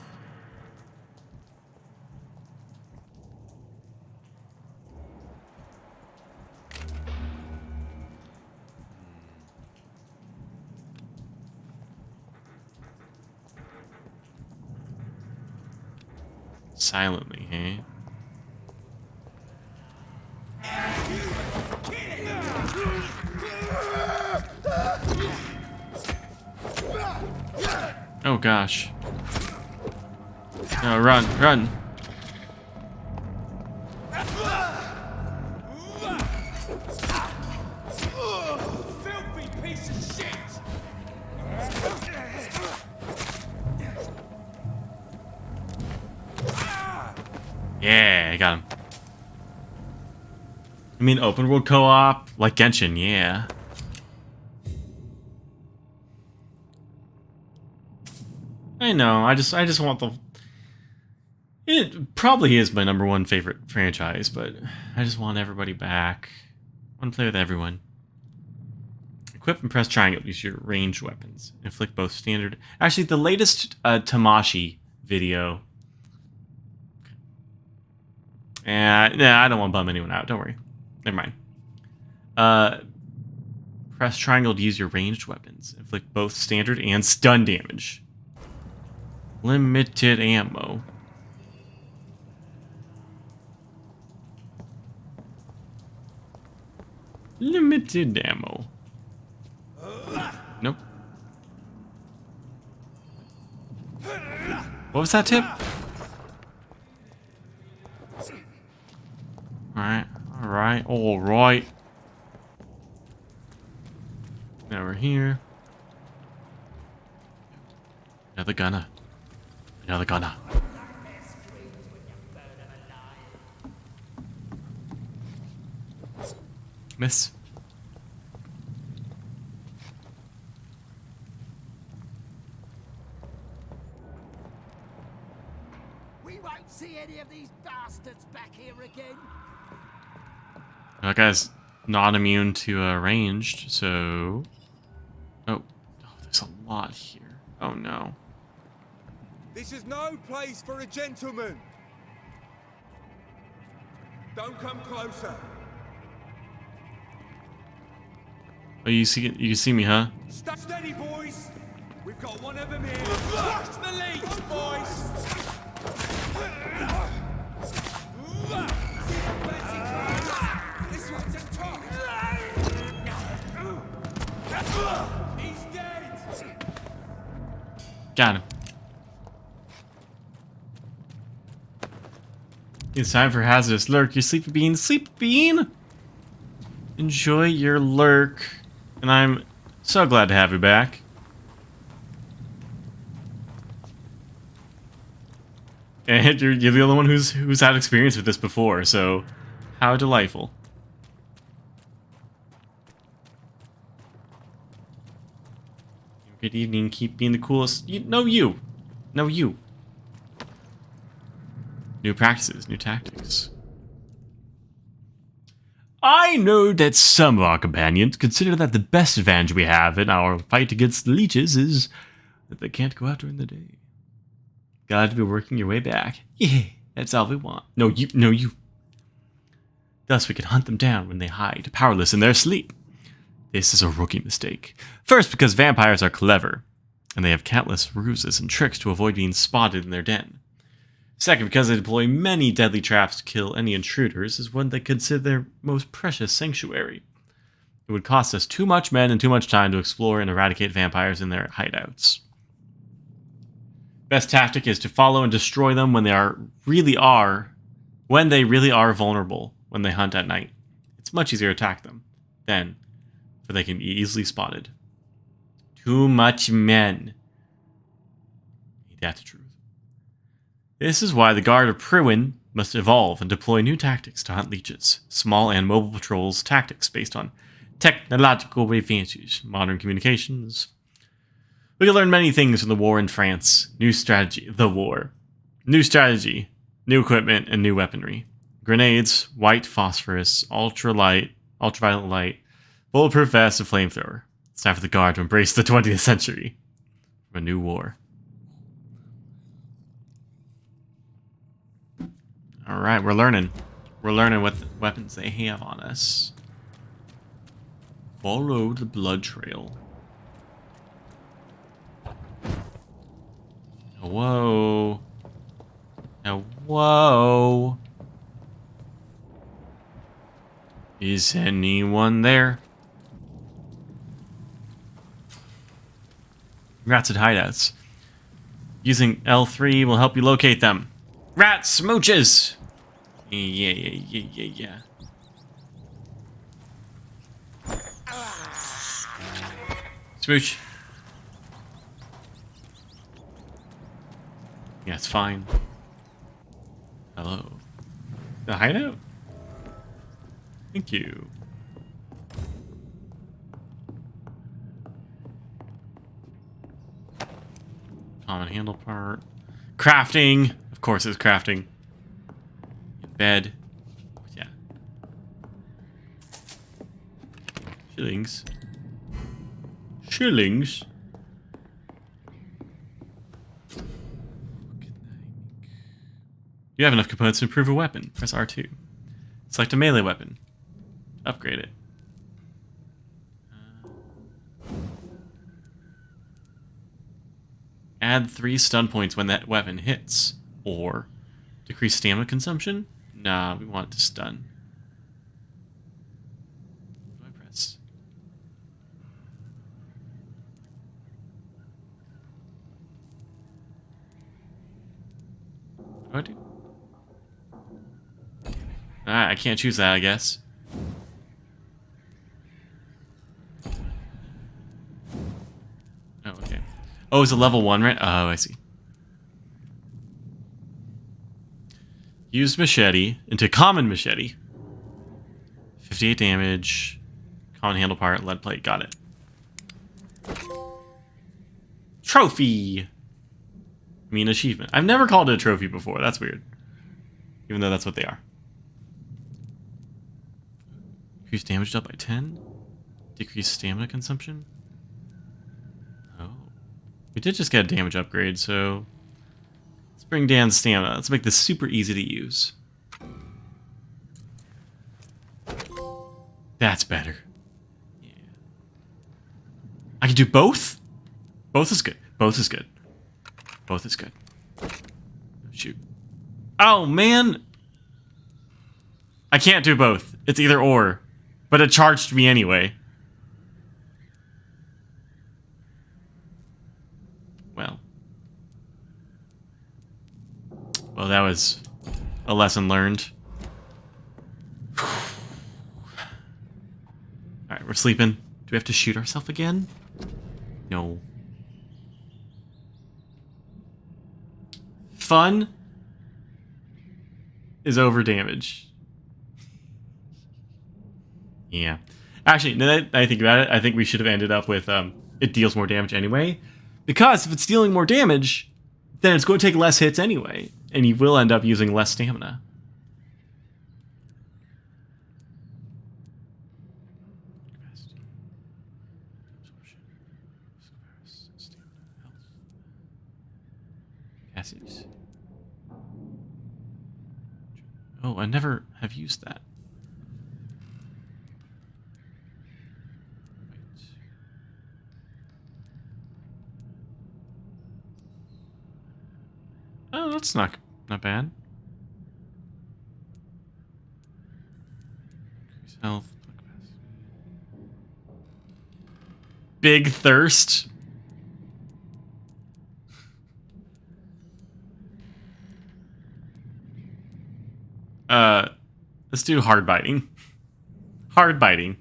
Silently, hey? Oh gosh. No, run, run. Filthy piece of shit. Yeah, I got him. I mean, open world co-op, like Genshin, yeah. I know. I just want the. It probably is my #1 favorite franchise, but I just want everybody back. I want to play with everyone. Equip and press triangle to use your ranged weapons. Inflict both standard. Actually, the latest Tamashi video. Nah, I don't want to bum anyone out. Don't worry. Never mind. Press triangle to use your ranged weapons. Inflict both standard and stun damage. Limited ammo. Limited ammo. Nope. What was that tip? Alright, alright, alright. Now we're here. Another gunner. Another gunner. Miss. We won't see any of these bastards back here again. That guy's not immune to ranged, so... Oh, there's a lot here. Oh no. This is no place for a gentleman. Don't come closer. Oh, you see me, huh? Stay steady, boys. We've got one of them here. Flush the leech, boys. This one's a top. He's dead. Got him. It's time for hazardous lurk. You sleepy bean. Sleepy bean! Enjoy your lurk. And I'm so glad to have you back. And you're the only one who's had experience with this before, so how delightful. Good evening. Keep being the coolest. No, you. New practices, new tactics. I know that some of our companions consider that the best advantage we have in our fight against the leeches is that they can't go out during the day. Glad to be working your way back. Yeah, that's all we want. No, you. Thus we can hunt them down when they hide, powerless in their sleep. This is a rookie mistake. First, because vampires are clever, and they have countless ruses and tricks to avoid being spotted in their den. Second, because they deploy many deadly traps to kill any intruders, is one they consider their most precious sanctuary. It would cost us too much men and too much time to explore and eradicate vampires in their hideouts. Best tactic is to follow and destroy them when they really are vulnerable when they hunt at night. It's much easier to attack them then, for they can be easily spotted. Too much men. That's the truth. This is why the Guard of Pruin must evolve and deploy new tactics to hunt leeches. Small and mobile patrols tactics based on technological advances, modern communications. We can learn many things from the war in France. New strategy, New strategy, new equipment, and new weaponry. Grenades, white phosphorus, ultraviolet light, bulletproof vest, and flamethrower. It's time for the Guard to embrace the 20th century. A new war. Alright, we're learning. We're learning what weapons they have on us. Follow the blood trail. Whoa. Now, whoa. Is anyone there? Rats at hideouts. Using L3 will help you locate them. Rat smooches! Yeah. Smooch. Yeah, it's fine. Hello. The hideout? Thank you. Common handle part. Crafting! Of course it's crafting. Bed. Yeah. Shillings. You have enough components to improve a weapon. Press R2. Select a melee weapon. Upgrade it. Add 3 stun points when that weapon hits. Or decrease stamina consumption? Nah, we want it to stun. What do I press? What do I do? Alright, I can't choose that, I guess. Oh, okay. Oh, it's a level 1, right? Oh, I see. Use machete into common machete. 58 damage. Common handle part, lead plate. Got it. Trophy! I mean, achievement. I've never called it a trophy before. That's weird. Even though that's what they are. Increase damage up by 10. Decrease stamina consumption. Oh. We did just get a damage upgrade, so... Let's bring down stamina. Let's make this super easy to use. That's better. Yeah. I can do both? Both is good. Both is good. Both is good. Shoot. Oh, man! I can't do both. It's either or. But it charged me anyway. Well, that was a a lesson learned. Alright, we're sleeping. Do we have to shoot ourselves again? No. Fun is over damage. Yeah. Actually, now that I think about it, I think we should have ended up with it deals more damage anyway. Because if it's dealing more damage, then it's going to take less hits anyway. And you will end up using less stamina. Cassius. Oh, I never have used that. Oh, that's not bad. Increase health. Big thirst. Let's do hard biting. Hard biting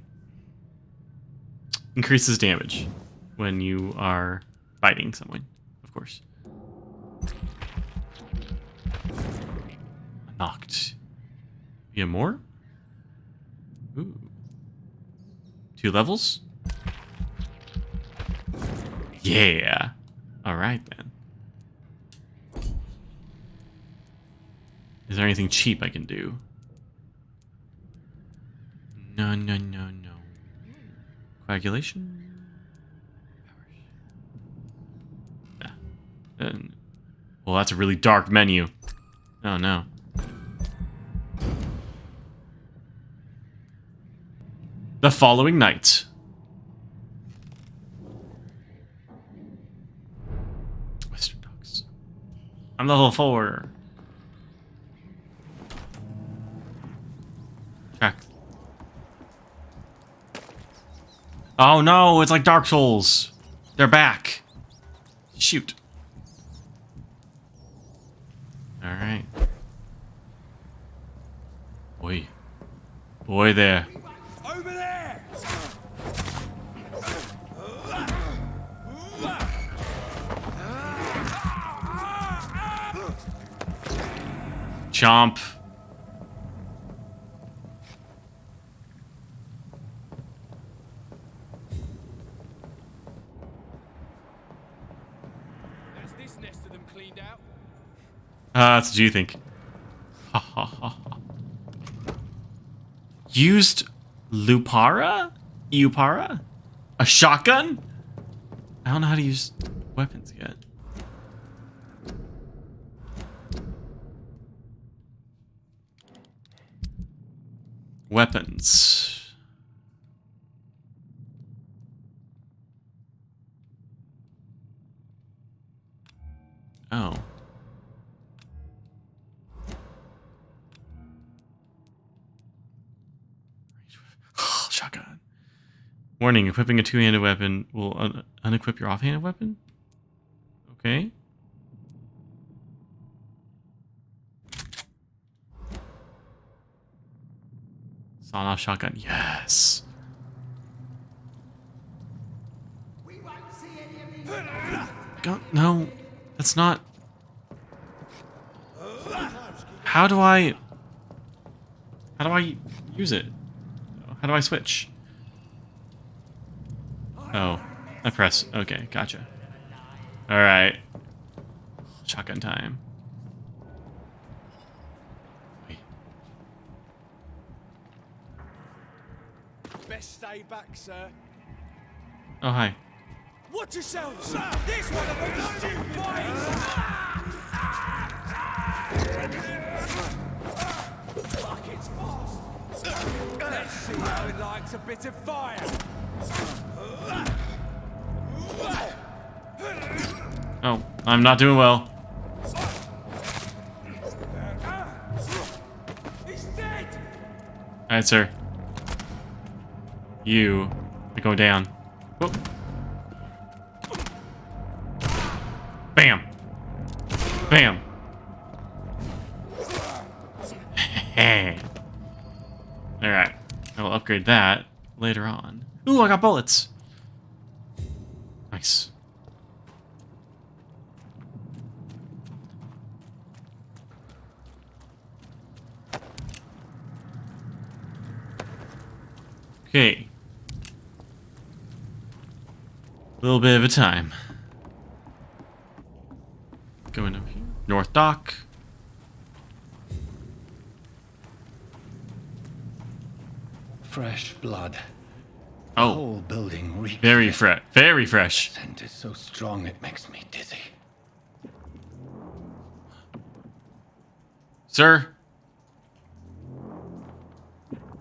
increases damage when you are biting someone, of course. Knocked. You have more? Ooh. 2 levels? Yeah. Alright then. Is there anything cheap I can do? No, no, no, no. Coagulation? Yeah. Well, that's a really dark menu. Oh no. The following night. Western Dogs. I'm level 4. Track. Oh no, it's like Dark Souls. They're back. Shoot. Alright. Boy. Boy there. Over there! Chomp. That's this nest of them cleaned out. That's what you think. Ha ha ha ha. Used Lupara? Eupara? A shotgun? I don't know how to use weapons yet. Weapons. Oh. Shotgun. Warning, equipping a two-handed weapon will unequip your off-handed weapon? Okay. Sawn-off shotgun, yes. Go, no, that's not... How do I use it? How do I switch? Oh, I press. Okay, gotcha. All right. Shotgun time. Wait. Best stay back, sir. Oh, hi. Watch yourselves! This one of those stupid boys! Fuck, it's fast! Let's see how it likes a bit of fire! Oh, I'm not doing well. He's dead! Alright, sir. You are going down. Whoop. Bam. Bam. Yeah. Alright. I will upgrade that later on. Ooh, I got bullets. Nice. Okay. A little bit of a time. Going up here. North Dock. Fresh blood. Oh. The whole building reeks. Very fresh. Very fresh. The scent is so strong it makes me dizzy. Sir?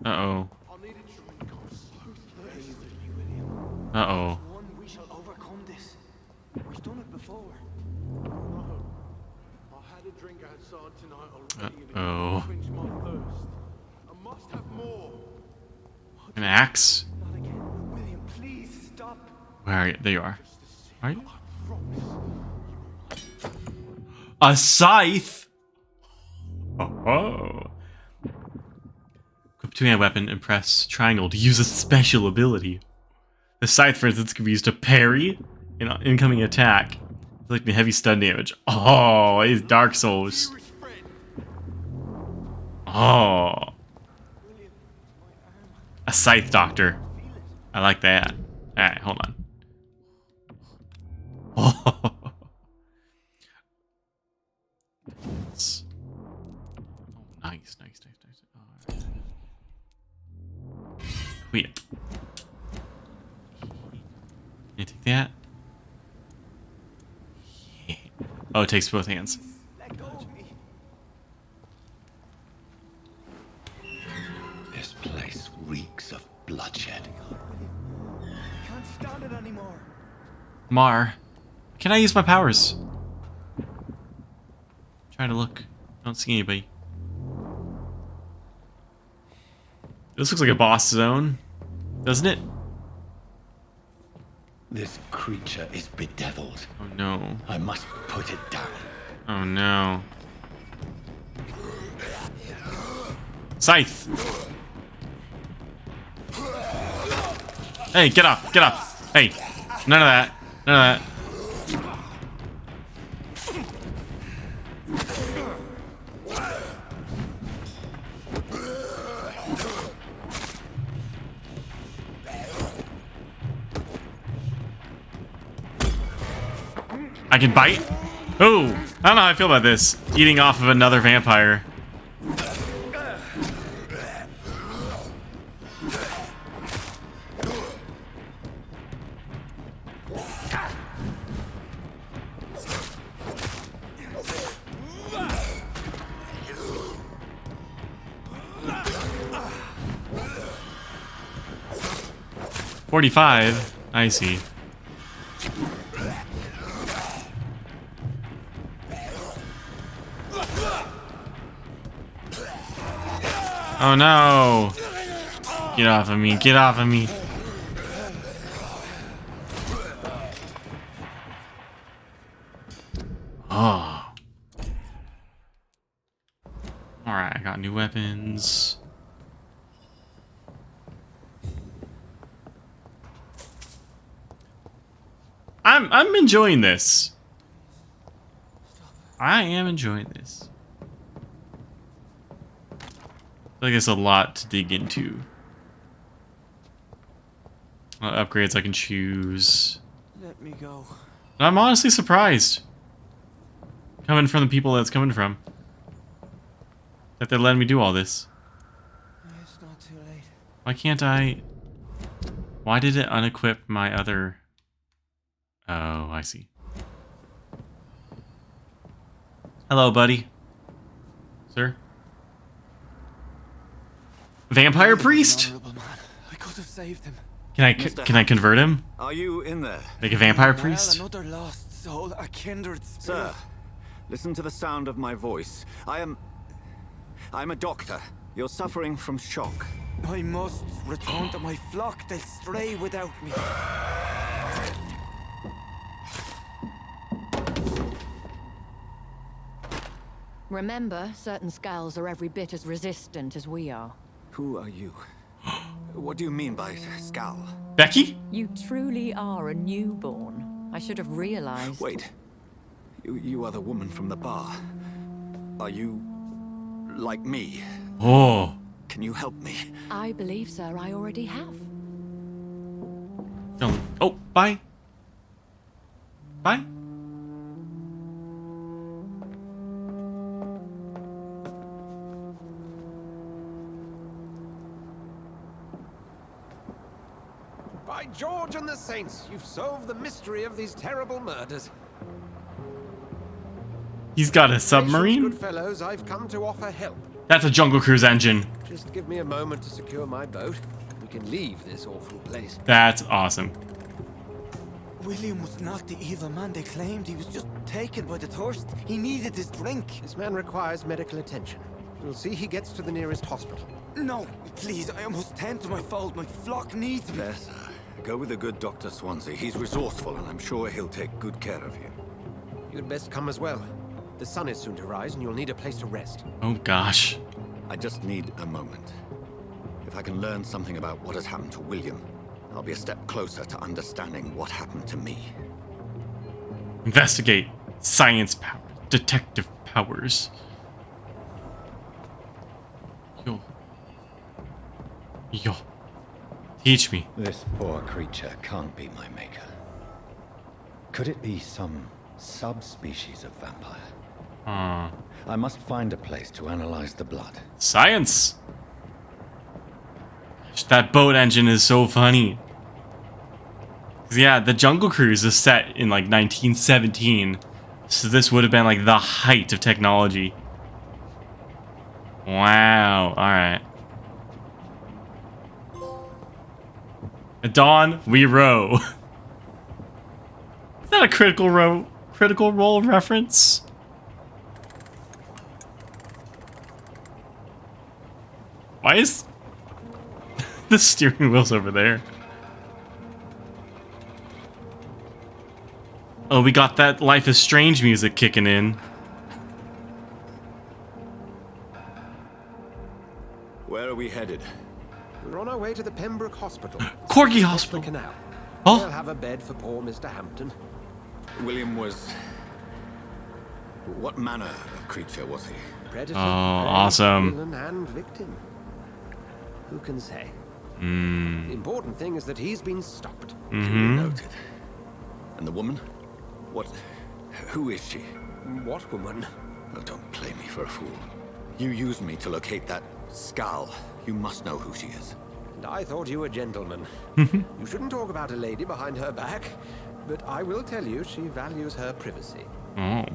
Uh-oh. Uh-oh. We shall overcome this. We've done it before. No. I had a drink outside tonight already. Uh-oh. And it quenched my thirst. I must have more. An axe? Not again. William, please stop. Where are you? There you are. Are you? A scythe? Oh. Equip two-hand weapon and press triangle to use a special ability. The scythe, for instance, can be used to parry an incoming attack, inflicting heavy stun damage. Oh, it's Dark Souls. Oh. A scythe doctor. I like that. Alright, hold on. Oh. Nice, nice, nice, nice. Wait. Can you take that? Yeah. Oh, it takes both hands. This place reeks of bloodshed. Can't stand it anymore. Mar, can I use my powers? Try to look. I don't see anybody. This looks like a boss zone, doesn't it? This creature is bedeviled. Oh no. I must put it down. Oh no. Scythe! Hey, get up, get up! Hey, none of that, none of that. I can bite? Oh, I don't know how I feel about this. Eating off of another vampire. $45. I see. Oh no! Get off of me, get off of me. Oh. Alright, I got new weapons. I'm enjoying this. I am enjoying this. I feel like there's a lot to dig into. Upgrades I can choose. Let me go. I'm honestly surprised. Coming from the people that's coming from. That they're letting me do all this. It's not too late. Why can't I... Why did it unequip my other... Oh, I see. Hello, buddy. Sir? Vampire priest? I could have saved him. Can I convert him? Are you in there? Make a vampire priest? Another lost soul, a kindred spirit. Sir, listen to the sound of my voice. I'm a doctor. You're suffering from shock. I must return to my flock. They'll stray without me. Remember, certain skulls are every bit as resistant as we are. Who are you? What do you mean by Skal? Becky? You truly are a newborn. I should have realized. Wait. You are the woman from the bar. Are you like me? Oh. Can you help me? I believe, sir, I already have. Oh, bye. Bye. By George and the Saints, you've solved the mystery of these terrible murders. He's got a submarine? Good fellows, I've come to offer help. That's a Jungle Cruise engine. Just give me a moment to secure my boat. We can leave this awful place. That's awesome. William was not the evil man they claimed. He was just taken by the thirst. He needed this drink. This man requires medical attention. We'll see he gets to the nearest hospital. No, please, I must tend to my fold. My flock needs me. There, sir. Go with the good Dr. Swansea. He's resourceful, and I'm sure he'll take good care of you. You'd best come as well. The sun is soon to rise, and you'll need a place to rest. Oh, gosh. I just need a moment. If I can learn something about what has happened to William, I'll be a step closer to understanding what happened to me. Investigate. Science power. Detective powers. Yo. Teach me. This poor creature can't be my maker. Could it be some subspecies of vampire? I must find a place to analyze the blood. Science! That boat engine is so funny. Yeah, the Jungle Cruise is set in like 1917. So this would have been like the height of technology. Wow, alright. At dawn, we row. Is that a Critical Role reference? Why is the steering wheel's over there? Oh, we got that Life is Strange music kicking in. Where are we headed? We're on our way to the Pembroke Hospital. Corgi Hospital. The canal. Oh. We'll have a bed for poor Mr. Hampton. William was... What manner of creature was he? Predator, Oh, awesome. villain, and victim. Who can say? The Mm. important thing is that he's been stopped. Noted. And the woman? What... Who is she? What woman? Oh, don't play me for a fool. You used me to locate that Skal. You must know who she is. And I thought you a gentleman. You shouldn't talk about a lady behind her back, but I will tell you she values her privacy. Oh.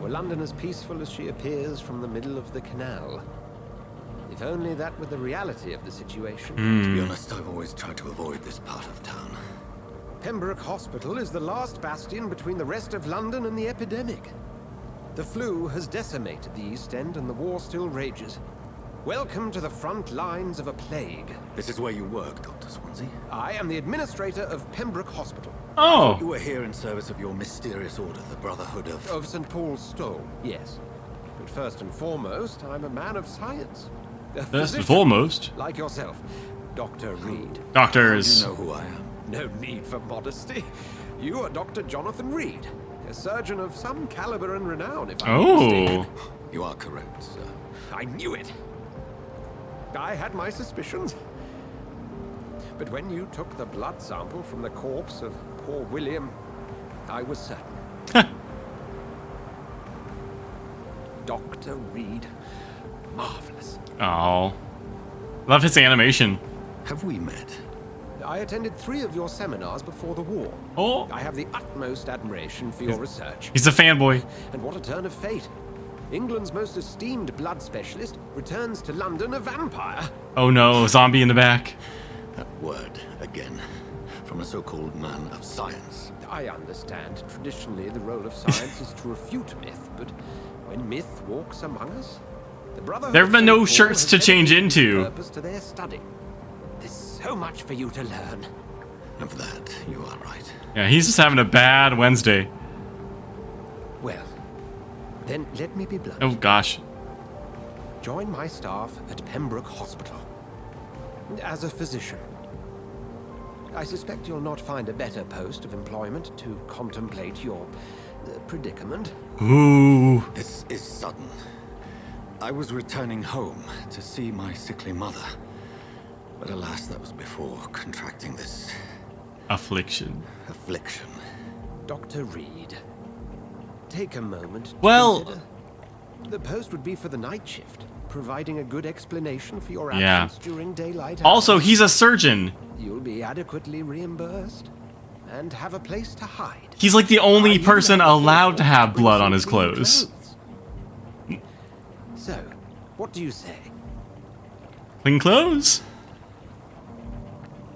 Were London as peaceful as she appears from the middle of the canal? If only that were the reality of the situation. To be honest, I've always tried to avoid this part of town. Pembroke Hospital is the last bastion between the rest of London and the epidemic. The flu has decimated the East End and the war still rages. Welcome to the front lines of a plague. This is where you work, Dr. Swansea? I am the administrator of Pembroke Hospital. Oh. You were here in service of your mysterious order, the Brotherhood of... Of St. Paul's Stole, yes. But first and foremost, I'm a man of science. First and foremost? Like yourself, Dr. Reed. Doctors. You know who I am. No need for modesty. You are Dr. Jonathan Reed, a surgeon of some caliber and renown, if I'm not mistaken. You are correct, sir. I knew it. I had my suspicions. But when you took the blood sample from the corpse of poor William, I was certain. Dr. Reed. Marvelous. Oh. Love his animation. Have we met? I attended 3 of your seminars before the war. Oh. I have the utmost admiration for your research. He's a fanboy. And what a turn of fate. England's most esteemed blood specialist returns to London a vampire. Oh no, zombie in the back. That word, again. From a so-called man of science. I understand. Traditionally, the role of science is to refute myth, but when myth walks among us, the Brotherhood There have been no of St. shirts Paul to has change dedicated into. purpose to their study. There's so much for you to learn. And for that, you are right. Yeah, he's just having a bad Wednesday. Well, Then let me be blunt. Oh gosh. Join my staff at Pembroke Hospital. As a physician. I suspect you'll not find a better post of employment to contemplate your predicament. Ooh. This is sudden. I was returning home to see my sickly mother. But alas, that was before contracting this... affliction. Dr. Reed, take a moment to well... consider. The post would be for the night shift, providing a good explanation for your yeah. absence during daylight hours. Also, he's a surgeon. You'll be adequately reimbursed and have a place to hide. He's like the only person allowed to have blood on his clothes. So, what do you say? Clean clothes?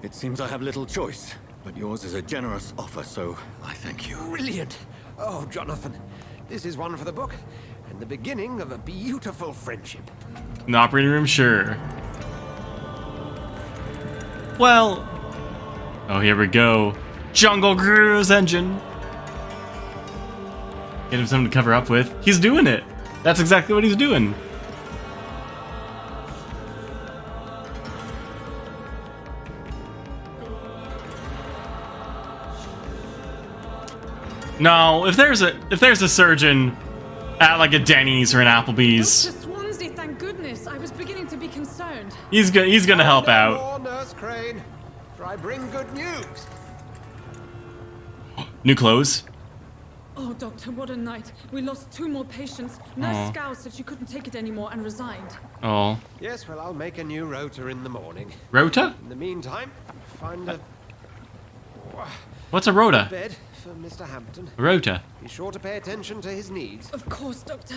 It seems I have little choice, but yours is a generous offer, so I thank you. Brilliant! Oh, Jonathan, this is one for the book, and the beginning of a beautiful friendship. In the operating room, sure. Well... oh, here we go. Jungle Cruise engine. Get him something to cover up with. He's doing it. That's exactly what he's doing. No, if there's a surgeon at like a Denny's or an Applebee's, Dr. Swansea, thank goodness. I was beginning to be concerned. he's gonna help out. Nurse Crane, for I bring good news. New clothes. Oh, Doctor, what a night. We lost 2 more patients. Nurse Aw. Scow said she couldn't take it anymore and resigned. Oh. Yes, well, I'll make a new rota in the morning. Rota? In the meantime, find a What's a rota? bed for Mr. Hampton. Rota. Be sure to pay attention to his needs. Of course, Doctor.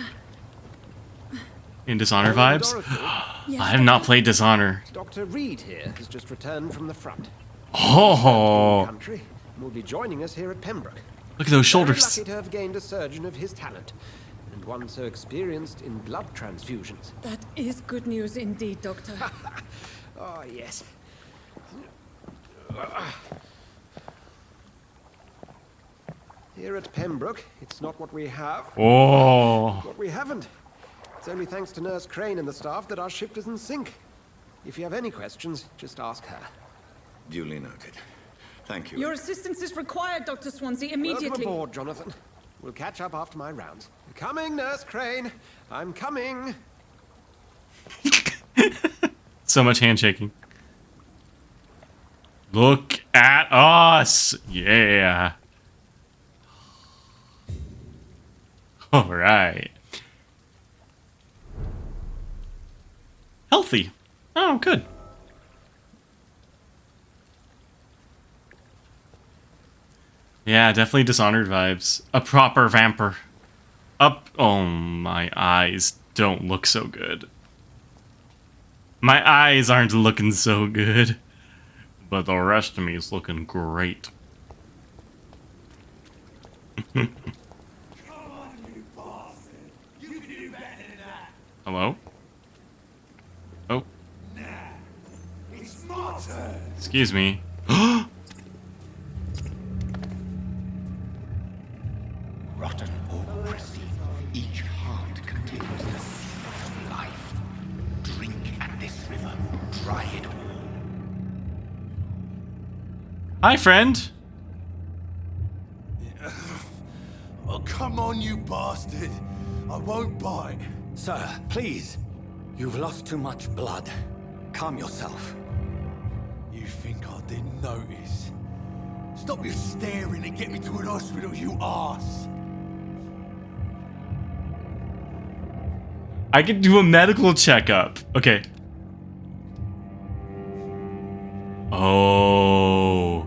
In Dishonor vibes? I have not played Dishonor. Dr. Reed here has just returned from the front. Oh. Country, and will be joining us here at Pembroke. Look at those shoulders. Very lucky to have gained a surgeon of his talent, and one so experienced in blood transfusions. That is good news indeed, Doctor. Oh, yes. Here at Pembroke, it's not what we have. Oh. What we haven't. It's only thanks to Nurse Crane and the staff that our ship is in sync. If you have any questions, just ask her. Duly noted. Thank you. Your assistance is required, Dr. Swansea, immediately. Welcome aboard, Jonathan. We'll catch up after my rounds. Coming, Nurse Crane. I'm coming. So much handshaking. Look at us. Yeah. All right. Healthy. Oh, good. Yeah, definitely Dishonored vibes. A proper vampire. Oh, my eyes don't look so good. My eyes aren't looking so good. But the rest of me is looking great. Hello? Oh. It's my turn. Excuse me. Rotten or pristine, each heart contains the secret of life. Drink at this river, try it all. Hi, friend. Oh, come on, you bastard. I won't bite. Sir, please. You've lost too much blood. Calm yourself. You think I didn't notice? Stop your staring and get me to an hospital, you arse. I can do a medical checkup. Okay. Oh.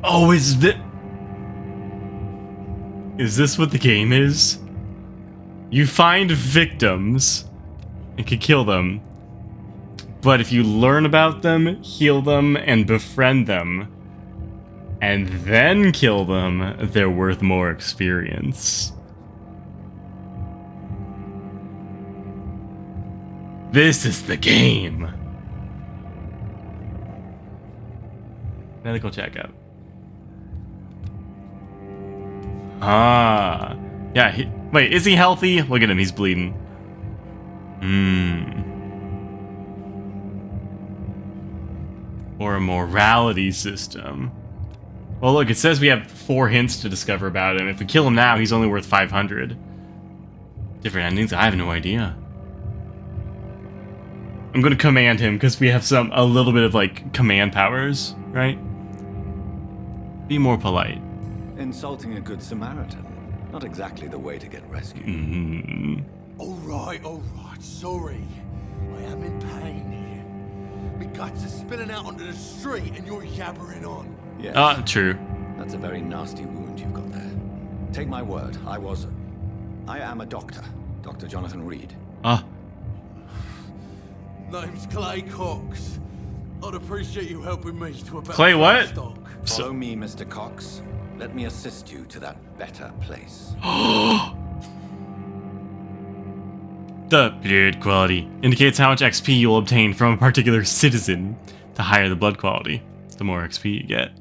Oh, is this what the game is? You find victims and can kill them. But if you learn about them, heal them, and befriend them, and then kill them, they're worth more experience. This is the game. Medical checkup. Ah. Yeah, wait, is he healthy? Look at him, he's bleeding. Or a morality system. Well, look, it says we have 4 hints to discover about him. If we kill him now, he's only worth 500. Different endings? I have no idea. I'm gonna command him because we have a little bit of like command powers, right? Be more polite. Insulting a good Samaritan. Not exactly the way to get rescued. All right, sorry. I am in pain here. My guts are spilling out onto the street and you're yabbering on. Yes. True. That's a very nasty wound you've got there. Take my word, I am a doctor. Dr. Jonathan Reed. Name's Clay Cox. I'd appreciate you helping me to a better Clay what? stock. Follow me, Mr. Cox. Let me assist you to that better place. The blood quality indicates how much XP you'll obtain from a particular citizen. The higher the blood quality, the more XP you get.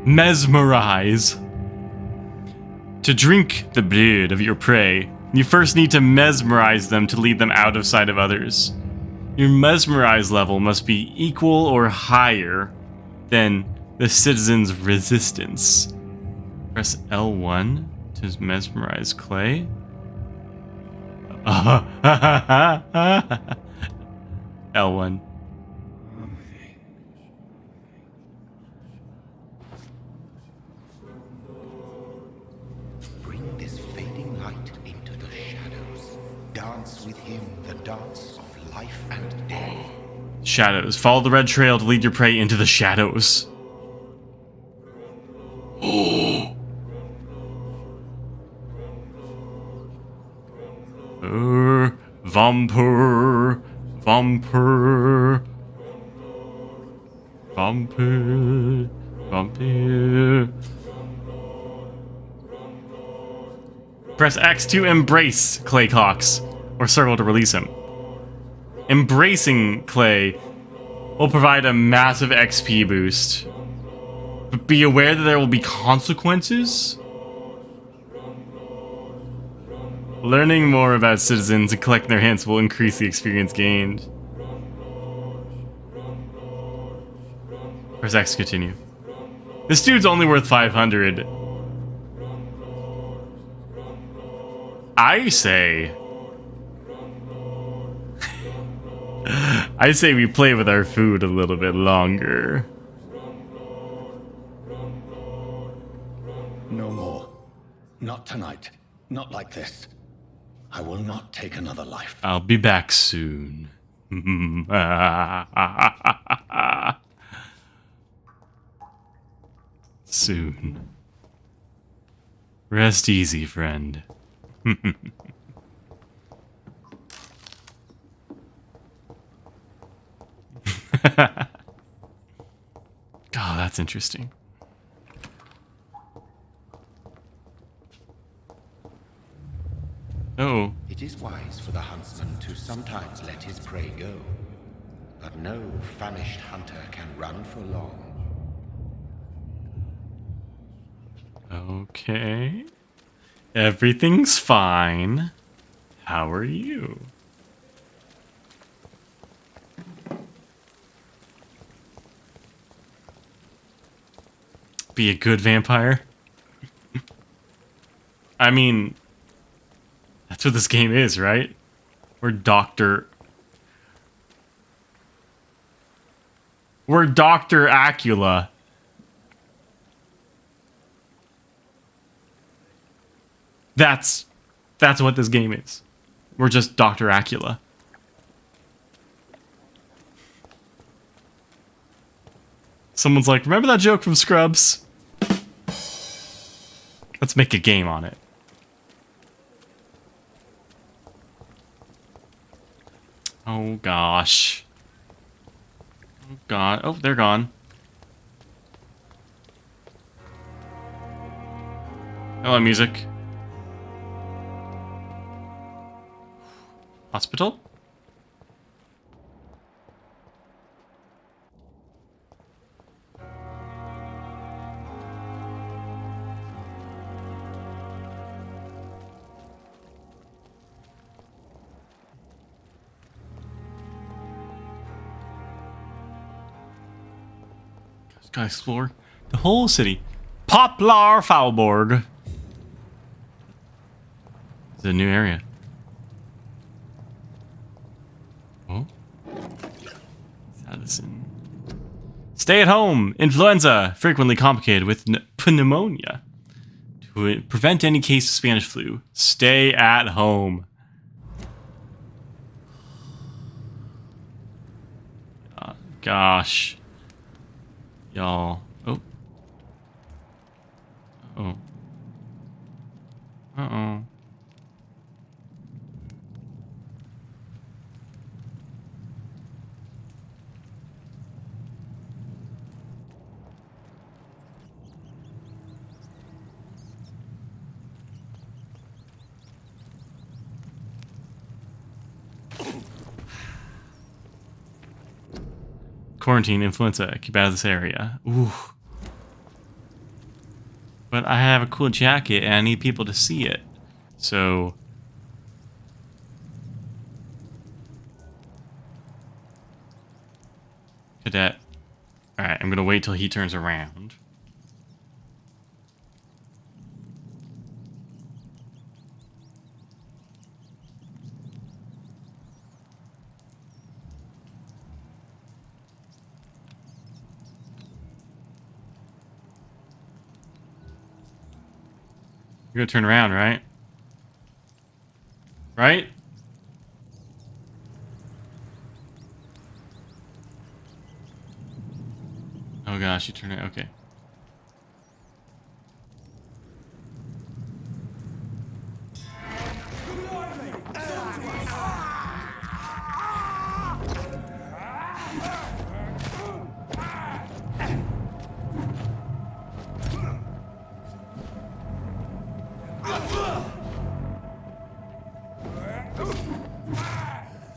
Mesmerize. To drink the blood of your prey, you first need to mesmerize them to lead them out of sight of others. Your mesmerize level must be equal or higher than the citizen's resistance. Press L1 to mesmerize Clay. L1. Bring this fading light into the shadows. Dance with him the dance of life and death. Shadows. Follow the red trail to lead your prey into the shadows. Vampyr. Vampyr. Vampyr. Vampyr. Press X to embrace Clay Cox, or circle to release him. Embracing Clay will provide a massive XP boost. But be aware that there will be consequences. Learning more about citizens and collecting their hints will increase the experience gained. Press X to continue. This dude's only worth 500. I say we play with our food a little bit longer. No more. Not tonight. Not like this. I will not take another life. I'll be back soon. Soon. Rest easy, friend. God, that's interesting. Oh. It is wise for the huntsman to sometimes let his prey go, but no famished hunter can run for long. Okay. Everything's fine. How are you? Be a good vampire? I mean, that's what this game is, right? We're Dr. Acula. That's what this game is. We're just Dr. Acula. Someone's like, remember that joke from Scrubs? Let's make a game on it. Oh gosh. Oh god. Oh, they're gone. Hello, music. Hospital? Just gotta explore the whole city. Poplar Foulborg. It's a new area. Oh. Addison. Stay at home. Influenza, frequently complicated with pneumonia. To prevent any case of Spanish flu, stay at home. Gosh. Y'all. Oh. Oh. Uh-oh. Quarantine, influenza, keep out of this area. Ooh. But I have a cool jacket and I need people to see it. So... Cadet. Alright, I'm gonna wait till he turns around. You're gonna turn around, right? Right? Oh gosh, you turn it. Okay.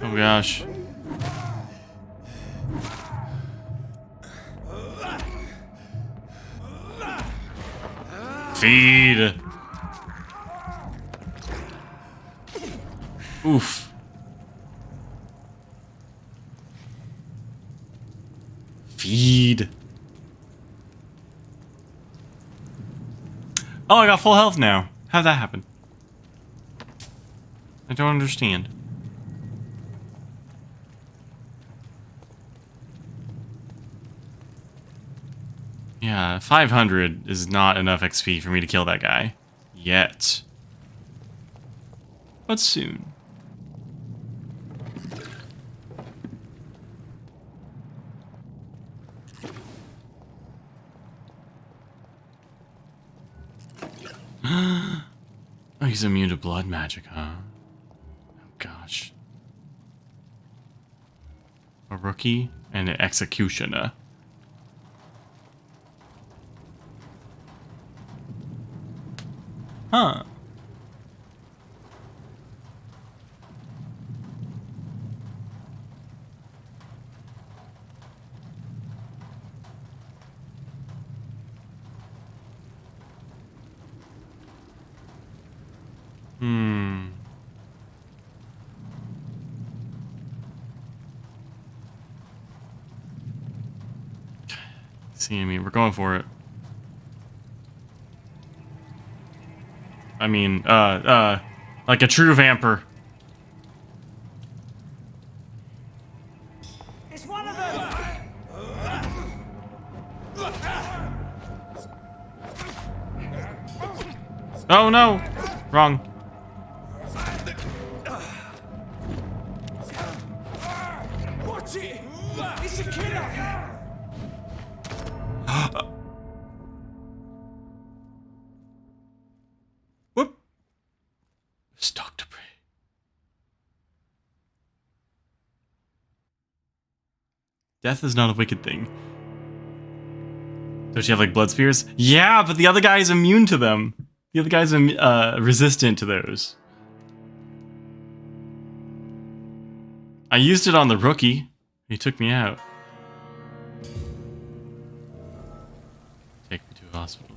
Oh gosh. Feed. Oof. Feed. Oh, I got full health now. How'd that happen? I don't understand. Yeah, 500 is not enough XP for me to kill that guy. Yet. But soon. Oh, he's immune to blood magic, huh? Oh, gosh. A rookie and an executioner. Huh. Hmm. See, I mean, we're going for it. I mean, like a true vampire. It's one of them! Oh no! Wrong. Watch it! It's a killer! Whoop. Stalk to prey. Death is not a wicked thing. Don't you have like blood spears? Yeah, but the other guy is immune to them. The other guy's resistant to those. I used it on the rookie. He took me out. Take me to a hospital.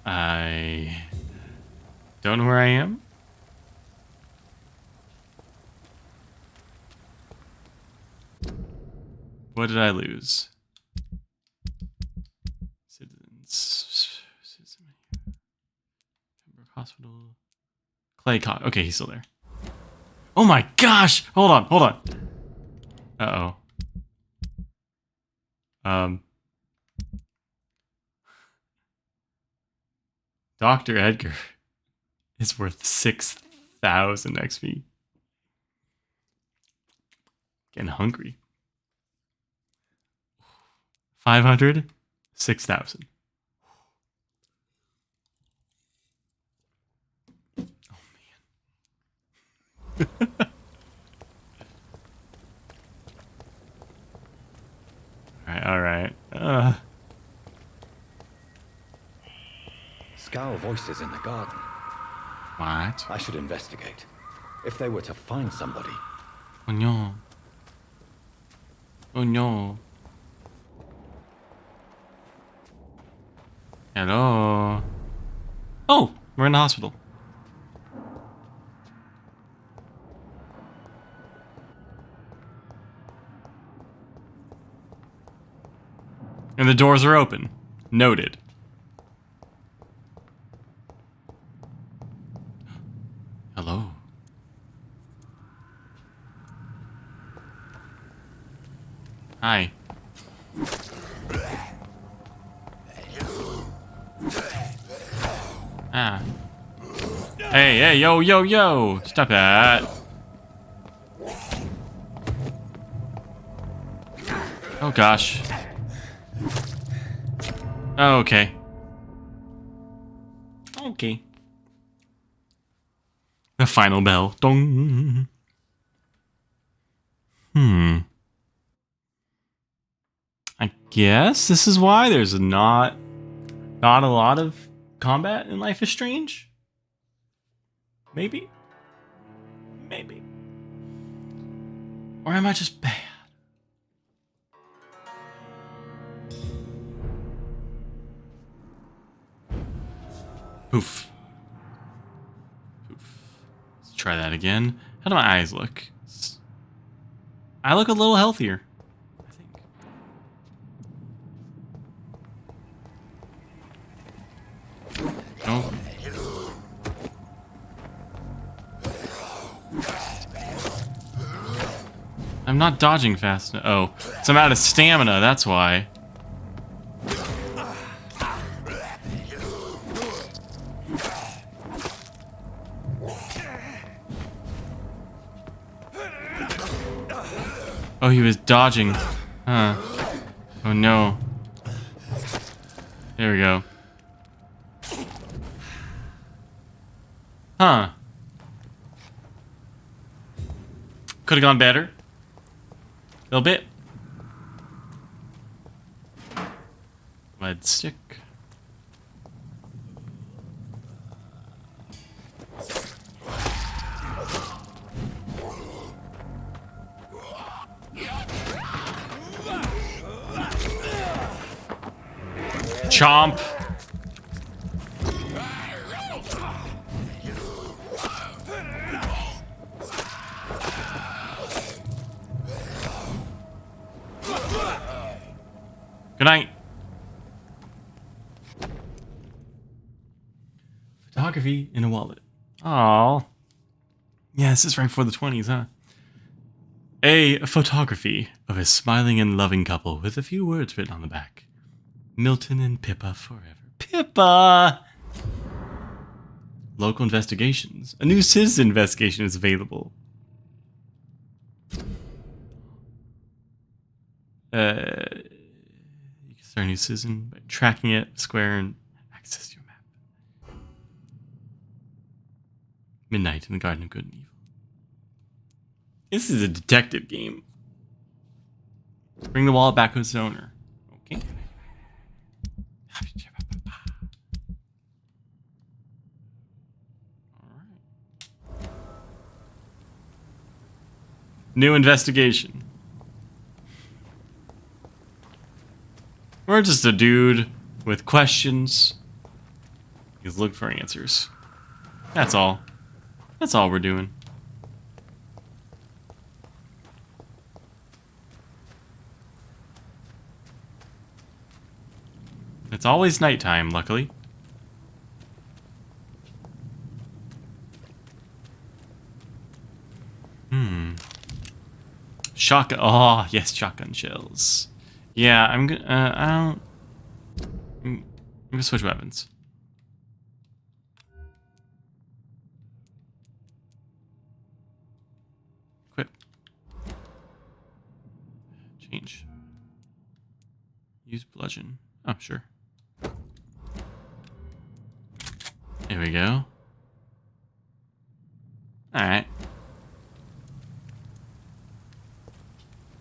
I don't know where I am. What did I lose? Citizens. Hospital. Clay Cot. Okay, he's still there. Oh my gosh! Hold on, hold on. Uh-oh. Dr. Edgar is worth 6,000 XP. Getting hungry. 500, 6,000. Oh man. All right. Scowl voices in the garden. What? I should investigate. If they were to find somebody. Oh no. Oh no. Hello. Oh, we're in the hospital. And the doors are open. Noted. Hello. Hi. Ah. Hey, hey, yo, yo, yo! Stop that. Oh gosh. Oh, okay. Okay. The final bell. Dong. I guess this is why there's not a lot of combat in Life is Strange. Maybe. Maybe. Or am I just bad? Poof. Poof. Let's try that again. How do my eyes look? I look a little healthier, I think. Oh. I'm not dodging fast enough. Oh, so I'm out of stamina, that's why. Oh, he was dodging. Huh. Oh no. There we go. Huh. Could have gone better. A little bit. Lead stick. Chomp. Good night. Photography in a wallet. Aww. Yeah, this is right for the 20s, huh? A photography of a smiling and loving couple with a few words written on the back. Milton and Pippa forever. Pippa! Local investigations. A new citizen investigation is available. You can start a new citizen by tracking it, square, and access your map. Midnight in the Garden of Good and Evil. This is a detective game. Bring the wallet back to its owner. Okay. New investigation. We're just a dude with questions. He's looking for answers. That's all. That's all we're doing. It's always nighttime, luckily. Shotgun. Oh, yes, shotgun shells. Yeah, I'm gonna. I'm gonna switch weapons. Equip. Change. Use bludgeon. Oh, sure. There we go. Alright.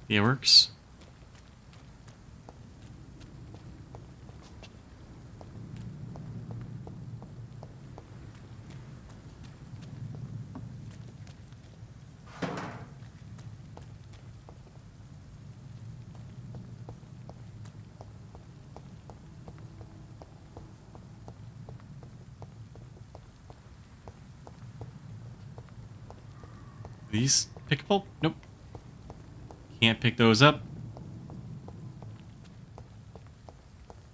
Yeah, it works. These pickable? Nope. Can't pick those up.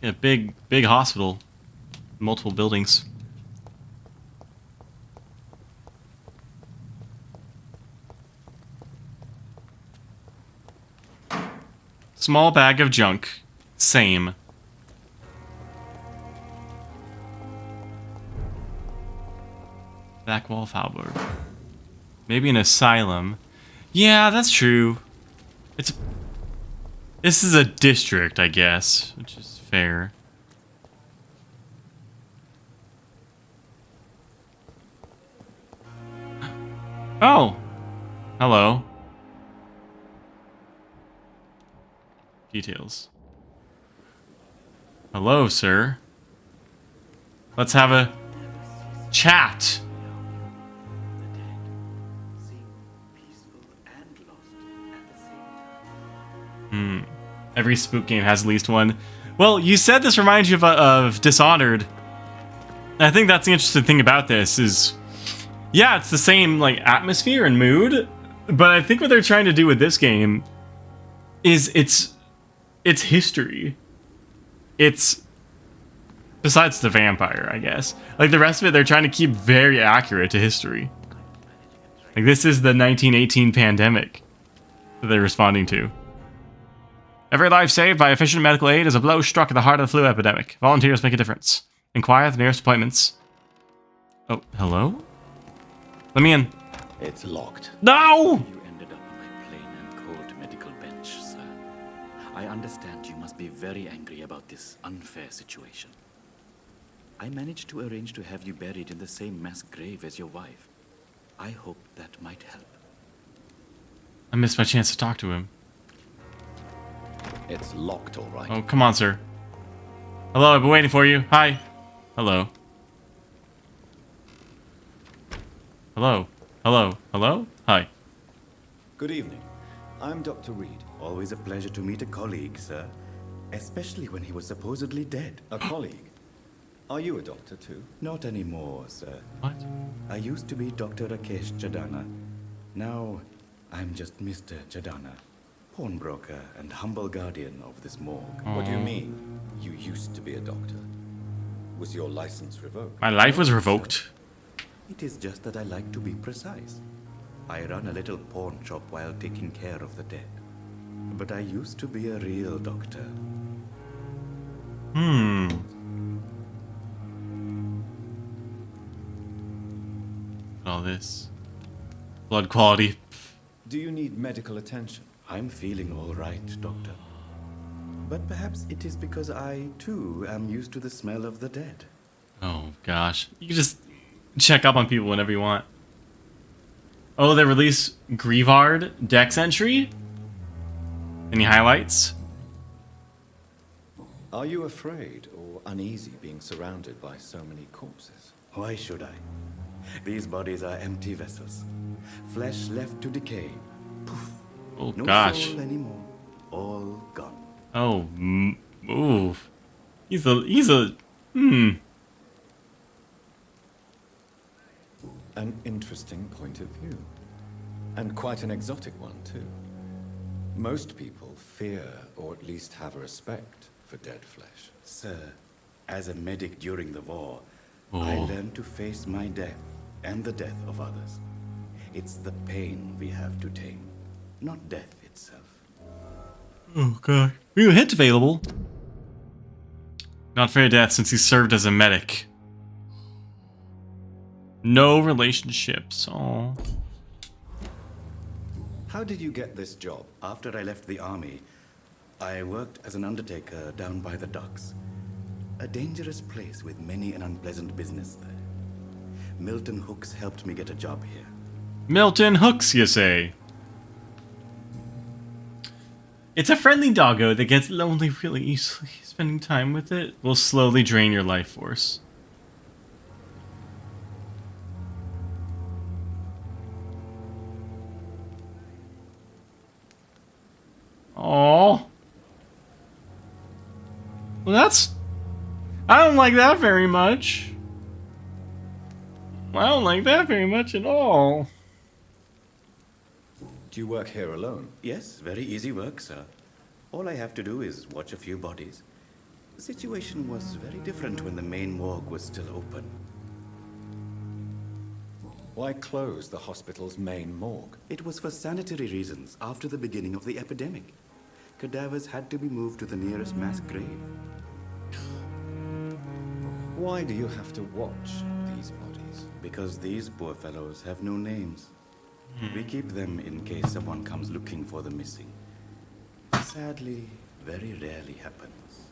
Yeah, big hospital. Multiple buildings. Small bag of junk. Same. Back wall halberd. Maybe an asylum. Yeah, that's true. This is a district, I guess, which is fair. Oh. Hello. Details. Hello, sir. Let's have a chat. Every spook game has at least one. Well, you said this reminds you of Dishonored. I think that's the interesting thing about this is, yeah, it's the same like atmosphere and mood, but I think what they're trying to do with this game is it's history. It's besides the vampire, I guess. Like the rest of it, they're trying to keep very accurate to history. Like this is the 1918 pandemic that they're responding to. Every life saved by efficient medical aid is a blow struck at the heart of the flu epidemic. Volunteers make a difference. Inquire at the nearest appointments. Oh, hello? Let me in. It's locked. No! You ended up on my plain and cold medical bench, sir. I understand you must be very angry about this unfair situation. I managed to arrange to have you buried in the same mass grave as your wife. I hope that might help. I missed my chance to talk to him. It's locked, all right. Oh, come on, sir. Hello, I've been waiting for you. Hi. Hello. Hello. Hello. Hello? Hi. Good evening. I'm Dr. Reed. Always a pleasure to meet a colleague, sir. Especially when he was supposedly dead. A colleague? Are you a doctor too? Not anymore, sir. What? I used to be Dr. Rakesh Chadana. Now, I'm just Mr. Chadana. Pawnbroker and humble guardian of this morgue. What do you mean? You used to be a doctor. Was your license revoked? My life was revoked. It is just that I like to be precise. I run a little pawn shop while taking care of the dead. But I used to be a real doctor. All this. Blood quality. Do you need medical attention? I'm feeling all right, Doctor. But perhaps it is because I, too, am used to the smell of the dead. Oh, gosh. You can just check up on people whenever you want. Oh, they released Grievard Dex entry? Any highlights? Are you afraid or uneasy being surrounded by so many corpses? Why should I? These bodies are empty vessels. Flesh left to decay. Poof. Oh, No gosh. soul anymore. All gone. Oh, move. He's a, An interesting point of view. And quite an exotic one, too. Most people fear, or at least have a respect, for dead flesh. Sir, As a medic during the war, I learned to face my death and the death of others. It's the pain we have to tame, not death itself. Oh god. New hint available. Not afraid of death since he served as a medic. No relationships. Oh. How did you get this job? After I left the army, I worked as an undertaker down by the docks. A dangerous place with many an unpleasant business there. Milton Hooks helped me get a job here. Milton Hooks, you say? It's a friendly doggo that gets lonely really easily. Spending time with it will slowly drain your life force. Oh. Well, that's... I don't like that very much. I don't like that very much at all. Do you work here alone? Yes, very easy work, sir. All I have to do is watch a few bodies. The situation was very different when the main morgue was still open. Why close the hospital's main morgue? It was for sanitary reasons after the beginning of the epidemic. Cadavers had to be moved to the nearest mass grave. Why do you have to watch these bodies? Because these poor fellows have no names. We keep them in case someone comes looking for the missing. Sadly, very rarely happens.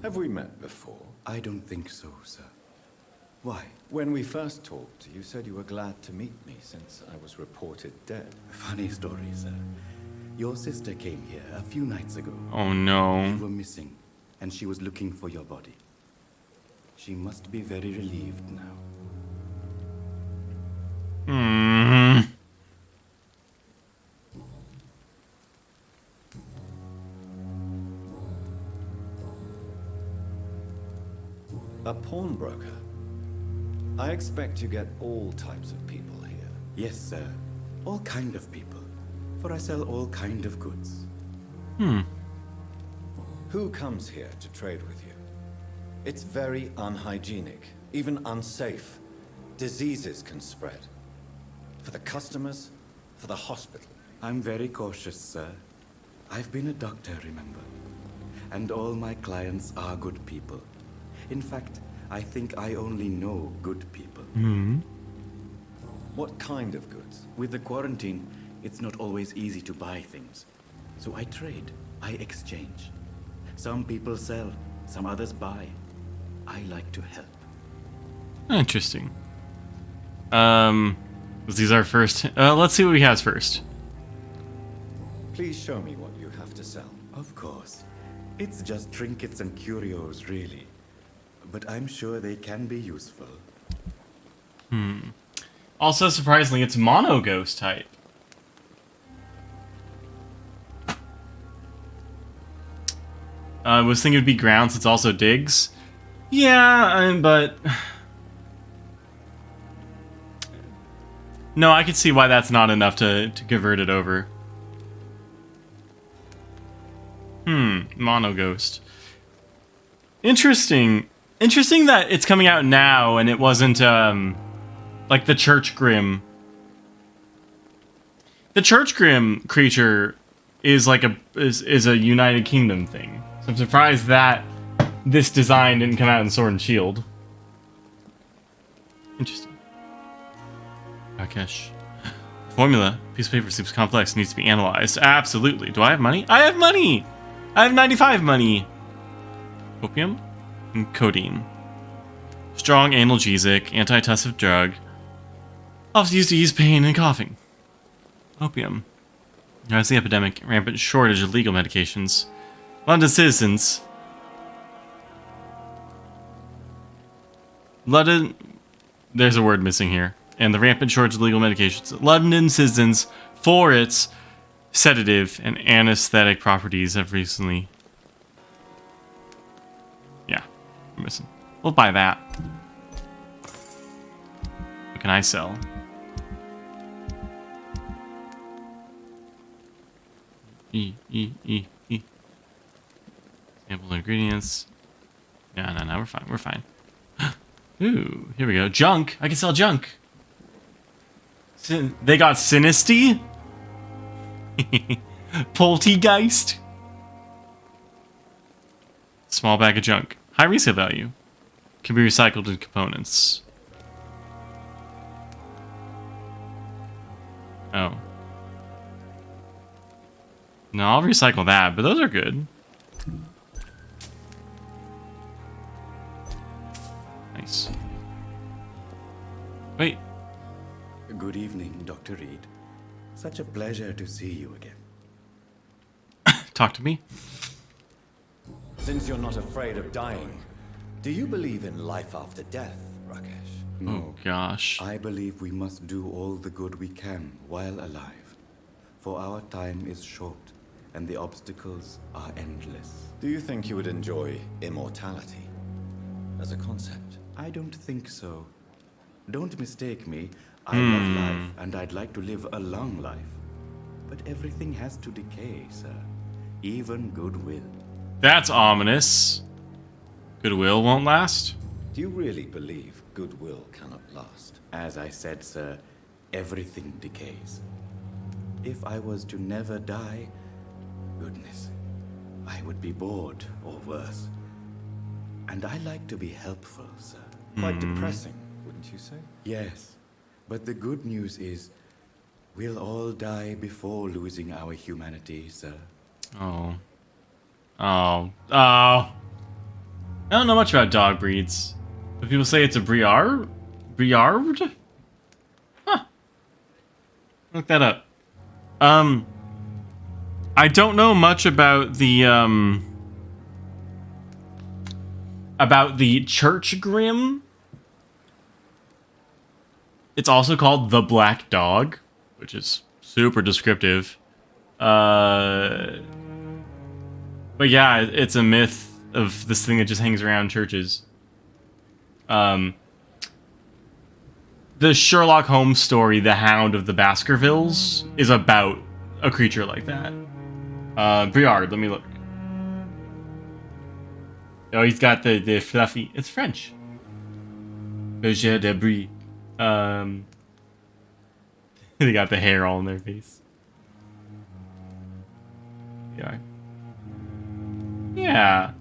Have we met before? I don't think so, sir. Why? When we first talked, you said you were glad to meet me since I was reported dead. Funny story, sir. Your sister came here a few nights ago. Oh no. You were missing, and she was looking for your body. She must be very relieved now. A pawnbroker? I expect you get all types of people here. Yes, sir. All kind of people. For I sell all kind of goods. Who comes here to trade with you? It's very unhygienic, even unsafe. Diseases can spread. For the customers, for the hospital. I'm very cautious, sir. I've been a doctor, remember? And all my clients are good people. In fact, I think I only know good people. What kind of goods? With the quarantine, it's not always easy to buy things. So I trade, I exchange. Some people sell, some others buy. I like to help. Interesting. These are first. Let's see what he has first. Please show me what you have to sell. Of course. It's just trinkets and curios, really. But I'm sure they can be useful. Also, surprisingly, it's mono ghost type. I was thinking it'd be ground since it's also digs. Yeah, but... No, I can see why that's not enough to convert it over. Mono ghost. Interesting. Interesting that it's coming out now and it wasn't, like the Church Grim. The Church Grim creature is like is a United Kingdom thing. So I'm surprised that this design didn't come out in Sword and Shield. Interesting. Rakesh. Formula. Piece of paper seems complex. Needs to be analyzed. Absolutely. Do I have money? I have money! I have 95 money. Opium? And codeine. Strong analgesic. Antitussive drug. Often used to ease pain and coughing. Opium. As the epidemic, rampant shortage of legal medications. London citizens. London. There's a word missing here. And the rampant shortage of legal medications. London citizens, for its sedative and anesthetic properties, have recently. Yeah, we're missing. We'll buy that. What can I sell? Sample ingredients. No, we're fine. We're fine. Ooh, here we go. Junk. I can sell junk. They got Sinisty. Poltergeist. Small bag of junk. High resale value. Can be recycled in components. Oh. No, I'll recycle that, but those are good. Nice. Wait. Good evening, Dr. Reed. Such a pleasure to see you again. Talk to me. Since you're not afraid of dying, do you believe in life after death, Rakesh? No. Oh, gosh. I believe we must do all the good we can while alive. For our time is short, and the obstacles are endless. Do you think you would enjoy immortality as a concept? I don't think so. Don't mistake me. I love life, and I'd like to live a long life. But everything has to decay, sir. Even goodwill. That's ominous. Goodwill won't last? Do you really believe goodwill cannot last? As I said, sir, everything decays. If I was to never die, goodness, I would be bored or worse. And I like to be helpful, sir. Quite depressing, wouldn't you say? Yes. But the good news is, we'll all die before losing our humanity, sir. Oh. Oh. Oh. I don't know much about dog breeds. But people say it's a Briard? Briard? Huh. Look that up. I don't know much about the Church Grim. It's also called the Black Dog, which is super descriptive. But yeah, it's a myth of this thing that just hangs around churches. The Sherlock Holmes story, The Hound of the Baskervilles, is about a creature like that. Briard, let me look. Oh, he's got the fluffy... It's French. Berger de Brie. They got the hair all in their face. Yeah. Yeah.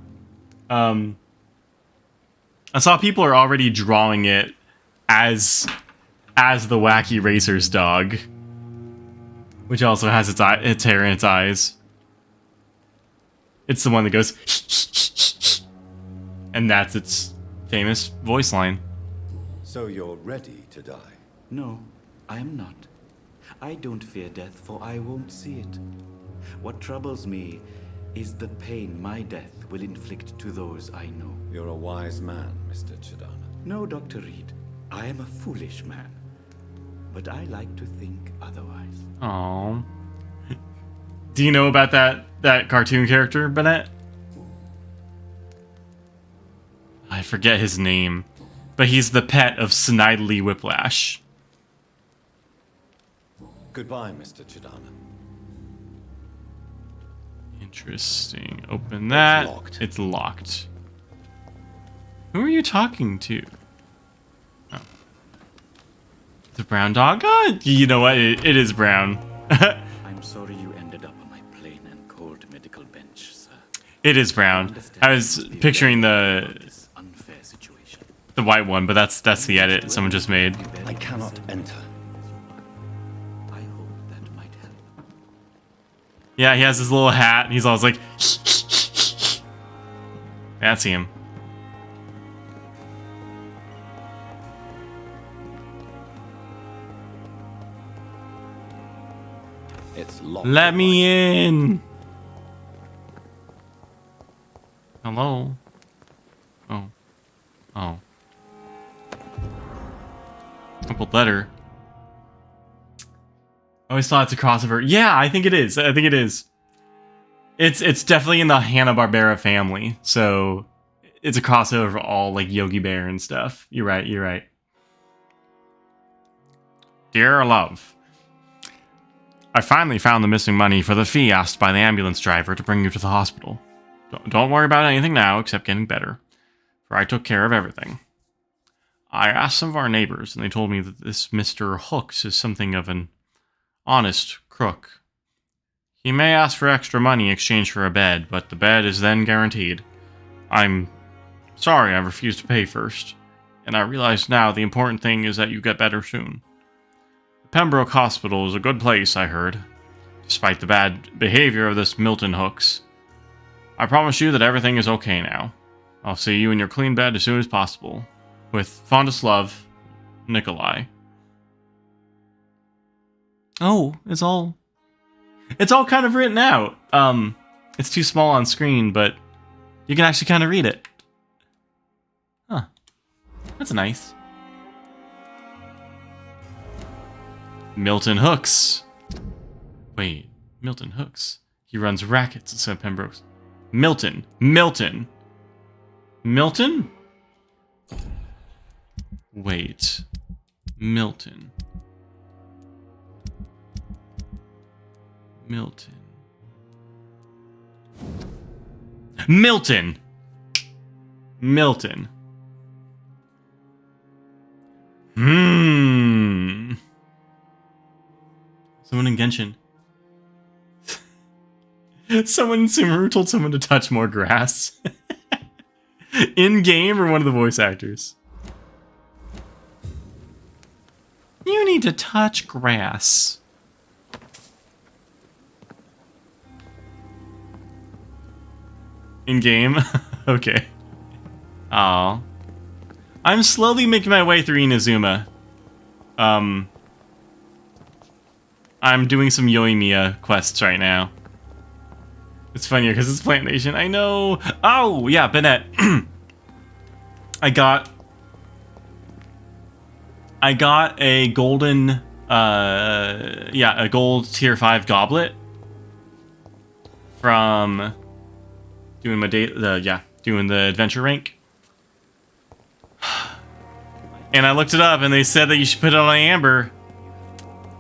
I saw people are already drawing it as the Wacky Racer's dog, which also has its hair in its eyes. It's the one that goes, and that's its famous voice line. So you're ready to die? No, I am not. I don't fear death, for I won't see it. What troubles me is the pain my death will inflict to those I know. You're a wise man, Mr. Chidana. No, Dr. Reed. I am a foolish man. But I like to think otherwise. Aww. Do you know about that cartoon character, Bennett? I forget his name, but he's the pet of Snidely Whiplash. Goodbye, Mr. Chidana. Interesting. Open that. It's locked. It's locked. Who are you talking to? Oh. The brown dog? Oh, you know what? It is brown. I'm sorry you ended up on my plain and cold medical bench, sir. It is brown. I was picturing the white one, but that's the edit someone just made. I cannot enter. I hope that might help. Yeah, he has his little hat, and he's always like, that's him. It's locked. Let me in. Hello. Oh. Oh. Crumpled letter. I always thought it's a crossover. Yeah, I think it is. I think it is. It's definitely in the Hanna-Barbera family. So it's a crossover of all like Yogi Bear and stuff. You're right. You're right. Dear love. I finally found the missing money for the fee asked by the ambulance driver to bring you to the hospital. Don't worry about anything now except getting better, for I took care of everything. I asked some of our neighbors, and they told me that this Mr. Hooks is something of an honest crook. He may ask for extra money in exchange for a bed, but the bed is then guaranteed. I'm sorry I refused to pay first, and I realize now the important thing is that you get better soon. The Pembroke Hospital is a good place, I heard, despite the bad behavior of this Milton Hooks. I promise you that everything is okay now. I'll see you in your clean bed as soon as possible. With fondest love, Nikolai. Oh, it's all kind of written out. It's too small on screen, but you can actually kind of read it. Huh. That's nice. Milton Hooks. Wait, Milton Hooks. He runs rackets at St. Pembroke's. Milton. Wait. Milton. Someone in Genshin. Someone in Sumeru told someone to touch more grass. In-game or one of the voice actors? You need to touch grass. In-game? Okay. Aw. I'm slowly making my way through Inazuma. I'm doing some Yoimiya quests right now. It's funnier because it's Plant Nation. I know. Oh, yeah, Bennett. I got a golden, a gold tier 5 goblet from doing my doing the adventure rank. And I looked it up and they said that you should put it on Amber.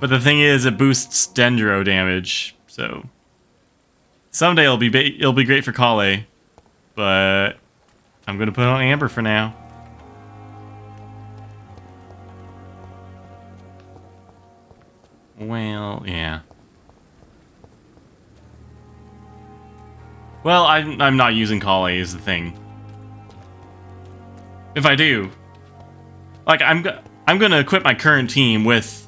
But the thing is, it boosts Dendro damage, so someday it'll be great for Kale, but I'm gonna put it on Amber for now. Well, yeah. Well, I'm not using Kale is the thing. If I do, like I'm gonna equip my current team with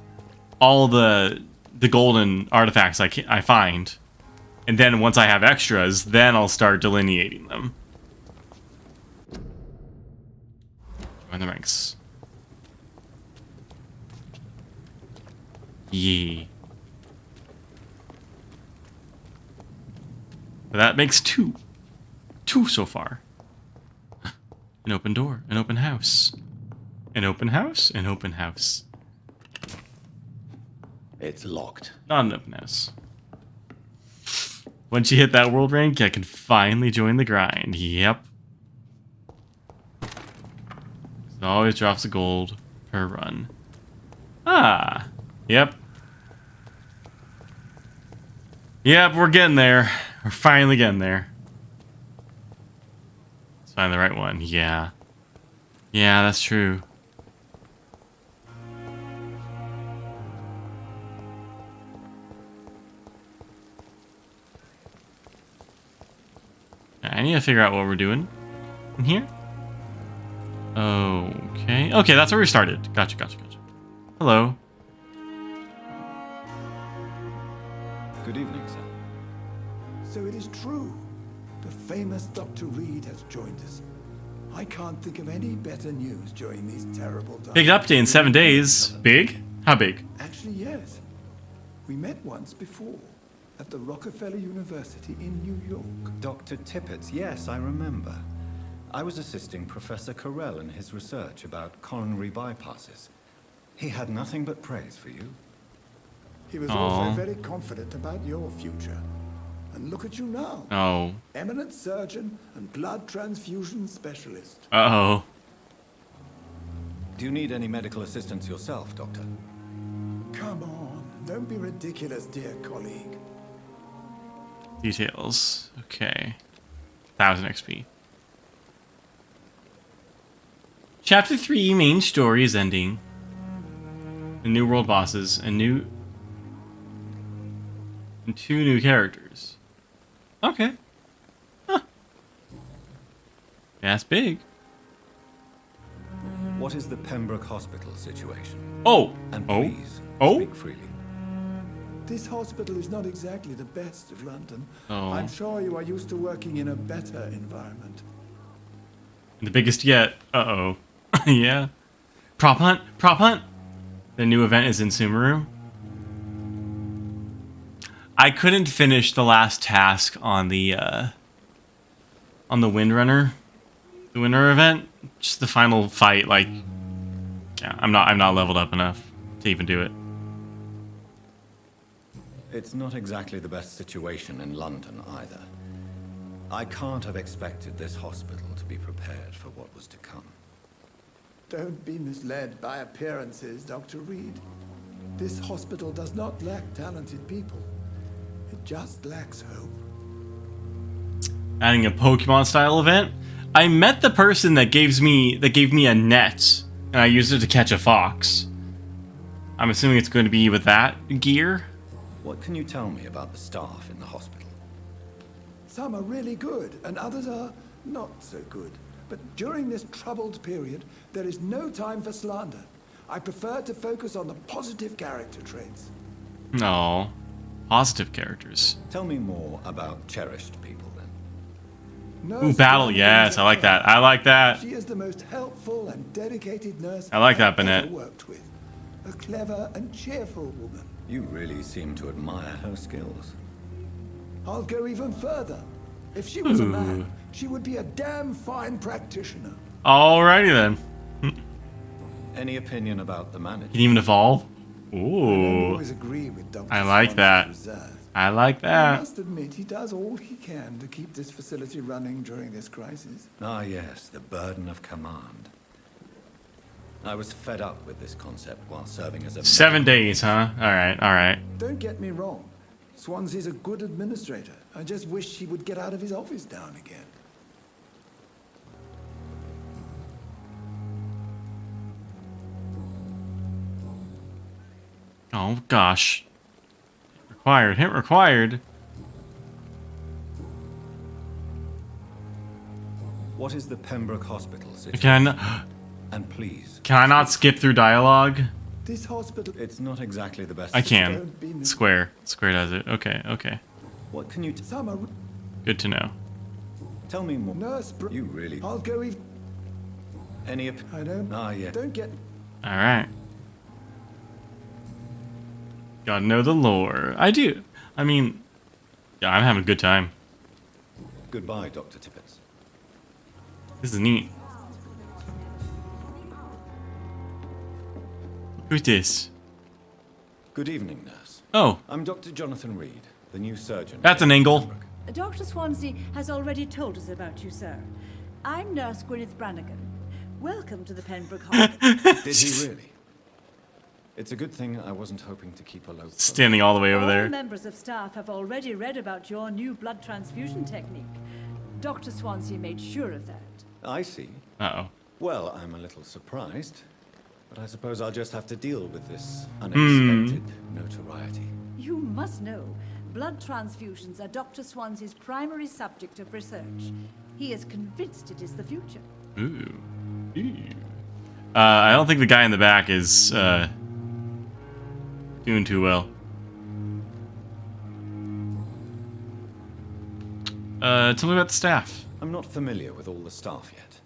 all the golden artifacts I find, and then once I have extras, then I'll start delineating them. Join the ranks. Yee. But that makes two. Two so far. An open door, an open house. An open house, an open house. It's locked. Not an open house. Once you hit that world rank, I can finally join the grind. Yep. It always drops a gold per run. Ah. Yep. Yep, we're getting there. We're finally getting there. Let's find the right one. Yeah. Yeah, that's true. I need to figure out what we're doing in here. Okay. Okay, that's where we started. Gotcha. Hello. Good evening, sir. So it is true. The famous Dr. Reed has joined us. I can't think of any better news during these terrible times. Big update in 7 days. Big? How big? Actually, yes. We met once before. At the Rockefeller University in New York. Dr. Tippett's, yes, I remember. I was assisting Professor Carell in his research about coronary bypasses. He had nothing but praise for you. He was also very confident about your future. And look at you now. Oh. Eminent surgeon and blood transfusion specialist. Uh-oh. Do you need any medical assistance yourself, Doctor? Come on, Don't be ridiculous, dear colleague. Details. Okay. 1000 XP. Chapter 3 main story is ending. The new world bosses and 2 new characters. Okay. Huh. That's big. What is the Pembroke Hospital situation? Oh! And Oh? please, Oh? speak freely. This hospital is not exactly the best of London. Oh. I'm sure you are used to working in a better environment. The biggest yet. Uh-oh. Yeah. Prop hunt? Prop hunt? The new event is in Sumeru. I couldn't finish the last task on the Windrunner. The Windrunner event. Just the final fight, like, yeah, I'm not leveled up enough to even do it. It's not exactly the best situation in London either. I can't have expected this hospital to be prepared for what was to come. Don't be misled by appearances, Dr. Reed. This hospital does not lack talented people. It just lacks hope. Adding a Pokemon style event. I met the person that gave me a net, and I used it to catch a fox. I'm assuming it's going to be with that gear. What can you tell me about the staff in the hospital? Some are really good, and others are not so good. But during this troubled period, there is no time for slander. I prefer to focus on the positive character traits. No. Positive characters. Tell me more about cherished people, then. Ooh, battle. Yes, I like that. I like that. She is the most helpful and dedicated nurse I like that, I've ever Bennett. worked with. A clever and cheerful woman. You really seem to admire her skills. I'll go even further. If she was a man, Ooh. she would be a damn fine practitioner. Alrighty then. Any opinion about the manager? Can even evolve? I Ooh. always agree with Dr. I like Swanson's that. reserve. I like I that. must admit, he does all he can to keep this facility running during this crisis. Ah, yes, the burden of command. I was fed up with this concept while serving as a... 7 days, huh? Alright, alright. Don't get me wrong. Swansea's a good administrator. I just wish he would get out of his office now and again. Oh, gosh. Required. Hit required. What is the Pembroke Hospital situation? Can I, And please... can I not skip through dialogue? This hospital... It's not exactly the best... I can. Square. Square does it. Okay, okay. What can you... Good to know. Tell me more. Nurse, You really... I'll go even... Any... I don't... Ah, yeah. Don't get... Alright. Gotta know the lore. I do. I mean, yeah, I'm having a good time. Goodbye, Dr. Tippett. This is neat. Who's this? Good evening, nurse. Oh. I'm Dr. Jonathan Reed, the new surgeon. That's an angle. Dr. Swansea has already told us about you, sir. I'm Nurse Gwyneth Brannigan. Welcome to the Pembroke Hospital. Did he really? It's a good thing I wasn't hoping to keep a low profile. Standing all the way over All there. members of staff have already read about your new blood transfusion technique. Dr. Swansea made sure of that. I see. Uh-oh. Well, I'm a little surprised, but I suppose I'll just have to deal with this unexpected notoriety. You must know, blood transfusions are Dr. Swansea's primary subject of research. He is convinced it is the future. Ooh. Ooh. I don't think the guy in the back is doing too well. Tell me about the staff. I'm not familiar with all the staff yet.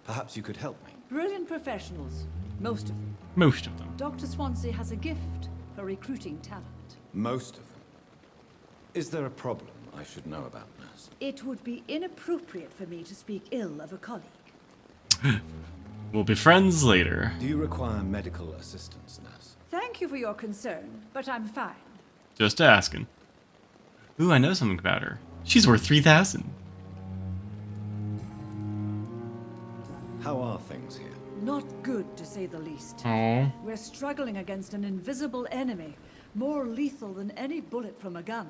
Perhaps you could help me. Brilliant professionals, most of them. Most of them. Dr. Swansea has a gift for recruiting talent. Most of them. Is there a problem I should know about, nurse? It would be inappropriate for me to speak ill of a colleague. We'll be friends later. Do you require medical assistance, nurse? Thank you for your concern, but I'm fine. Just asking. Ooh, I know something about her. She's worth 3,000. How are things here? Not good, to say the least. Oh. We're struggling against an invisible enemy, more lethal than any bullet from a gun.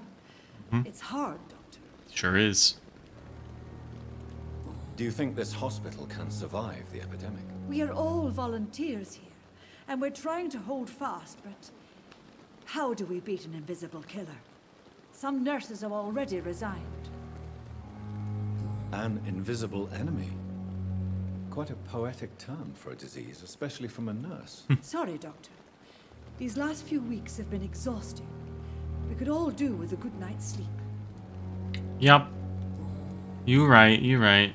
It's hard, Doctor. Sure is. Do you think this hospital can survive the epidemic? We are all volunteers here, and we're trying to hold fast, but how do we beat an invisible killer? Some nurses have already resigned. An invisible enemy? Quite a poetic term for a disease, especially from a nurse. Sorry, Doctor. These last few weeks have been exhausting. We could all do with a good night's sleep. Yep. You're right, you're right.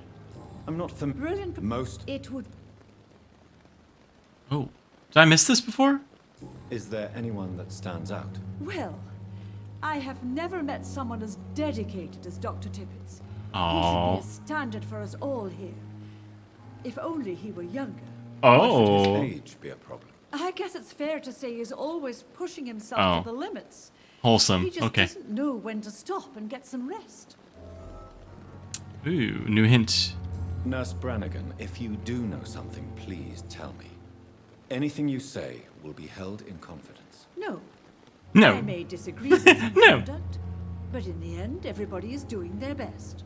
I'm not Brilliant. Most. It would. Oh. Did I miss this before? Is there anyone that stands out? Well, I have never met someone as dedicated as Dr. Tippets. Oh. He should be a standard for us all here. If only he were younger. Oh. Why should his age be a problem? I guess it's fair to say he's always pushing himself to the limits. Wholesome. He just Okay. doesn't know when to stop and get some rest. Ooh, new hint. Nurse Brannigan, if you do know something, please tell me. Anything you say will be held in confidence. No. No. I may disagree with his No. conduct, but in the end, everybody is doing their best.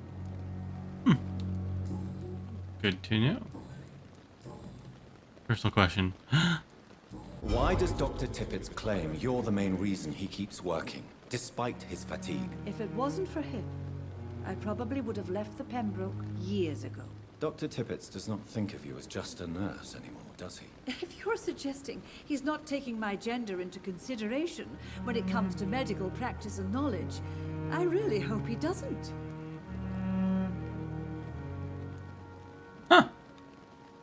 Good to know. Personal question. Why does Dr. Tippets claim you're the main reason he keeps working, despite his fatigue? If it wasn't for him, I probably would have left the Pembroke years ago. Dr. Tippets does not think of you as just a nurse anymore, does he? If you're suggesting he's not taking my gender into consideration when it comes to medical practice and knowledge, I really hope he doesn't. Huh.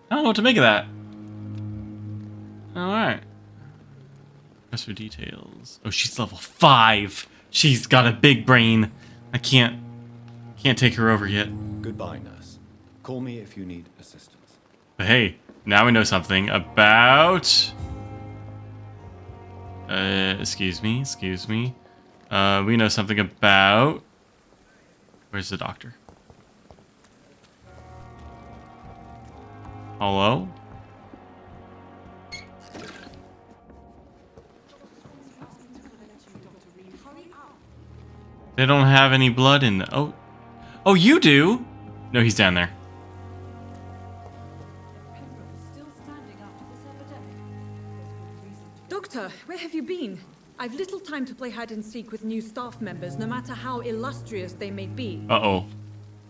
I don't know what to make of that. Alright. As for details. Oh, she's level 5. She's got a big brain. I can't take her over yet. Goodbye, nurse. Call me if you need assistance. But hey, now we know something about... excuse me. We know something about... Where's the doctor? Hello? They don't have any blood in the... Oh. Oh, you do? No, he's down there. Doctor, where have you been? I've little time to play hide and seek with new staff members, no matter how illustrious they may be. Uh-oh.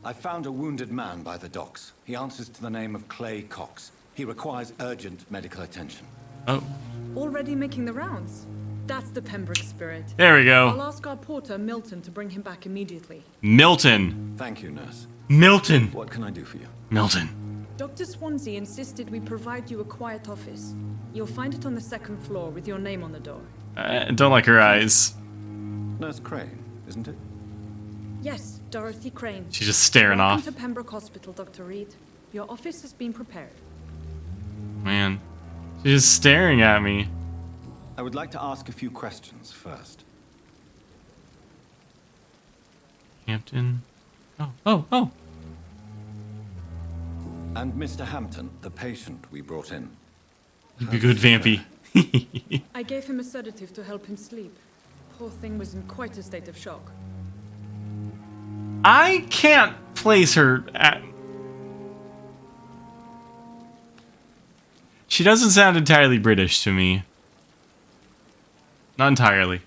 I found a wounded man by the docks. He answers to the name of Clay Cox. He requires urgent medical attention. Oh. Already making the rounds? That's the Pembroke spirit. There we go. I'll ask our porter, Milton, to bring him back immediately. Milton. Thank you, nurse. Milton. What can I do for you? Milton. Dr. Swansea insisted we provide you a quiet office. You'll find it on the 2nd floor with your name on the door. Don't like her eyes. Nurse Crane, isn't it? Yes, Dorothy Crane. She's just staring Welcome off. to Pembroke Hospital, Dr. Reed. Your office has been prepared. Man. She's just staring at me. I would like to ask a few questions first. Hampton. Oh. And Mr. Hampton, the patient we brought in. Be good, Vampy. I gave him a sedative to help him sleep. Poor thing was in quite a state of shock. I can't place her at... She doesn't sound entirely British to me. Not entirely.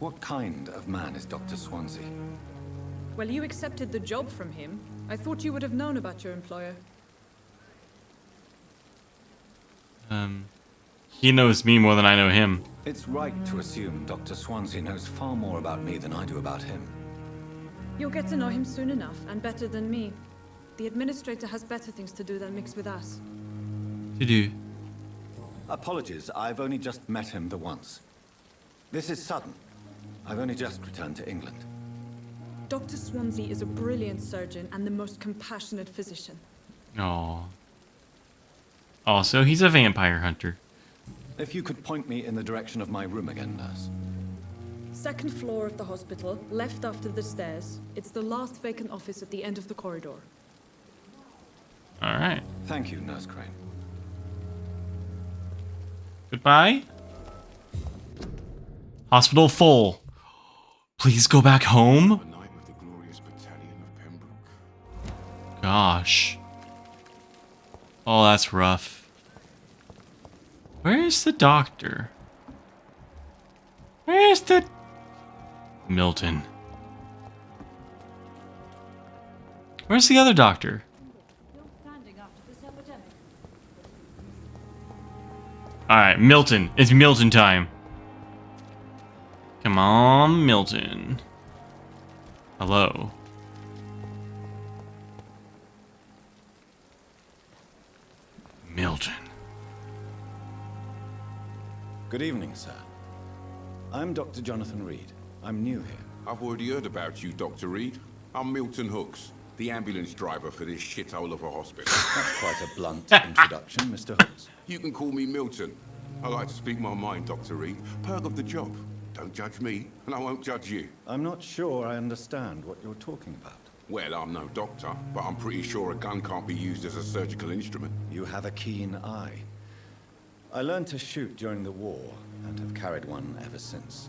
What kind of man is Dr. Swansea? Well, you accepted the job from him. I thought you would have known about your employer. He knows me more than I know him. It's right to assume Dr. Swansea knows far more about me than I do about him. You'll get to know him soon enough, and better than me. The administrator has better things to do than mix with us. To do. Apologies, I've only just met him the once. This is sudden. I've only just returned to England. Dr. Swansea is a brilliant surgeon and the most compassionate physician. Oh. Also, he's a vampire hunter. If you could point me in the direction of my room again, nurse. 2nd floor of the hospital, left after the stairs. It's the last vacant office at the end of the corridor. Alright. Thank you, Nurse Crane. Goodbye. Hospital full. Please go back home. Gosh. Oh, that's rough. Where's the doctor? Where's the... Milton. Where's the other doctor? Alright, Milton. It's Milton time. Come on, Milton. Hello. Milton. Good evening, sir. I'm Dr. Jonathan Reed. I'm new here. I've already heard about you, Dr. Reed. I'm Milton Hooks, the ambulance driver for this shithole of a hospital. That's quite a blunt introduction, Mr. Hooks. You can call me Milton. I like to speak my mind, Dr. Reed. Perk of the job. Don't judge me, and I won't judge you. I'm not sure I understand what you're talking about. Well, I'm no doctor, but I'm pretty sure a gun can't be used as a surgical instrument. You have a keen eye. I learned to shoot during the war, and have carried one ever since.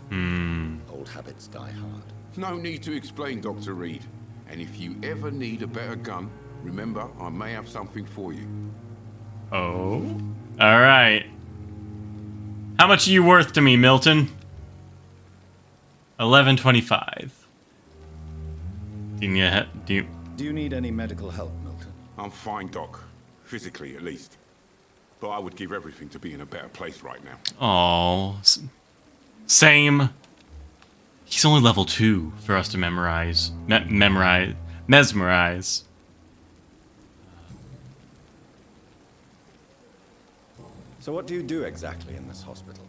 Old habits die hard. No need to explain, Dr. Reed. And if you ever need a better gun, remember, I may have something for you. Oh? Alright. How much are you worth to me, Milton? 11.25. Do you need any medical help, Milton? I'm fine, Doc. Physically, at least. But I would give everything to be in a better place right now. Oh, same. He's only level 2 for us to memorize. Mesmerize. So what do you do exactly in this hospital?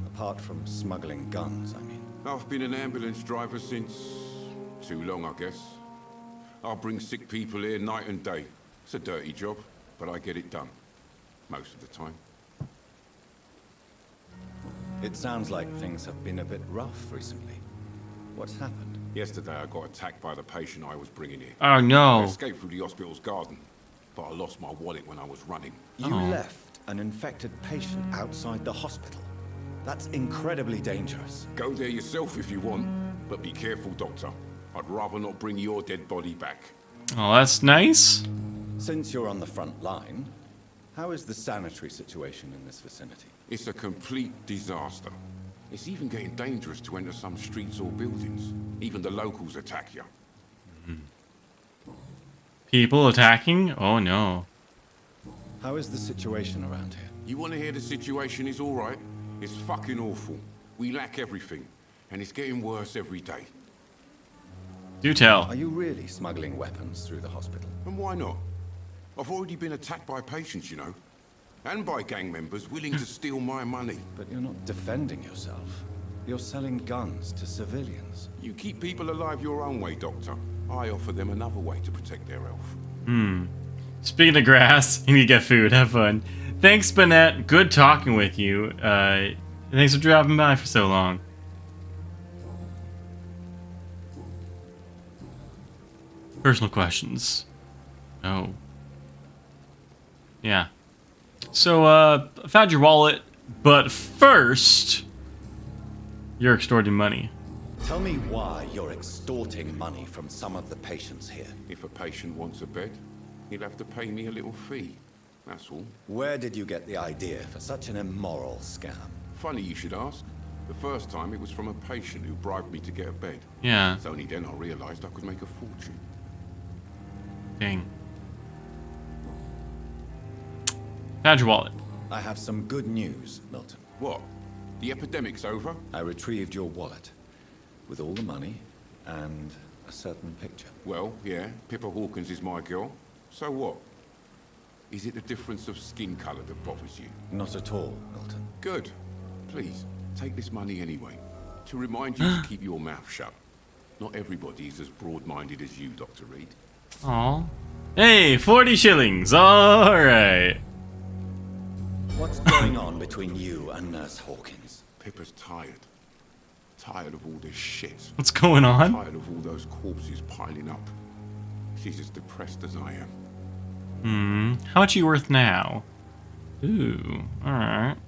Apart from smuggling guns, I mean. I've been an ambulance driver since... too long, I guess. I'll bring sick people here night and day. It's a dirty job, but I get it done. Most of the time. It sounds like things have been a bit rough recently. What's happened? Yesterday I got attacked by the patient I was bringing here. Oh no. I escaped through the hospital's garden, but I lost my wallet when I was running. You left an infected patient outside the hospital. That's incredibly dangerous. Go there yourself if you want, but be careful, Doctor. I'd rather not bring your dead body back. Oh, that's nice. Since you're on the front line, how is the sanitary situation in this vicinity? It's a complete disaster. It's even getting dangerous to enter some streets or buildings. Even the locals attack you. People attacking? Oh no. How is the situation around here? You want to hear the situation is all right? It's fucking awful. We lack everything, and it's getting worse every day. Do tell. Are you really smuggling weapons through the hospital? And why not? I've already been attacked by patients, you know. And by gang members willing to steal my money. But you're not defending yourself. You're selling guns to civilians. You keep people alive your own way, Doctor. I offer them another way to protect their health. Speaking of grass, you need to get food. Have fun. Thanks, Bennett. Good talking with you. Thanks for dropping by for so long. Personal questions. Oh. Yeah. So, I found your wallet, but first, you're extorting money. Tell me why you're extorting money from some of the patients here. If a patient wants a bed, he'll have to pay me a little fee. That's all. Where did you get the idea for such an immoral scam? Funny you should ask. The first time it was from a patient who bribed me to get a bed. Yeah. It's only then I realized I could make a fortune. Dang. Found your wallet. I have some good news, Milton. What? The epidemic's over? I retrieved your wallet. With all the money and a certain picture. Well, yeah, Pippa Hawkins is my girl. So what? Is it the difference of skin color that bothers you? Not at all, Milton. Good. Please, take this money anyway. To remind you to keep your mouth shut. Not everybody is as broad-minded as you, Dr. Reed. Aw. Hey, 40 shillings. Alright. What's going on between you and Nurse Hawkins? Pippa's tired. Tired of all this shit. What's going on? Tired of all those corpses piling up. She's as depressed as I am. How much are you worth now? Ooh, alright.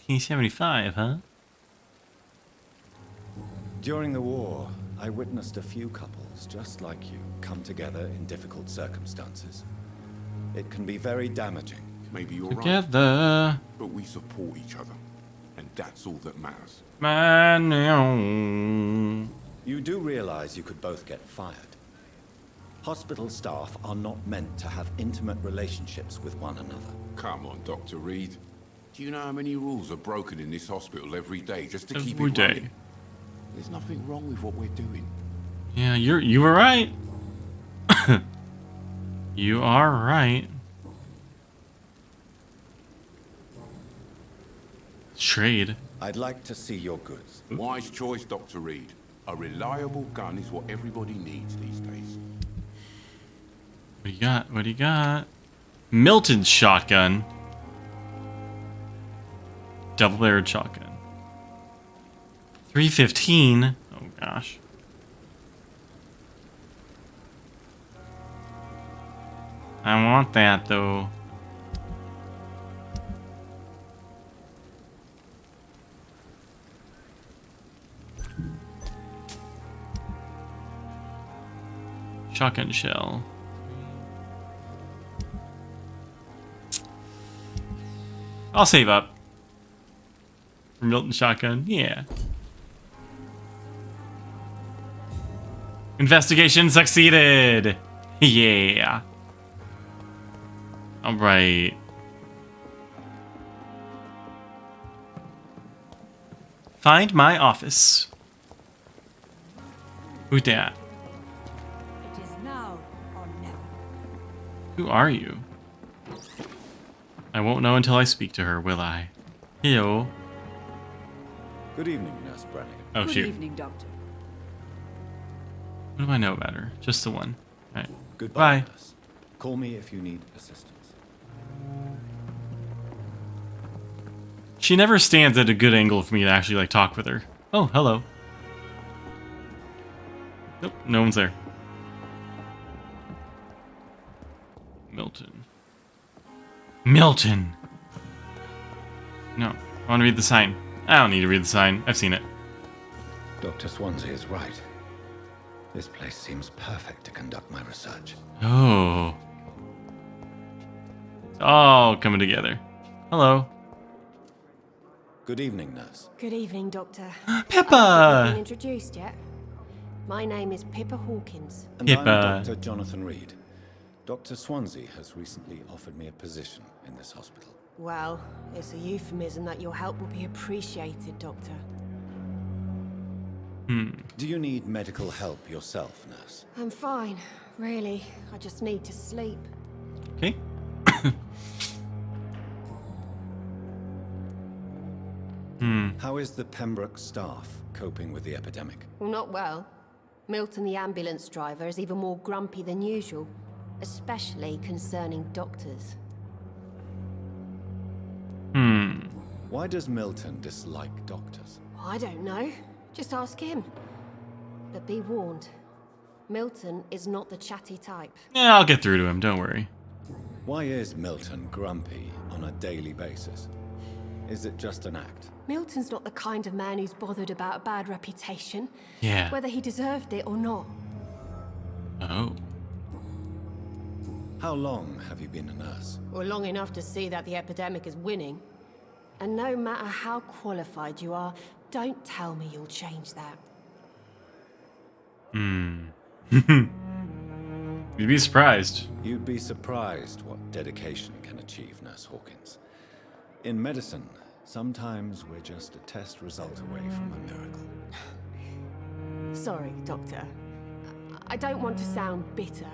1975, huh? During the war, I witnessed a few couples just like you come together in difficult circumstances. It can be very damaging. Maybe you're Together. right. But we support each other. And that's all that matters. Man. You do realize you could both get fired. Hospital staff are not meant to have intimate relationships with one another. Come on, Dr. Reed. Do you know how many rules are broken in this hospital every day just to keep Every it day. running? There's nothing wrong with what we're doing. Yeah, you were right. You are right. Trade. I'd like to see your goods. Wise choice, Dr. Reed. A reliable gun is what everybody needs these days. What do you got? What do you got? Milton's shotgun. Double-barreled shotgun. 315. Oh gosh. I want that though. Shotgun shell. I'll save up. For Milton shotgun, yeah. Investigation succeeded! Yeah. Alright. Find my office. Who's that? It is now or never. Who are you? I won't know until I speak to her, will I? Hello. Good evening, Nurse Brannigan. Oh, Good shoot. evening, Doctor. What do I know about her? Just the one. Alright. Goodbye, Bye. nurse. Call me if you need assistance. She never stands at a good angle for me to actually, like, talk with her. Oh, hello. Nope, no one's there. Milton. Milton! No, I want to read the sign. I don't need to read the sign. I've seen it. Dr. Swansea is right. This place seems perfect to conduct my research. Oh. It's all coming together. Hello. Good evening, nurse. Good evening, Doctor. Pippa! I've been introduced yet? My name is Pippa Hawkins. And I'm Dr. Jonathan Reed. Dr. Swansea has recently offered me a position in this hospital. Well, it's a euphemism that your help will be appreciated, Doctor. Do you need medical help yourself, nurse? I'm fine, really. I just need to sleep. Okay. How is the Pembroke staff coping with the epidemic? Well, not well. Milton, the ambulance driver, is even more grumpy than usual, especially concerning doctors. Why does Milton dislike doctors? I don't know. Just ask him. But be warned, Milton is not the chatty type. Yeah, I'll get through to him, don't worry. Why is Milton grumpy on a daily basis? Is it just an act? Milton's not the kind of man who's bothered about a bad reputation. Yeah. Whether he deserved it or not. Oh. How long have you been a nurse? Well, long enough to see that the epidemic is winning. And no matter how qualified you are, don't tell me you'll change that. You'd be surprised. You'd be surprised what dedication can achieve, Nurse Hawkins. In medicine, sometimes we're just a test result away from a miracle. Sorry, Doctor. I don't want to sound bitter,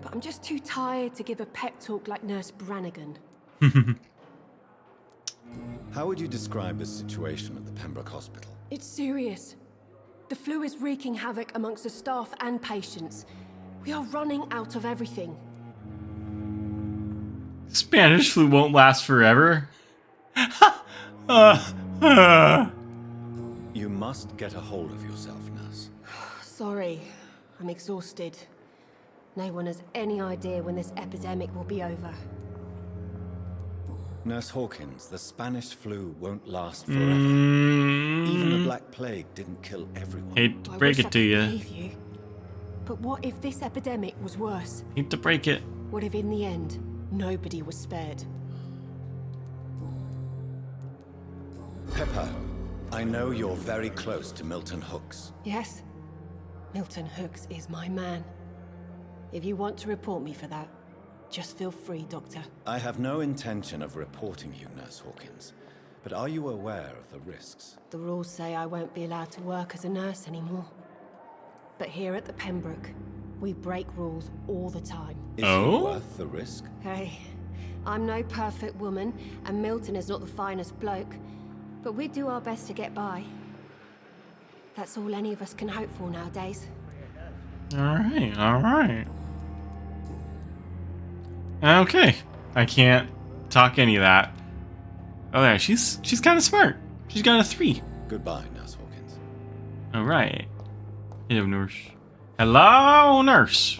but I'm just too tired to give a pep talk like Nurse Brannigan. How would you describe the situation at the Pembroke Hospital? It's serious. The flu is wreaking havoc amongst the staff and patients. We are running out of everything. Spanish flu won't last forever. You must get a hold of yourself, nurse. Sorry, I'm exhausted. No one has any idea when this epidemic will be over. Nurse Hawkins, the Spanish flu won't last forever. Even the Black Plague didn't kill everyone. Hate to I break wish I it to could you. believe you. But what if this epidemic was worse? Hate to break it. What if in the end, nobody was spared? Pepper, I know you're very close to Milton Hooks. Yes, Milton Hooks is my man. If you want to report me for that, just feel free, Doctor. I have no intention of reporting you, Nurse Hawkins. But are you aware of the risks? The rules say I won't be allowed to work as a nurse anymore. But here at the Pembroke, we break rules all the time. Is it worth the risk? Hey, I'm no perfect woman, and Milton is not the finest bloke. But we do our best to get by. That's all any of us can hope for nowadays. Alright, alright. Okay. I can't talk any of that. Oh yeah, she's kind of smart. She's got a 3. Goodbye, Nurse Hawkins. Alright. Hello, nurse. Hello, nurse.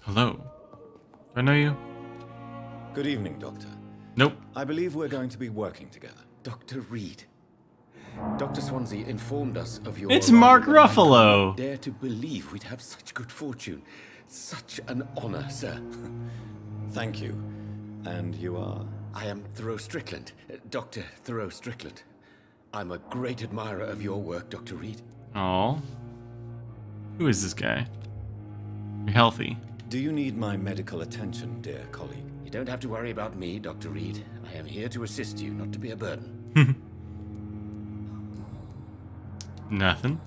Hello. Do I know you? Good evening, Doctor. Nope. I believe we're going to be working together. Dr. Reed. Dr. Swansea informed us of your... It's Mark Ruffalo. I dare to believe we'd have such good fortune. Such an honor, sir. Thank you. And you are? I am Thoreau Strickland. Dr. Thoreau Strickland. I'm a great admirer of your work, Dr. Reed. Oh. Who is this guy? You're healthy. Do you need my medical attention, dear colleague? You don't have to worry about me, Dr. Reed. I am here to assist you, not to be a burden. Nothing.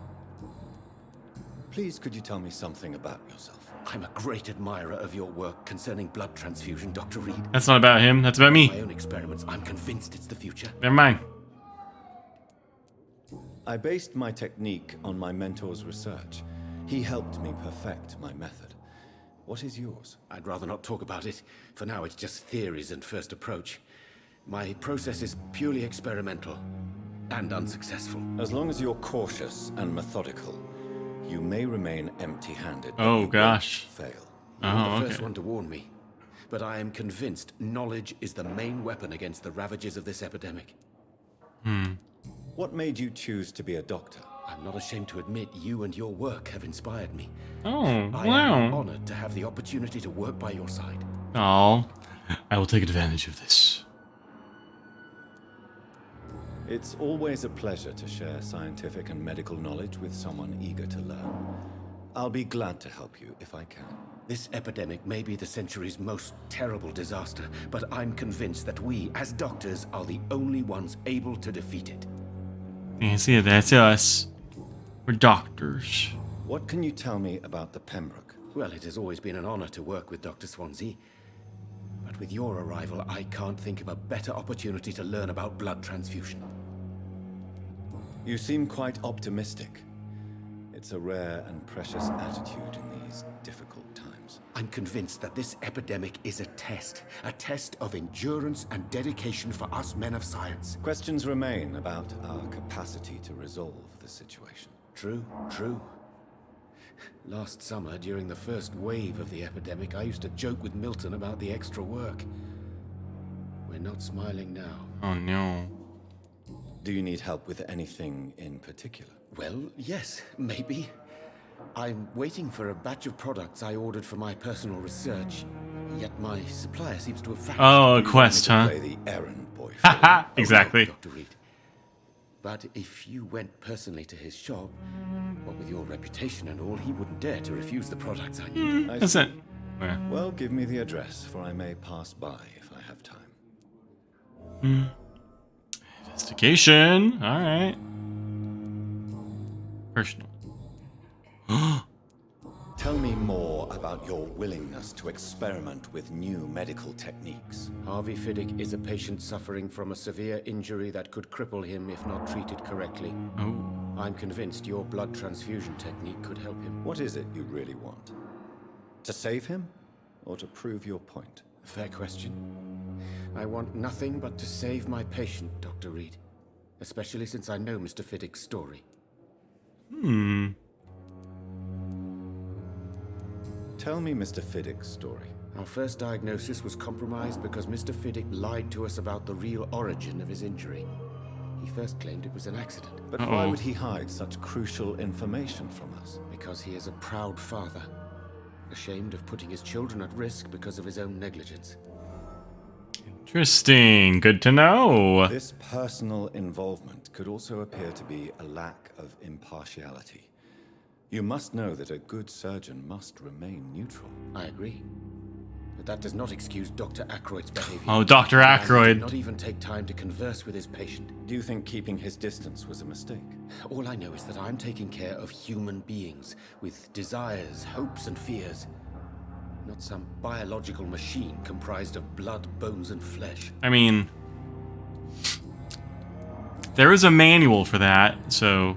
Please, could you tell me something about yourself? I'm a great admirer of your work concerning blood transfusion, Dr. Reed. That's not about him. That's about me. My own experiments, I'm convinced it's the future. Never mind. I based my technique on my mentor's research. He helped me perfect my method. What is yours? I'd rather not talk about it. For now, it's just theories and first approach. My process is purely experimental and unsuccessful. As long as you're cautious and methodical, you may remain empty-handed. Oh, gosh. Fail. You're the first one to warn me. But I am convinced knowledge is the main weapon against the ravages of this epidemic. What made you choose to be a doctor? I'm not ashamed to admit you and your work have inspired me. Oh, I wow. am honored to have the opportunity to work by your side. Oh, I will take advantage of this. It's always a pleasure to share scientific and medical knowledge with someone eager to learn. I'll be glad to help you if I can. This epidemic may be the century's most terrible disaster, but I'm convinced that we, as doctors, are the only ones able to defeat it. You see, that's us. We're doctors. What can you tell me about the Pembroke? Well, it has always been an honor to work with Dr. Swansea. But with your arrival, I can't think of a better opportunity to learn about blood transfusion. You seem quite optimistic. It's a rare and precious attitude in these difficult times. I'm convinced that this epidemic is a test of endurance and dedication for us men of science. Questions remain about our capacity to resolve the situation. True, true. Last summer, during the first wave of the epidemic, I used to joke with Milton about the extra work. We're not smiling now. Oh no. Do you need help with anything in particular? Well, yes, maybe. I'm waiting for a batch of products I ordered for my personal research, yet my supplier seems to have vanished. Oh, a quest, huh? Play the errand boy. Haha, exactly. Dr. Reed. But if you went personally to his shop, what with your reputation and all, he wouldn't dare to refuse the products I need. That's it. Yeah. Well, give me the address, for I may pass by if I have time. Investigation. All right. Personal. Tell me more about your willingness to experiment with new medical techniques. Harvey Fiddick is a patient suffering from a severe injury that could cripple him if not treated correctly. Oh. I'm convinced your blood transfusion technique could help him. What is it you really want? To save him, or to prove your point? Fair question. I want nothing but to save my patient, Dr. Reed. Especially since I know Mr. Fiddick's story. Tell me Mr. Fiddick's story. Our first diagnosis was compromised because Mr. Fiddick lied to us about the real origin of his injury. He first claimed it was an accident. But why would he hide such crucial information from us? Because he is a proud father, ashamed of putting his children at risk because of his own negligence. Interesting. Good to know. This personal involvement could also appear to be a lack of impartiality. You must know that a good surgeon must remain neutral. I agree. But that does not excuse Dr. Ackroyd's behavior. Oh, Dr. He Ackroyd. did not even take time to converse with his patient. Do you think keeping his distance was a mistake? All I know is that I'm taking care of human beings with desires, hopes, and fears. Not some biological machine comprised of blood, bones, and flesh. I mean, there is a manual for that, so...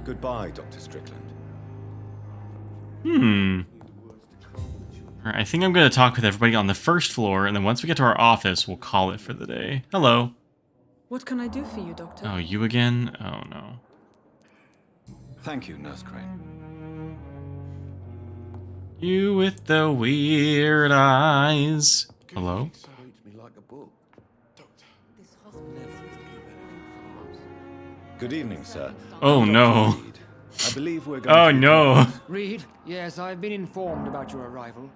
Goodbye, Dr. Strickland. Alright, I think I'm going to talk with everybody on the first floor, and then once we get to our office, we'll call it for the day. Hello. What can I do for you, Doctor? Oh, you again? Oh, no. Thank you, Nurse Crane. You with the weird eyes. Hello? Good evening, sir. Oh, no. I believe we're going Oh, to no. Reed, yes, I've been informed about your arrival.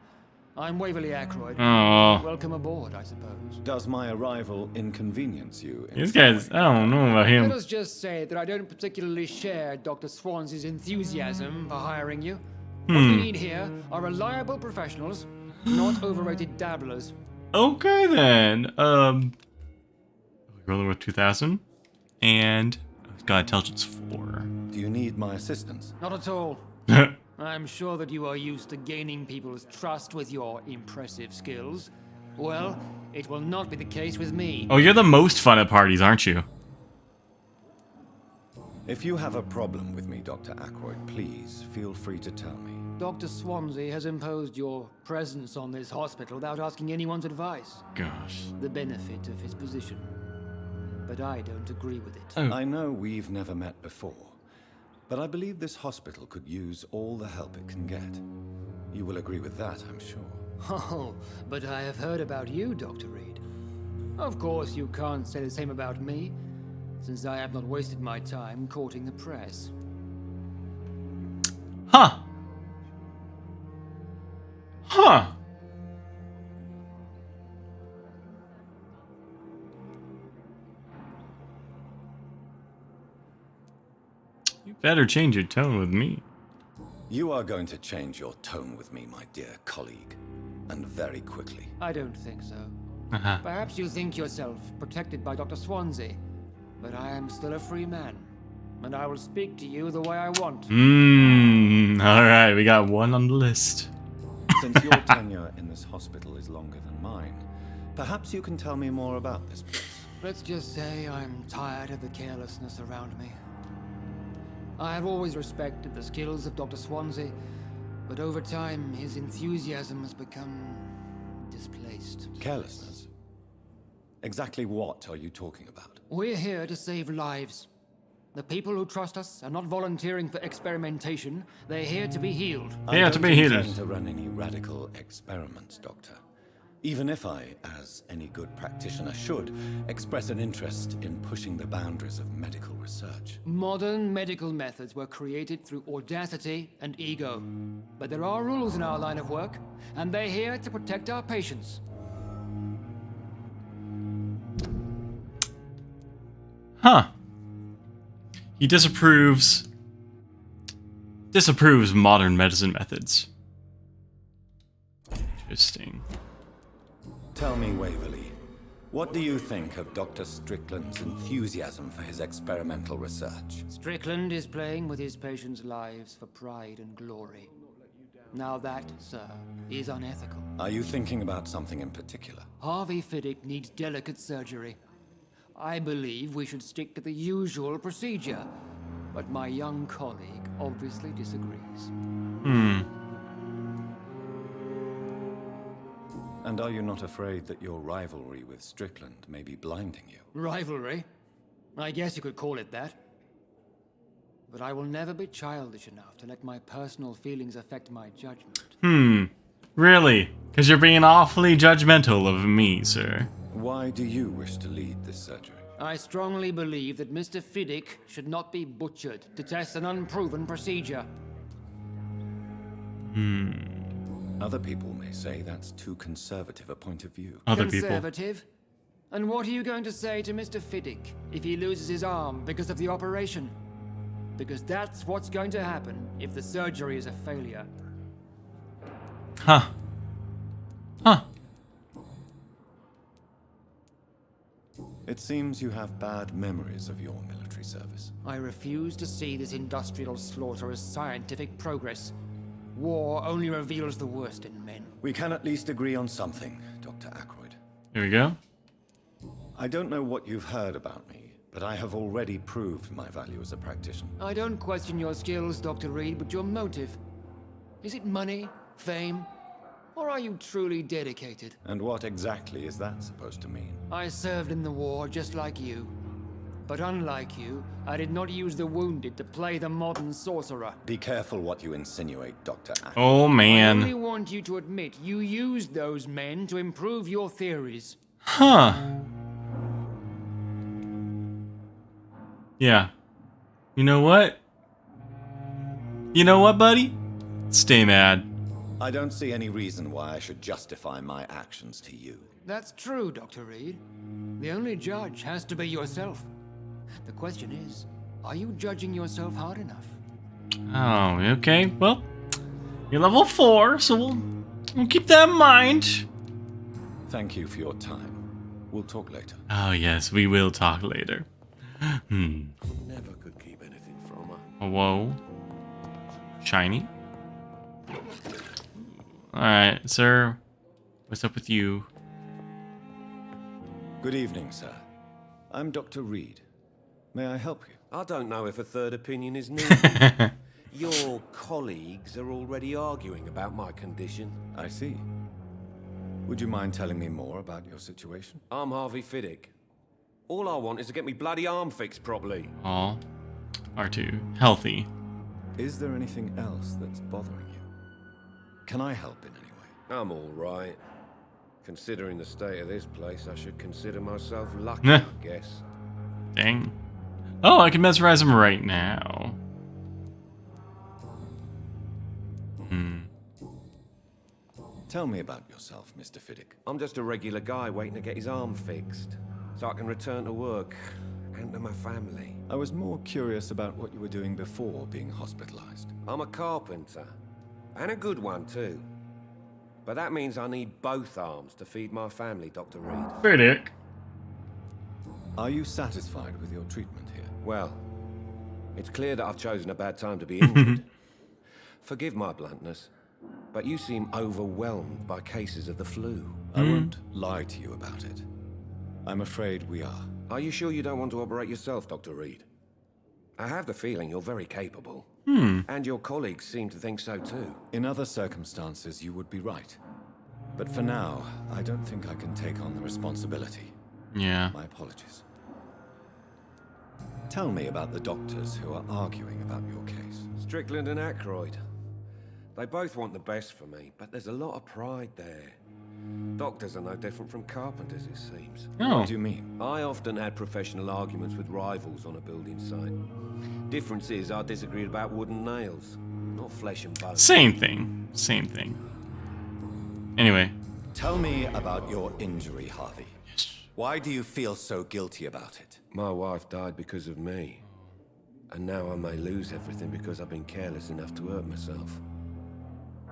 I'm Waverly Ackroyd. Aw. Welcome aboard, I suppose. Does my arrival inconvenience you? These guys, I don't know about Let him. us just say that I don't particularly share Dr. Swansea's enthusiasm for hiring you. What we need here are reliable professionals, not overrated dabblers. Okay, then. Rolling with 2000. And I've got intelligence 4. Do you need my assistance? Not at all. I'm sure that you are used to gaining people's trust with your impressive skills. Well, it will not be the case with me. Oh, you're the most fun at parties, aren't you? If you have a problem with me, Dr. Ackroyd, please feel free to tell me. Dr. Swansea has imposed your presence on this hospital without asking anyone's advice. Gosh. The benefit of his position. But I don't agree with it. Oh. I know we've never met before, but I believe this hospital could use all the help it can get. You will agree with that, I'm sure. Oh, but I have heard about you, Dr. Reed. Of course, you can't say the same about me, since I have not wasted my time courting the press. Huh. Huh. You better change your tone with me. You are going to change your tone with me, my dear colleague, and very quickly. I don't think so. Uh-huh. Perhaps you think yourself protected by Dr. Swansea, but I am still a free man, and I will speak to you the way I want. Alright, we got one on the list. Since your tenure in this hospital is longer than mine, perhaps you can tell me more about this place. Let's just say I'm tired of the carelessness around me. I have always respected the skills of Dr. Swansea, but over time his enthusiasm has become displaced. Carelessness? Exactly what are you talking about? We're here to save lives. The people who trust us are not volunteering for experimentation. They're here to be healed. Yeah, I to don't be healed. intend to run any radical experiments, Doctor. Even if I, as any good practitioner should, express an interest in pushing the boundaries of medical research. Modern medical methods were created through audacity and ego. But there are rules in our line of work, and they're here to protect our patients. Huh. He disapproves modern medicine methods. Interesting. Tell me, Waverly, what do you think of Dr. Strickland's enthusiasm for his experimental research? Strickland is playing with his patients' lives for pride and glory. Now that, sir, is unethical. Are you thinking about something in particular? Harvey Fiddick needs delicate surgery. I believe we should stick to the usual procedure, but my young colleague obviously disagrees. And are you not afraid that your rivalry with Strickland may be blinding you? Rivalry? I guess you could call it that. But I will never be childish enough to let my personal feelings affect my judgment. Really? Because you're being awfully judgmental of me, sir. Why do you wish to lead this surgery? I strongly believe that Mr. Fiddick should not be butchered to test an unproven procedure. Other people may say that's too conservative a point of view. Conservative? And what are you going to say to Mr. Fiddick if he loses his arm because of the operation? Because that's what's going to happen if the surgery is a failure. Huh. It seems you have bad memories of your military service. I refuse to see this industrial slaughter as scientific progress. War only reveals the worst in men. We can at least agree on something, Dr. Ackroyd. Here we go. I don't know what you've heard about me, but I have already proved my value as a practitioner. I don't question your skills, Dr. Reed, but your motive. Is it money, fame, or are you truly dedicated? And what exactly is that supposed to mean? I served in the war just like you. But unlike you, I did not use the wounded to play the modern sorcerer. Be careful what you insinuate, Dr. Ackroyd. Oh, man. I only want you to admit you used those men to improve your theories. Huh. Yeah. You know what? You know what, buddy? Stay mad. I don't see any reason why I should justify my actions to you. That's true, Dr. Reed. The only judge has to be yourself. The question is, are you judging yourself hard enough? Oh, okay. Well, you're level 4, so we'll keep that in mind. Thank you for your time. We'll talk later. Oh, yes, we will talk later. Never could keep anything from her. Whoa. Shiny. Alright, sir. What's up with you? Good evening, sir. I'm Dr. Reed. May I help you? I don't know if a third opinion is needed. Your colleagues are already arguing about my condition. I see. Would you mind telling me more about your situation? I'm Harvey Fiddick. All I want is to get me bloody arm fixed properly. Aw. R2. Healthy. Is there anything else that's bothering you? Can I help in any way? I'm all right. Considering the state of this place, I should consider myself lucky, I guess. Dang. Oh, I can mesmerize him right now. Tell me about yourself, Mr. Fiddick. I'm just a regular guy waiting to get his arm fixed, so I can return to work and to my family. I was more curious about what you were doing before being hospitalized. I'm a carpenter, and a good one too. But that means I need both arms to feed my family, Dr. Reed. Fiddick. Are you satisfied with your treatment here? Well, it's clear that I've chosen a bad time to be injured. Forgive my bluntness, but you seem overwhelmed by cases of the flu. I won't lie to you about it. I'm afraid we are. Are you sure you don't want to operate yourself, Dr. Reed? I have the feeling you're very capable. And your colleagues seem to think so too. In other circumstances, you would be right. But for now, I don't think I can take on the responsibility. Yeah. My apologies. Tell me about the doctors who are arguing about your case. Strickland and Ackroyd. They both want the best for me, but there's a lot of pride there. Doctors are no different from carpenters, it seems. Oh. What do you mean? I often had professional arguments with rivals on a building site. Difference is, I disagreed about wooden nails, not flesh and bone. Same thing. Same thing. Anyway. Tell me about your injury, Harvey. Why do you feel so guilty about it? My wife died because of me. And now I may lose everything because I've been careless enough to hurt myself.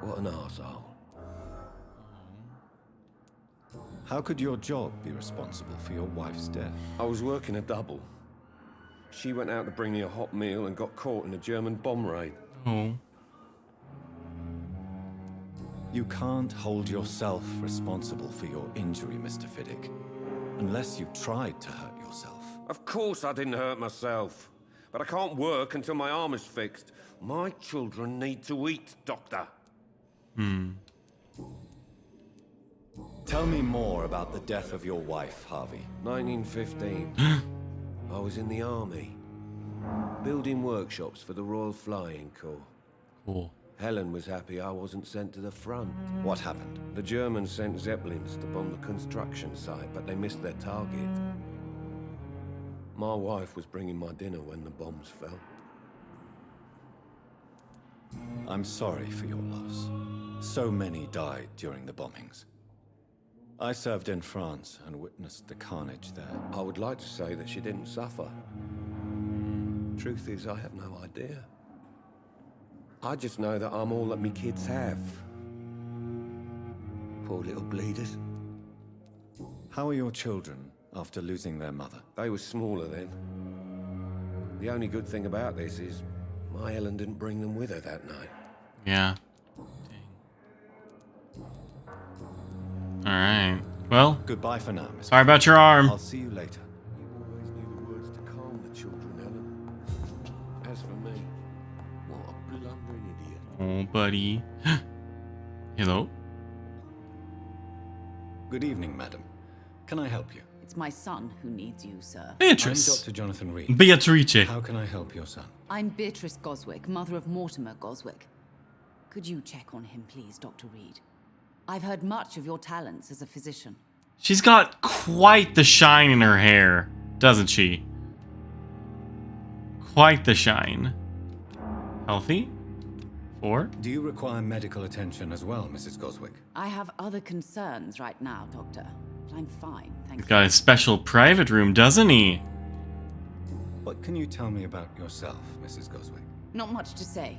What an arsehole. How could your job be responsible for your wife's death? I was working a double. She went out to bring me a hot meal and got caught in a German bomb raid. Oh. You can't hold yourself responsible for your injury, Mr. Fiddick, unless you tried to hurt yourself. Of course I didn't hurt myself. But I can't work until my arm is fixed. My children need to eat, Doctor. Tell me more about the death of your wife, Harvey. 1915. I was in the army. Building workshops for the Royal Flying Corps. Cool. Helen was happy I wasn't sent to the front. What happened? The Germans sent Zeppelins to bomb the construction site, but they missed their target. My wife was bringing my dinner when the bombs fell. I'm sorry for your loss. So many died during the bombings. I served in France and witnessed the carnage there. I would like to say that she didn't suffer. Truth is, I have no idea. I just know that I'm all that me kids have. Poor little bleeders. How are your children after losing their mother? They were smaller then. The only good thing about this is my Helen didn't bring them with her that night. Yeah. Alright. Well. Goodbye for now, Mr. Sorry about your arm. I'll see you later. You always knew the words to calm the children, Helen. As for me, what a blundering idiot. Oh, buddy. Hello? Good evening, madam. Can I help you? It's my son who needs you, sir. Beatrice. I'm Dr. Jonathan Reed. Beatrice. How can I help your son? I'm Beatrice Goswick, mother of Mortimer Goswick. Could you check on him, please, Dr. Reed? I've heard much of your talents as a physician. She's got quite the shine in her hair, doesn't she? Quite the shine. Healthy? 4? Do you require medical attention as well, Mrs. Goswick? I have other concerns right now, Doctor. But I'm fine, thank He's got a special private room, doesn't he? What can you tell me about yourself, Mrs. Goswick? Not much to say.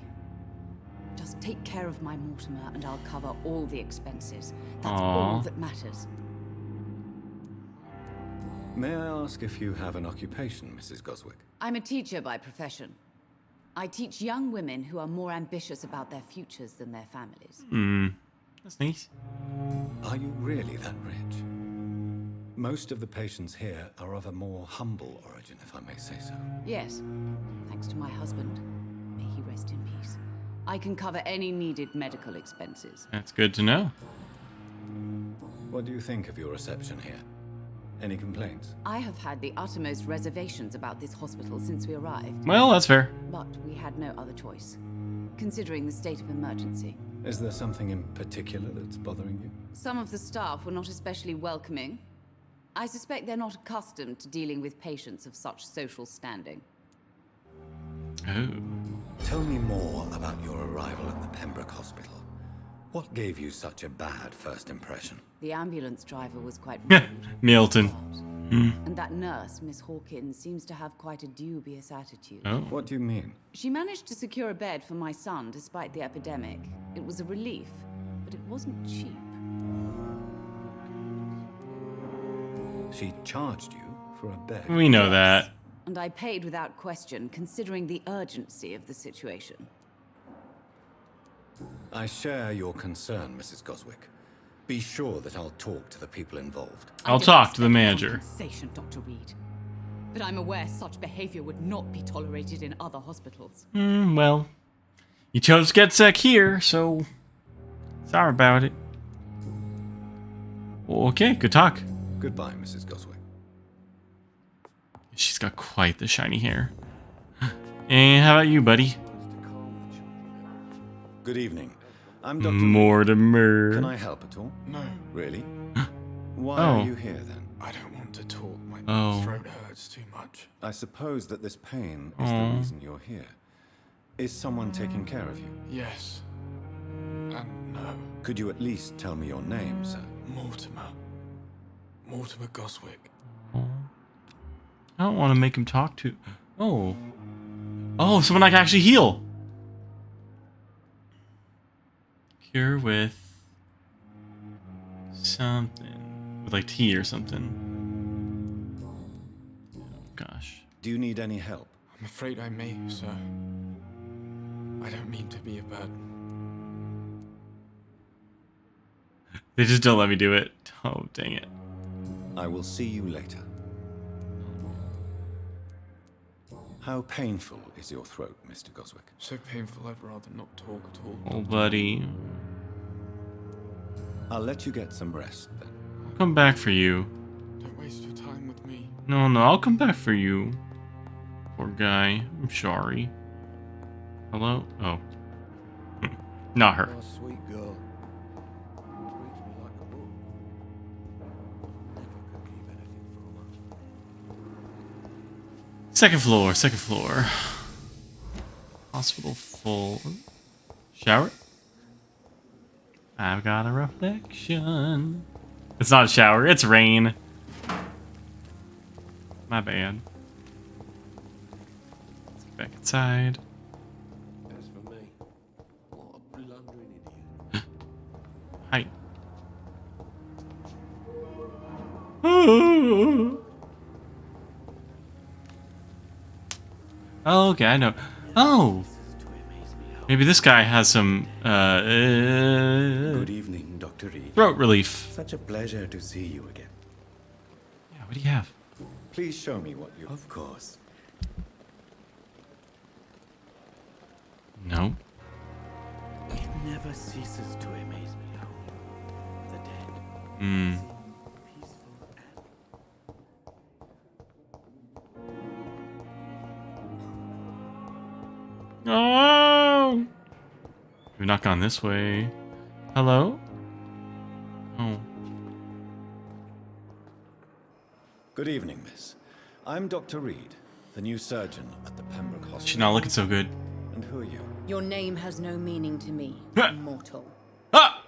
Just take care of my Mortimer and I'll cover all the expenses. That's all that matters. May I ask if you have an occupation, Mrs. Goswick? I'm a teacher by profession. I teach young women who are more ambitious about their futures than their families. That's nice. Are you really that rich? Most of the patients here are of a more humble origin, if I may say so. Yes, thanks to my husband. May he rest in peace. I can cover any needed medical expenses. That's good to know. What do you think of your reception here? Any complaints? I have had the uttermost reservations about this hospital since we arrived. Well, that's fair. But we had no other choice, considering the state of emergency. Is there something in particular that's bothering you? Some of the staff were not especially welcoming. I suspect they're not accustomed to dealing with patients of such social standing. Oh. Tell me more about your arrival at the Pembroke Hospital. What gave you such a bad first impression? The ambulance driver was quite rude. Milton. And that nurse, Miss Hawkins, seems to have quite a dubious attitude. Oh. What do you mean? She managed to secure a bed for my son despite the epidemic. It was a relief, but it wasn't cheap. She charged you for a bed? We know that. And I paid without question, considering the urgency of the situation. I share your concern, Mrs. Goswick. Be sure that I'll talk to the people involved. I'll talk to the manager. Compensation, Dr. Reed. But I'm aware such behavior would not be tolerated in other hospitals. Well, you chose to get sick here, so sorry about it. Okay, good talk. Goodbye, Mrs. Goswick. She's got quite the shiny hair. And how about you, buddy? Good evening. I'm Dr. Mortimer. Can I help at all? No. Really? Why Oh. are you here then? I don't want to talk. My Oh. throat hurts too much. I suppose that this pain is Oh. the reason you're here. Is someone taking care of you? Yes. And no. Could you at least tell me your name, sir? Mortimer. Mortimer Goswick. I don't want to make him talk to... Oh. Oh, someone I can actually heal. Cure with... something. With like tea or something. Oh, gosh. Do you need any help? I'm afraid I may, sir. I don't mean to be a burden. They just don't let me do it. Oh, dang it. I will see you later. How painful is your throat, Mr. Goswick? So painful I'd rather not talk at all. Oh, buddy. I'll let you get some rest, then. I'll come back for you. Don't waste your time with me. No, I'll come back for you. Poor guy. I'm sorry. Hello? Oh. Not her. Oh, sweet girl. Treats me like a book. Never could keep anything from her. Second floor, second floor. Hospital full. Shower? I've got a reflection. It's not a shower, it's rain. My bad. Let's get back inside. As for me, what a blundering idiot. Hi. Oh, okay, I know. Oh! Maybe this guy has some, Good evening, Dr. Reed. throat relief. Such a pleasure to see you again. Yeah, what do you have? Please show me what you... Of course. No. It never ceases to amaze me how the dead Hmm. seem peaceful Oh! We knock on this way. Hello? Oh. Good evening, miss. I'm Dr. Reed, the new surgeon at the Pembroke Hospital. She's not looking so good. And who are you? Your name has no meaning to me, mortal.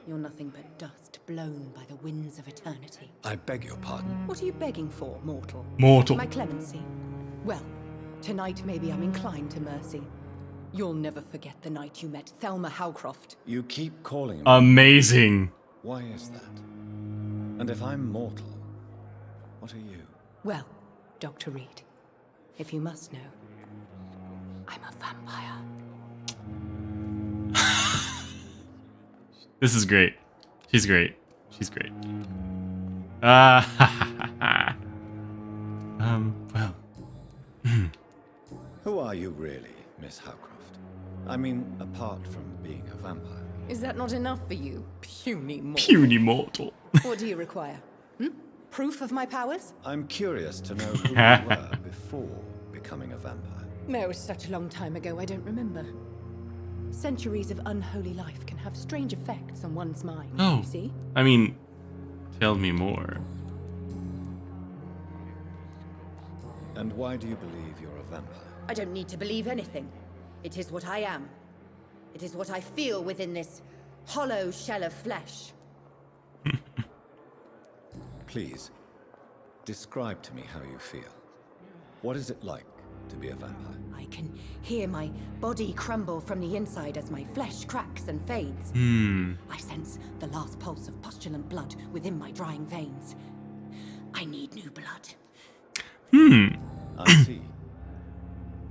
You're nothing but dust blown by the winds of eternity. I beg your pardon. What are you begging for, mortal? Mortal. My clemency? Well, tonight maybe I'm inclined to mercy. You'll never forget the night you met Thelma Howcroft. You keep calling me. Amazing. Why is that? And if I'm mortal, what are you? Well, Dr. Reed, if you must know, I'm a vampire. This is great. She's great. She's great. Well. Who are you really, Miss Howcroft? I mean, apart from being a vampire. Is that not enough for you, puny mortal? Puny mortal. What do you require? Proof of my powers? I'm curious to know who you were before becoming a vampire. No, it was such a long time ago, I don't remember. Centuries of unholy life can have strange effects on one's mind, Oh. you see? I mean, tell me more. And why do you believe you're a vampire? I don't need to believe anything. It is what I am. It is what I feel within this hollow shell of flesh. Please, describe to me how you feel. What is it like to be a vampire? I can hear my body crumble from the inside as my flesh cracks and fades. I sense the last pulse of postulant blood within my drying veins. I need new blood. I see.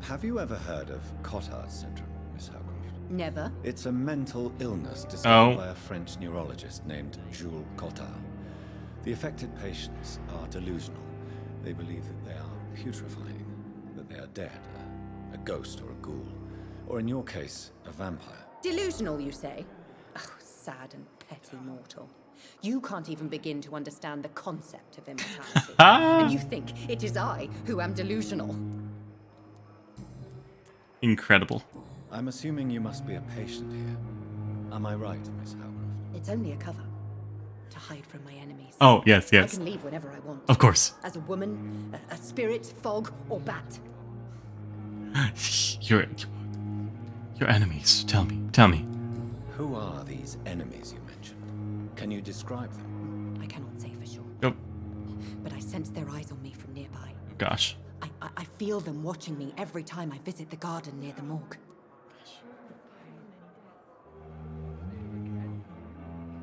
Have you ever heard of Cotard syndrome, Miss Howcroft? Never. It's a mental illness discovered Oh. by a French neurologist named Jules Cotard. The affected patients are delusional. They believe that they are putrefying, that they are dead, a ghost or a ghoul, or in your case, a vampire. Delusional, you say? Oh, sad and petty mortal. You can't even begin to understand the concept of immortality. And you think it is I who am delusional. Incredible. I'm assuming you must be a patient here. Am I right, Miss Howcroft? It's only a cover. To hide from my enemies. Oh, yes, yes. I can leave whenever I want. Of course. As a woman, a spirit, fog, or bat. Your enemies. Tell me. Who are these enemies you mentioned? Can you describe them? I cannot say for sure. Nope. But I sense their eyes on me from nearby. Gosh. I feel them watching me every time I visit the garden near the morgue.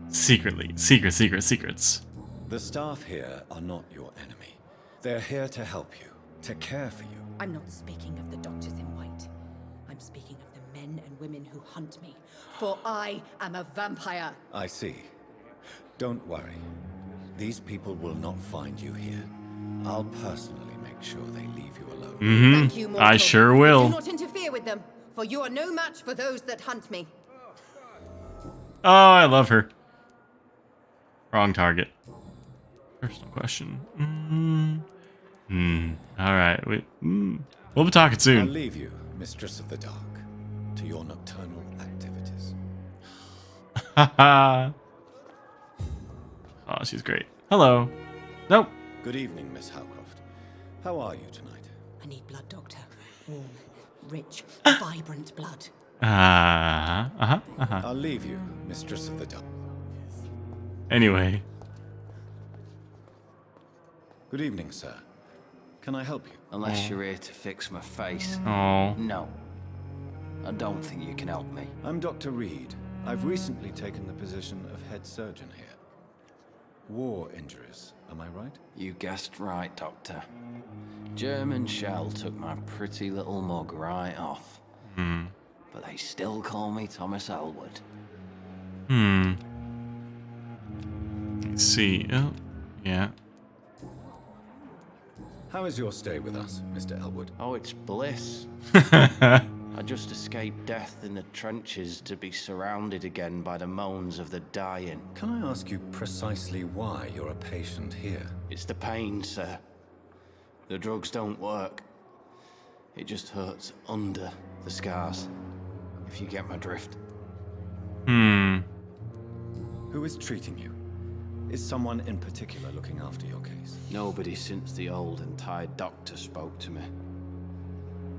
Secretly. Secrets. The staff here are not your enemy. They're here to help you, to care for you. I'm not speaking of the doctors in white. I'm speaking of the men and women who hunt me. For I am a vampire. I see. Don't worry. These people will not find you here. I'll personally make sure they leave you alone. Thank you, mortal. I sure will. Do not interfere with them, for you are no match for those that hunt me. Oh, I love her. Wrong target. Personal question. Alright. We'll be talking I'll soon. leave you, Mistress of the Dark, to your nocturnal activities. Oh, she's great. Hello. Nope. Good evening, Miss Howcroft. How are you tonight? I need blood, Doctor. Warm, rich, vibrant blood. I'll leave you, Mistress of the Dark. Anyway. Good evening, sir. Can I help you? Unless you're here to fix my face. Oh. No. I don't think you can help me. I'm Dr. Reed. I've recently taken the position of head surgeon here. War injuries, am I right? You guessed right, Doctor. German shell took my pretty little mug right off. But they still call me Thomas Elwood. Let's see. Oh, yeah. How is your stay with us, Mr. Elwood? Oh, it's bliss. I just escaped death in the trenches to be surrounded again by the moans of the dying. Can I ask you precisely why you're a patient here? It's the pain, sir. The drugs don't work. It just hurts under the scars, if you get my drift. Who is treating you? Is someone in particular looking after your case? Nobody since the old and tired doctor spoke to me.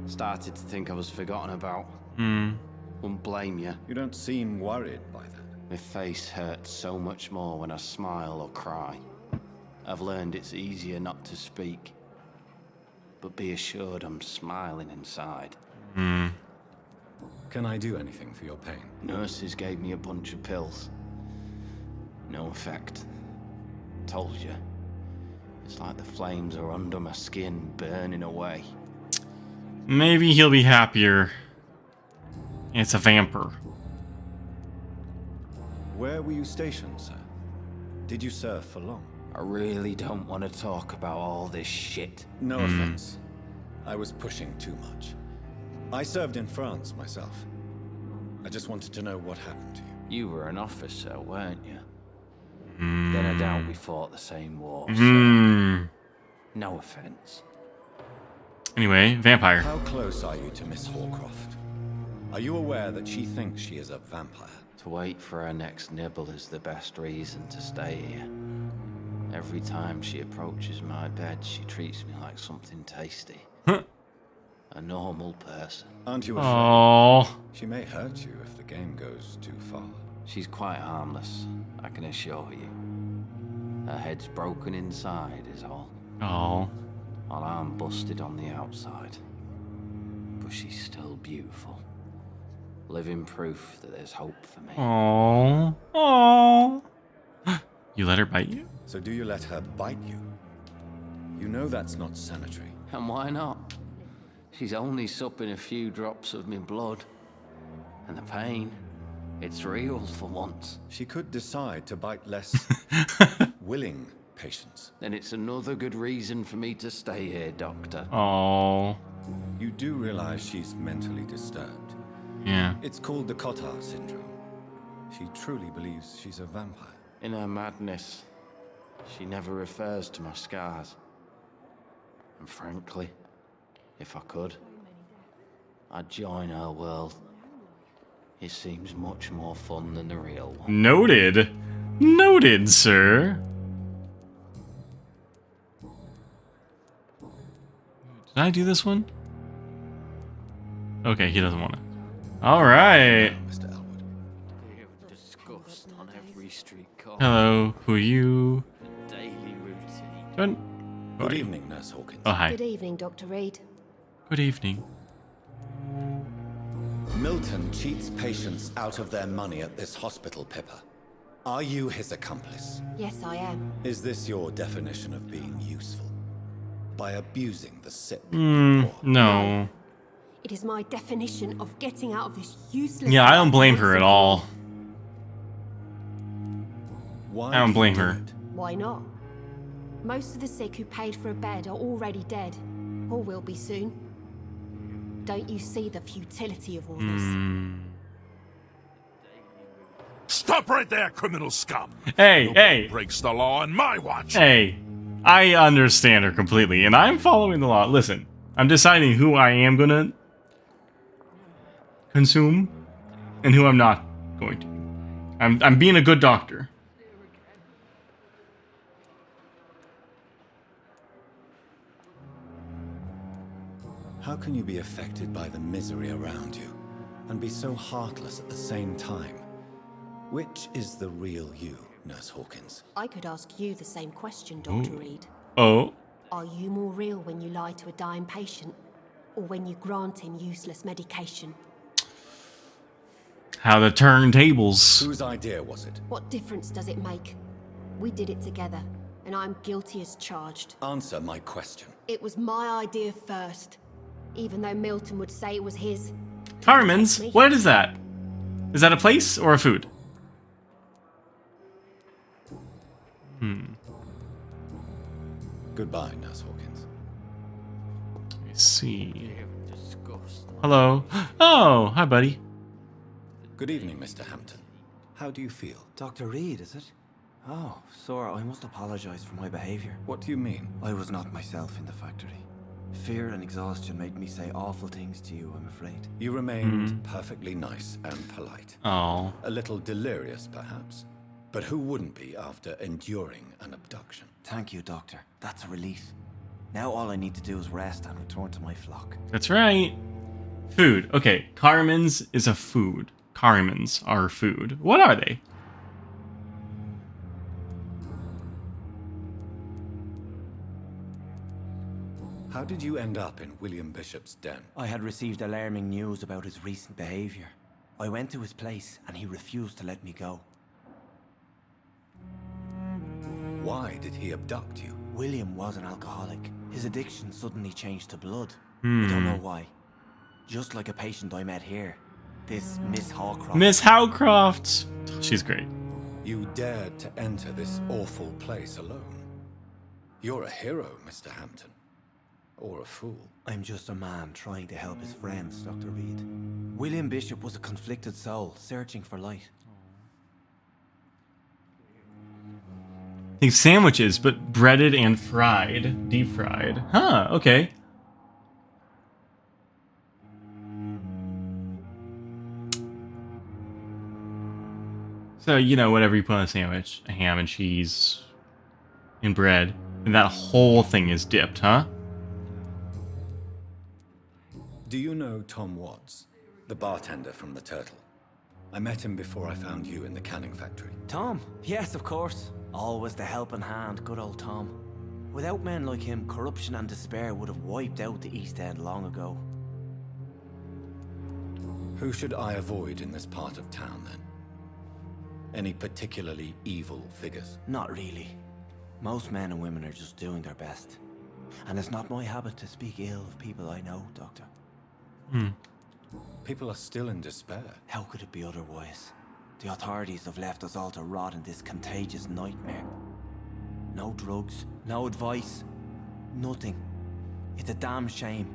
Started to think I was forgotten about. Won't blame you. You don't seem worried by that. My face hurts so much more when I smile or cry. I've learned it's easier not to speak. But be assured I'm smiling inside. Can I do anything for your pain? Nurses gave me a bunch of pills. No effect. Told you. It's like the flames are under my skin, burning away. Maybe he'll be happier. It's a vampire. Where were you stationed, sir? Did you serve for long? I really don't want to talk about all this shit. No offense. I was pushing too much. I served in France myself. I just wanted to know what happened to you. You were an officer, weren't you? Then I doubt we fought the same war. No offense. Anyway, vampire. How close are you to Miss Hawcroft? Are you aware that she thinks she is a vampire? To wait for her next nibble is the best reason to stay here. Every time she approaches my bed, she treats me like something tasty. A normal person. Aren't you afraid? Aww. She may hurt you if the game goes too far. She's quite harmless, I can assure you. Her head's broken inside is all. Oh. While I'm busted on the outside. But she's still beautiful. Living proof that there's hope for me. Aww. Aww. You let her bite you? So do you let her bite you? You know that's not sanitary. And why not? She's only supping a few drops of me blood. And the pain, it's real for once. She could decide to bite less willing patients. Then it's another good reason for me to stay here, Doctor. Oh. You do realize she's mentally disturbed. Yeah. It's called the Cotard syndrome. She truly believes she's a vampire. In her madness, she never refers to my scars. And frankly, if I could, I'd join her world. It seems much more fun than the real one. Noted. Noted, sir. Did I do this one? Okay, he doesn't want to. All right. Mr. Elwood. Disgust on every street corner. Hello. Who are you? The daily routine. Good evening, Nurse Hawkins. Oh, hi. Good evening, Dr. Reed. Good evening. Milton cheats patients out of their money at this hospital, Pippa. Are you his accomplice? Yes, I am. Is this your definition of being useful? By abusing the sick? No. It is my definition of getting out of this useless... Yeah, I don't blame her at all. Why I don't blame her. Why not? Most of the sick who paid for a bed are already dead, or will be soon. Don't you see the futility of all this? Stop right there, criminal scum! Hey, Nobody hey! breaks the law on my watch! Hey, I understand her completely, and I'm following the law. Listen, I'm deciding who I am gonna consume and who I'm not going to. I'm being a good doctor. How can you be affected by the misery around you and be so heartless at the same time? Which is the real you, Nurse Hawkins? I could ask you the same question, Dr. Reed. Oh. Are you more real when you lie to a dying patient, or when you grant him useless medication? How the turntables. Whose idea was it? What difference does it make? We did it together, and I'm guilty as charged. Answer my question. It was my idea first, even though Milton would say it was his. Carmen's? What is that? Is that a place or a food? Goodbye, Nurse Hawkins. I see. Hello. Oh, hi, buddy. Good evening, Mr. Hampton. How do you feel? Dr. Reed, is it? Oh, sir, I must apologize for my behavior. What do you mean? I was not myself in the factory. Fear and exhaustion made me say awful things to you, I'm afraid. You remained perfectly nice and polite. Oh. A little delirious, perhaps. But who wouldn't be after enduring an abduction? Thank you, Doctor. That's a relief. Now all I need to do is rest and return to my flock. That's right. Food. Okay, Carmen's is a food. Carmen's are food. What are they? How did you end up in William Bishop's den? I had received alarming news about his recent behavior. I went to his place and he refused to let me go. Why did he abduct you? William was an alcoholic. His addiction suddenly changed to blood. I don't know why. Just like a patient I met here. This Miss Hawcroft. Miss Howcroft. She's great. You dared to enter this awful place alone. You're a hero, Mr. Hampton. Or a fool. I'm just a man trying to help his friends, Dr. Reed. William Bishop was a conflicted soul, searching for light. I think sandwiches, but breaded and fried. Deep fried. Huh, okay. So, you know, whatever you put on a sandwich, a ham and cheese and bread, and that whole thing is dipped, huh? Do you know Tom Watts, the bartender from the Turtle? I met him before I found you in the canning factory. Tom? Yes, of course. Always the helping hand, good old Tom. Without men like him, corruption and despair would have wiped out the East End long ago. Who should I avoid in this part of town, then? Any particularly evil figures? Not really. Most men and women are just doing their best. And it's not my habit to speak ill of people I know, Doctor. People are still in despair. How could it be otherwise? The authorities have left us all to rot in this contagious nightmare. No drugs, no advice, nothing. It's a damn shame.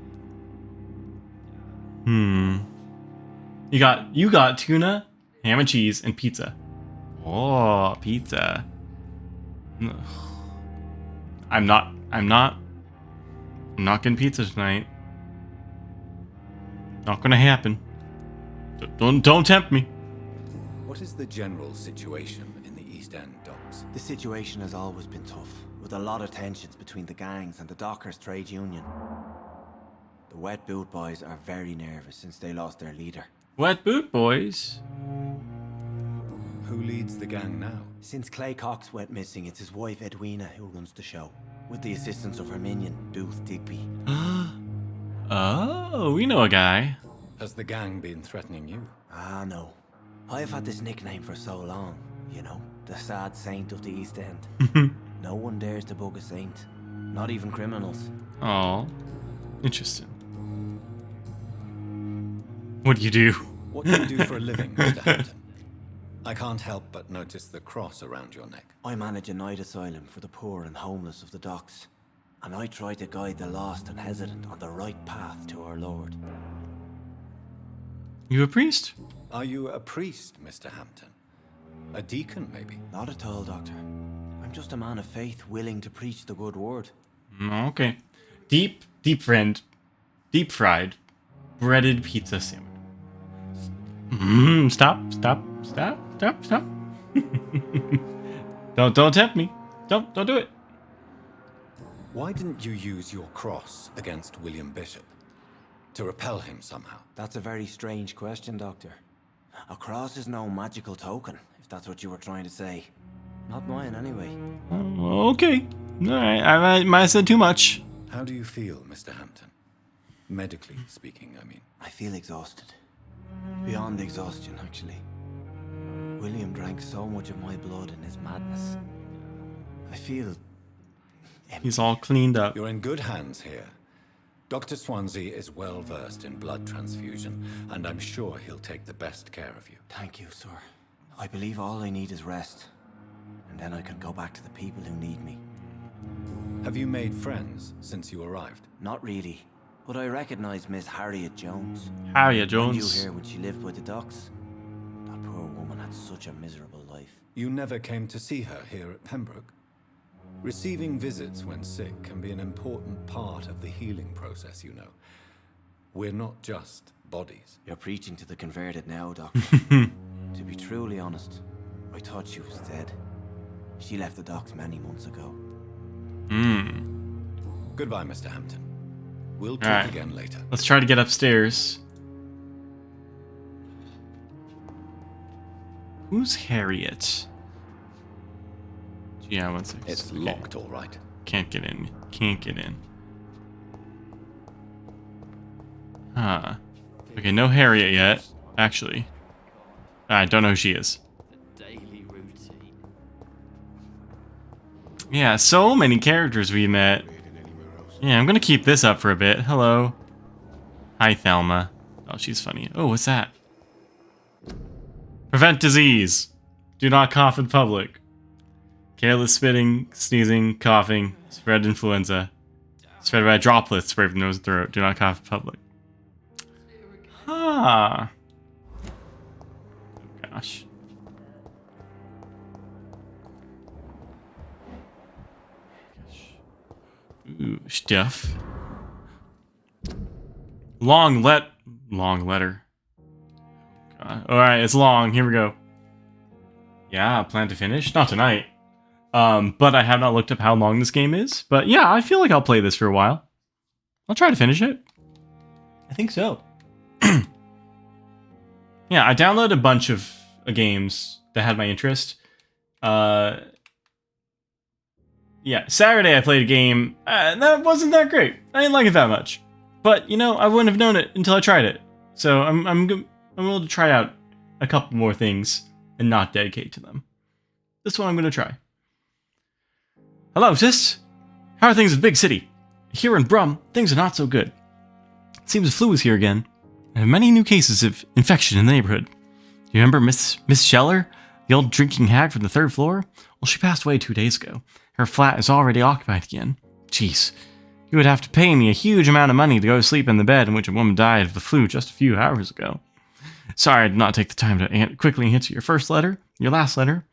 You got tuna, ham and cheese, and pizza. Oh, pizza. I'm not getting pizza tonight. Not gonna happen. Don't tempt me. What is the general situation in the East End docks? The situation has always been tough, with a lot of tensions between the gangs and the Dockers Trade Union. The Wet Boot Boys are very nervous since they lost their leader. Wet Boot Boys? Who leads the gang now? Since Clay Cox went missing, it's his wife Edwina who runs the show, with the assistance of her minion, Booth Digby. Oh, we know a guy. Has the gang been threatening you? Ah, no. I've had this nickname for so long, you know, the sad saint of the East End. No one dares to bug a saint, not even criminals. Oh, interesting. What do you do? What do you do for a living, Mr. Hampton? I can't help but notice the cross around your neck. I manage a night asylum for the poor and homeless of the docks, and I try to guide the lost and hesitant on the right path to our Lord. You a priest? Are you a priest, Mr. Hampton? A deacon, maybe? Not at all, Doctor. I'm just a man of faith willing to preach the good word. Okay. Deep fried, breaded pizza sandwich. Stop. Stop. Stop. Don't tempt me. Don't do it. Why didn't you use your cross against William Bishop? To repel him somehow? That's a very strange question, Doctor. A cross is no magical token, if that's what you were trying to say. Not mine, anyway. Okay. Alright, I might have said too much. How do you feel, Mr. Hampton? Medically speaking, I mean. I feel exhausted. Beyond exhaustion, actually. William drank so much of my blood in his madness. I feel empty. He's all cleaned up. You're in good hands here. Dr. Swansea is well versed in blood transfusion, and I'm sure he'll take the best care of you. Thank you, sir. I believe all I need is rest. And then I can go back to the people who need me. Have you made friends since you arrived? Not really. But I recognize Miss Harriet Jones. Harriet I knew Jones. her when she lived by the docks. That poor woman had such a miserable life. You never came to see her here at Pembroke? Receiving visits when sick can be an important part of the healing process, you know. We're not just bodies. You're preaching to the converted now, Doctor. To be truly honest, I thought she was dead. She left the docks many months ago. Goodbye, Mr. Hampton. We'll talk Alright. again later. Let's try to get upstairs. Who's Harriet? Yeah, 1 second. It's locked, all right. Can't get in. Can't get in. Huh. Okay, no Harriet yet. Actually. I don't know who she is. Yeah, so many characters we met. Yeah, I'm gonna keep this up for a bit. Hello. Hi, Thelma. Oh, she's funny. Oh, what's that? Prevent disease. Do not cough in public. Careless spitting, sneezing, coughing, spread influenza. Spread by droplets sprayed from nose and throat. Do not cough in public. Ah. Oh, gosh. Ooh, stuff. Long letter. Alright, it's long. Here we go. Yeah, plan to finish? Not tonight. But I have not looked up how long this game is. But yeah, I feel like I'll play this for a while. I'll try to finish it. I think so. Yeah, I downloaded a bunch of games that had my interest. Yeah, Saturday I played a game that wasn't that great. I didn't like it that much. But, you know, I wouldn't have known it until I tried it. So I'm willing to try out a couple more things and not dedicate to them. This one I'm going to try. Hello, sis. How are things in the big city? Here in Brum, things are not so good. It seems the flu is here again. I have many new cases of infection in the neighborhood. Do you remember Miss Scheller, the old drinking hag from the 3rd floor? Well, she passed away 2 days ago. Her flat is already occupied again. Jeez. You would have to pay me a huge amount of money to go to sleep in the bed in which a woman died of the flu just a few hours ago. Sorry I did not take the time to quickly answer your first letter, your last letter.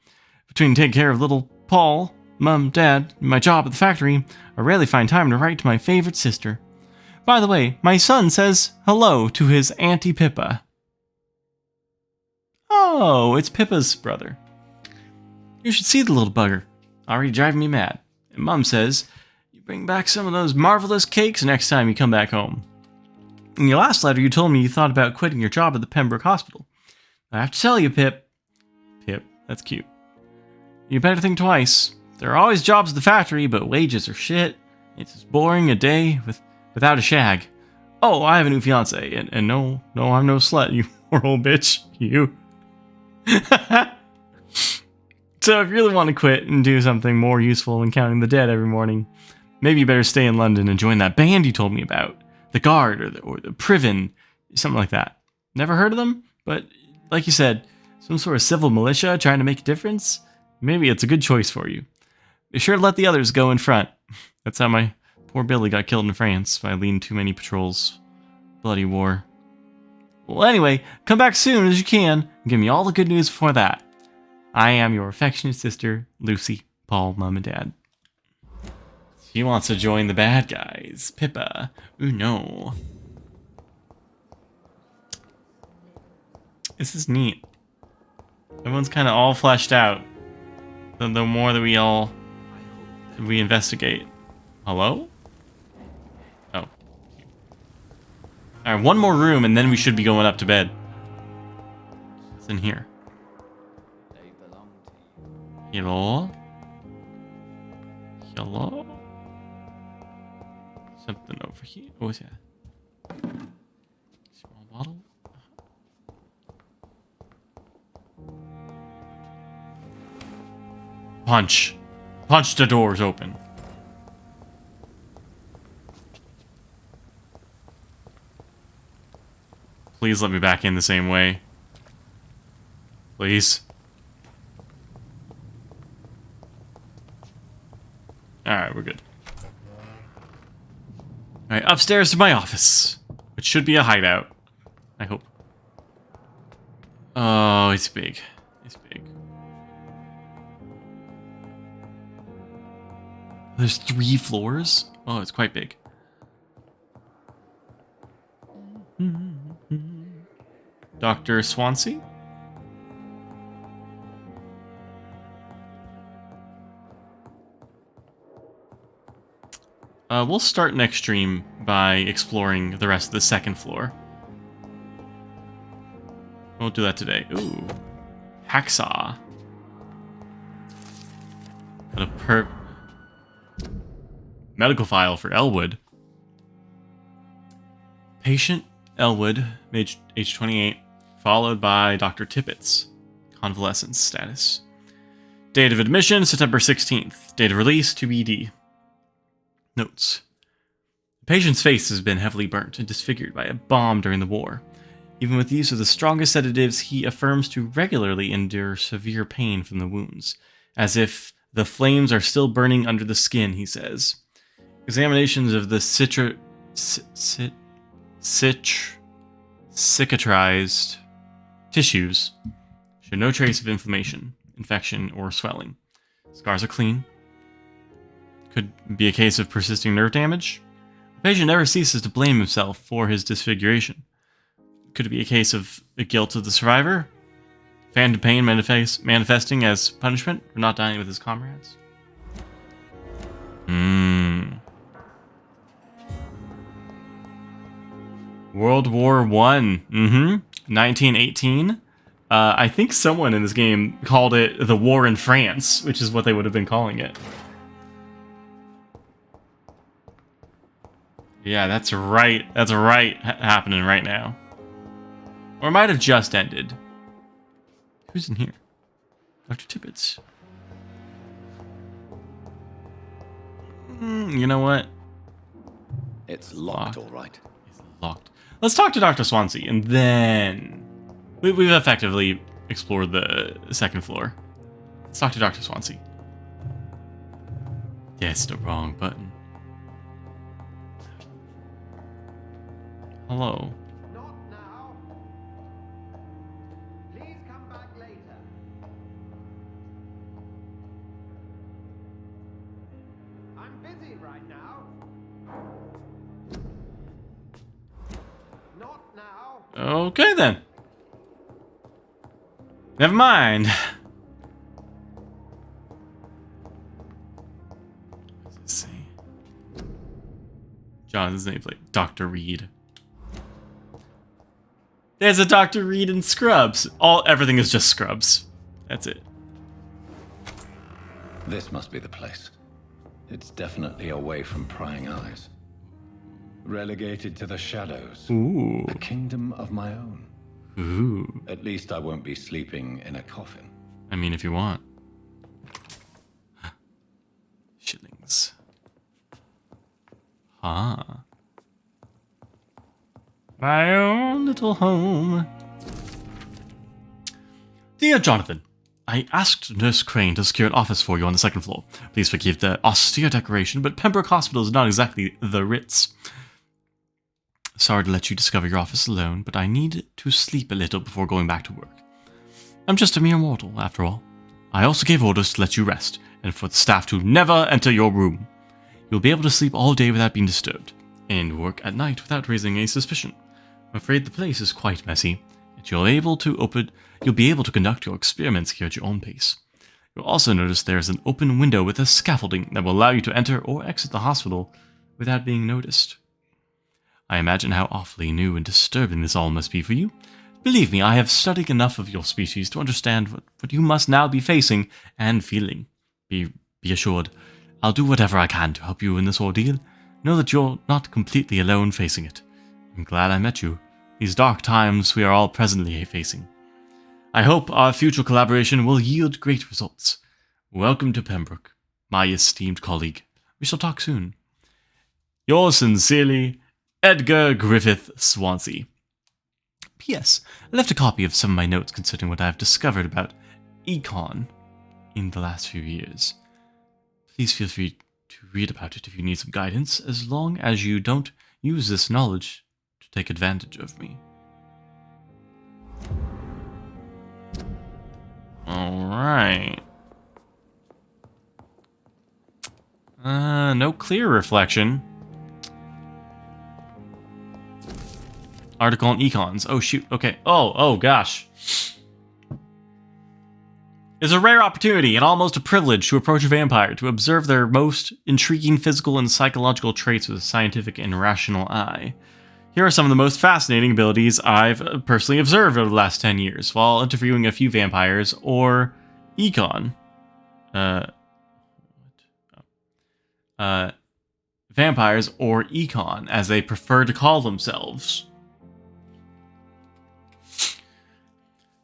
Between taking care of little Paul, Mum, Dad, and my job at the factory, I rarely find time to write to my favorite sister. By the way, my son says hello to his Auntie Pippa. Oh, it's Pippa's brother. You should see the little bugger. Already driving me mad. And Mum says, you bring back some of those marvelous cakes next time you come back home. In your last letter, you told me you thought about quitting your job at the Pembroke Hospital. I have to tell you, Pip. Pip, that's cute. You better think twice. There are always jobs at the factory, but wages are shit. It's as boring a day without a shag. Oh, I have a new fiance, and no, I'm no slut, you poor old bitch. You. So if you really want to quit and do something more useful than counting the dead every morning, maybe you better stay in London and join that band you told me about. The Guard or the Priven, something like that. Never heard of them, but like you said, some sort of civil militia trying to make a difference? Maybe it's a good choice for you. Be sure to let the others go in front. That's how my poor Billy got killed in France by leading too many patrols. Bloody war. Well, anyway, come back soon as you can and give me all the good news before that. I am your affectionate sister, Lucy, Paul, Mum, and Dad. She wants to join the bad guys. Pippa. Ooh, no. This is neat. Everyone's kind of all fleshed out. The more that we investigate. Hello? Oh. Alright, one more room and then we should be going up to bed. What's in here? Hello? Hello? Something over here. What was that? Small bottle? Punch. Punch the doors open. Please let me back in the same way. Please. Alright, we're good. Alright, upstairs to my office. Which should be a hideout. I hope. Oh, it's big. It's big. There's 3 floors? Oh, it's quite big. Dr. Swansea? We'll start next stream by exploring the rest of the 2nd floor. Won't do that today. Ooh. Hacksaw. What a medical file for Elwood. Patient Elwood, age 28, followed by Dr. Tippett's. Convalescence status. Date of admission, September 16th. Date of release, TBD. Notes. The patient's face has been heavily burnt and disfigured by a bomb during the war. Even with the use of the strongest sedatives, he affirms to regularly endure severe pain from the wounds, as if the flames are still burning under the skin, he says. Examinations of the cicatrized tissues show no trace of inflammation, infection, or swelling. Scars are clean. Could be a case of persisting nerve damage. The patient never ceases to blame himself for his disfiguration. Could it be a case of the guilt of the survivor? Phantom pain manifesting as punishment for not dining with his comrades? World War I. 1918. I think someone in this game called it the War in France, which is what they would have been calling it. Yeah, that's right. That's right happening right now. Or it might have just ended. Who's in here? Dr. Tippett's. You know what? It's locked, all right. It's locked. Let's talk to Dr. Swansea, and then... We've effectively explored the 2nd floor. Let's talk to Dr. Swansea. Yes, the wrong button. Hello. Not now. Please come back later. I'm busy right now. Not now. Okay, then. Never mind. What does it say? John's nameplate. Dr. Reed. There's a Dr. Reed in Scrubs. Everything is just Scrubs. That's it. This must be the place. It's definitely away from prying eyes. Relegated to the shadows. Ooh. A kingdom of my own. Ooh. At least I won't be sleeping in a coffin. I mean, if you want. Shillings. Ah. My own little home. Dear Jonathan, I asked Nurse Crane to secure an office for you on the 2nd floor. Please forgive the austere decoration, but Pembroke Hospital is not exactly the Ritz. Sorry to let you discover your office alone, but I need to sleep a little before going back to work. I'm just a mere mortal, after all. I also gave orders to let you rest, and for the staff to never enter your room. You'll be able to sleep all day without being disturbed, and work at night without raising a suspicion. I'm afraid the place is quite messy, and you'll be able to conduct your experiments here at your own pace. You'll also notice there's an open window with a scaffolding that will allow you to enter or exit the hospital without being noticed. I imagine how awfully new and disturbing this all must be for you. Believe me, I have studied enough of your species to understand what you must now be facing and feeling. Be assured, I'll do whatever I can to help you in this ordeal. Know that you're not completely alone facing it. I'm glad I met you. These dark times we are all presently facing. I hope our future collaboration will yield great results. Welcome to Pembroke, my esteemed colleague. We shall talk soon. Yours sincerely, Edgar Griffith Swansea. P.S. I left a copy of some of my notes concerning what I have discovered about Econ in the last few years. Please feel free to read about it if you need some guidance, as long as you don't use this knowledge to take advantage of me. Alright. No clear reflection. Article on econs. Oh, shoot. Okay. Oh, gosh. It's a rare opportunity and almost a privilege to approach a vampire, to observe their most intriguing physical and psychological traits with a scientific and rational eye. Here are some of the most fascinating abilities I've personally observed over the last 10 years, while interviewing a few vampires or econ. Vampires or econ, as they prefer to call themselves.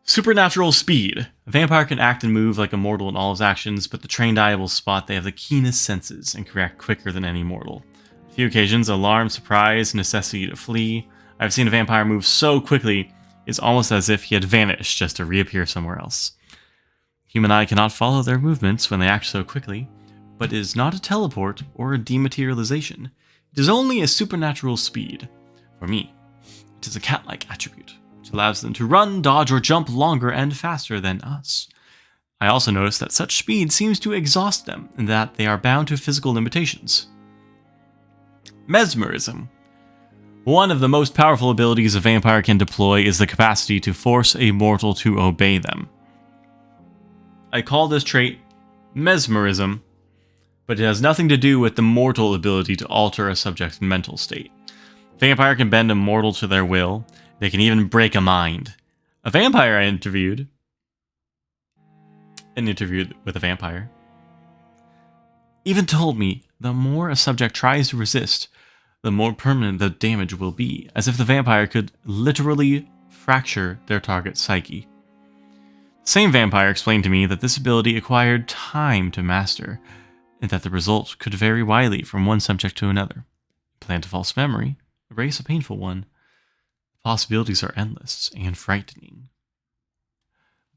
Supernatural speed. A vampire can act and move like a mortal in all his actions, but the trained eye will spot they have the keenest senses and can react quicker than any mortal. A few occasions, alarm, surprise, necessity to flee. I've seen a vampire move so quickly, it's almost as if he had vanished just to reappear somewhere else. Human eye cannot follow their movements when they act so quickly, but it is not a teleport or a dematerialization. It is only a supernatural speed. For me, it is a cat-like attribute, which allows them to run, dodge, or jump longer and faster than us. I also notice that such speed seems to exhaust them, and that they are bound to physical limitations. Mesmerism. One of the most powerful abilities a vampire can deploy is the capacity to force a mortal to obey them. I call this trait mesmerism, but it has nothing to do with the mortal ability to alter a subject's mental state. A vampire can bend a mortal to their will. They can even break a mind. A vampire I interviewed with a vampire even told me the more a subject tries to resist, the more permanent the damage will be, as if the vampire could literally fracture their target's psyche. The same vampire explained to me that this ability acquired time to master, and that the result could vary widely from one subject to another. Plant a false memory, erase a painful one. The possibilities are endless and frightening.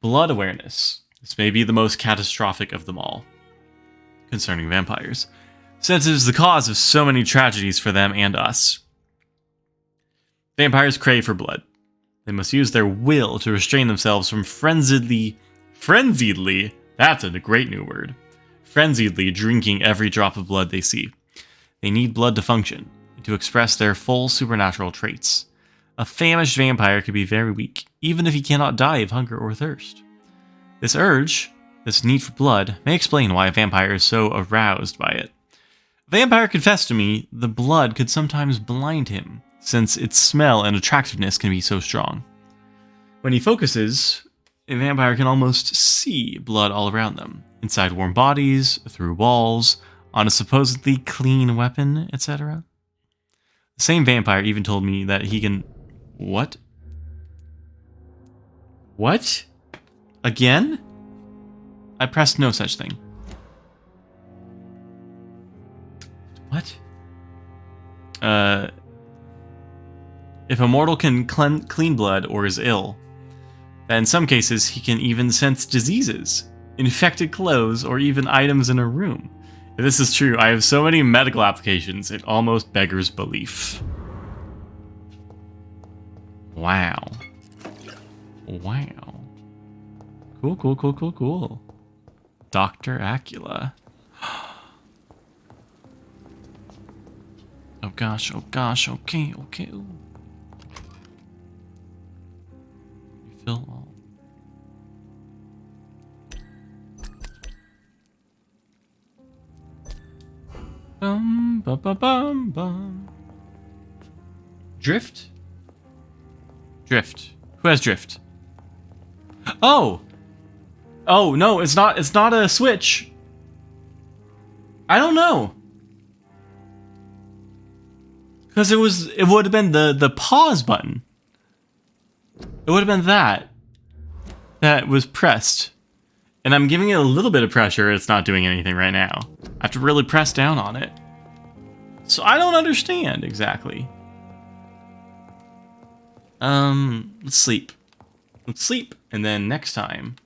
Blood awareness. This may be the most catastrophic of them all concerning vampires, since it is the cause of so many tragedies for them and us. Vampires crave for blood. They must use their will to restrain themselves from frenziedly, that's a great new word, frenziedly drinking every drop of blood they see. They need blood to function, and to express their full supernatural traits. A famished vampire can be very weak, even if he cannot die of hunger or thirst. This urge, this need for blood, may explain why a vampire is so aroused by it. A vampire confessed to me the blood could sometimes blind him, since its smell and attractiveness can be so strong. When he focuses, a vampire can almost see blood all around them, inside warm bodies, through walls, on a supposedly clean weapon, etc. The same vampire even told me that he can... What? What? Again? I pressed no such thing. What? If a mortal can clean blood or is ill, then in some cases he can even sense diseases, infected clothes, or even items in a room. If this is true, I have so many medical applications, it almost beggars belief. Wow. Wow. Cool. Dr. Acula. Oh gosh, okay. Still all. Bum, bum, bum, bum, bum. Drift? Drift. Who has drift? Oh! Oh, no, it's not a switch. I don't know. Because it would have been the pause button. It would have been that was pressed. And I'm giving it a little bit of pressure. It's not doing anything right now. I have to really press down on it. So I don't understand exactly. Let's sleep. Let's sleep. And then next time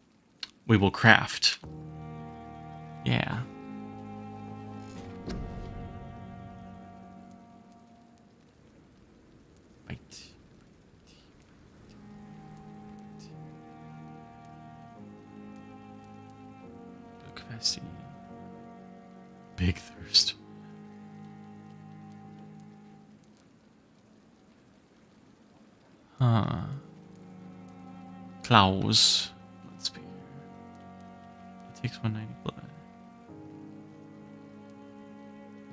we will craft. Yeah. Capacity. Big thirst. Huh. Claws. Let's be. It takes 190 blood.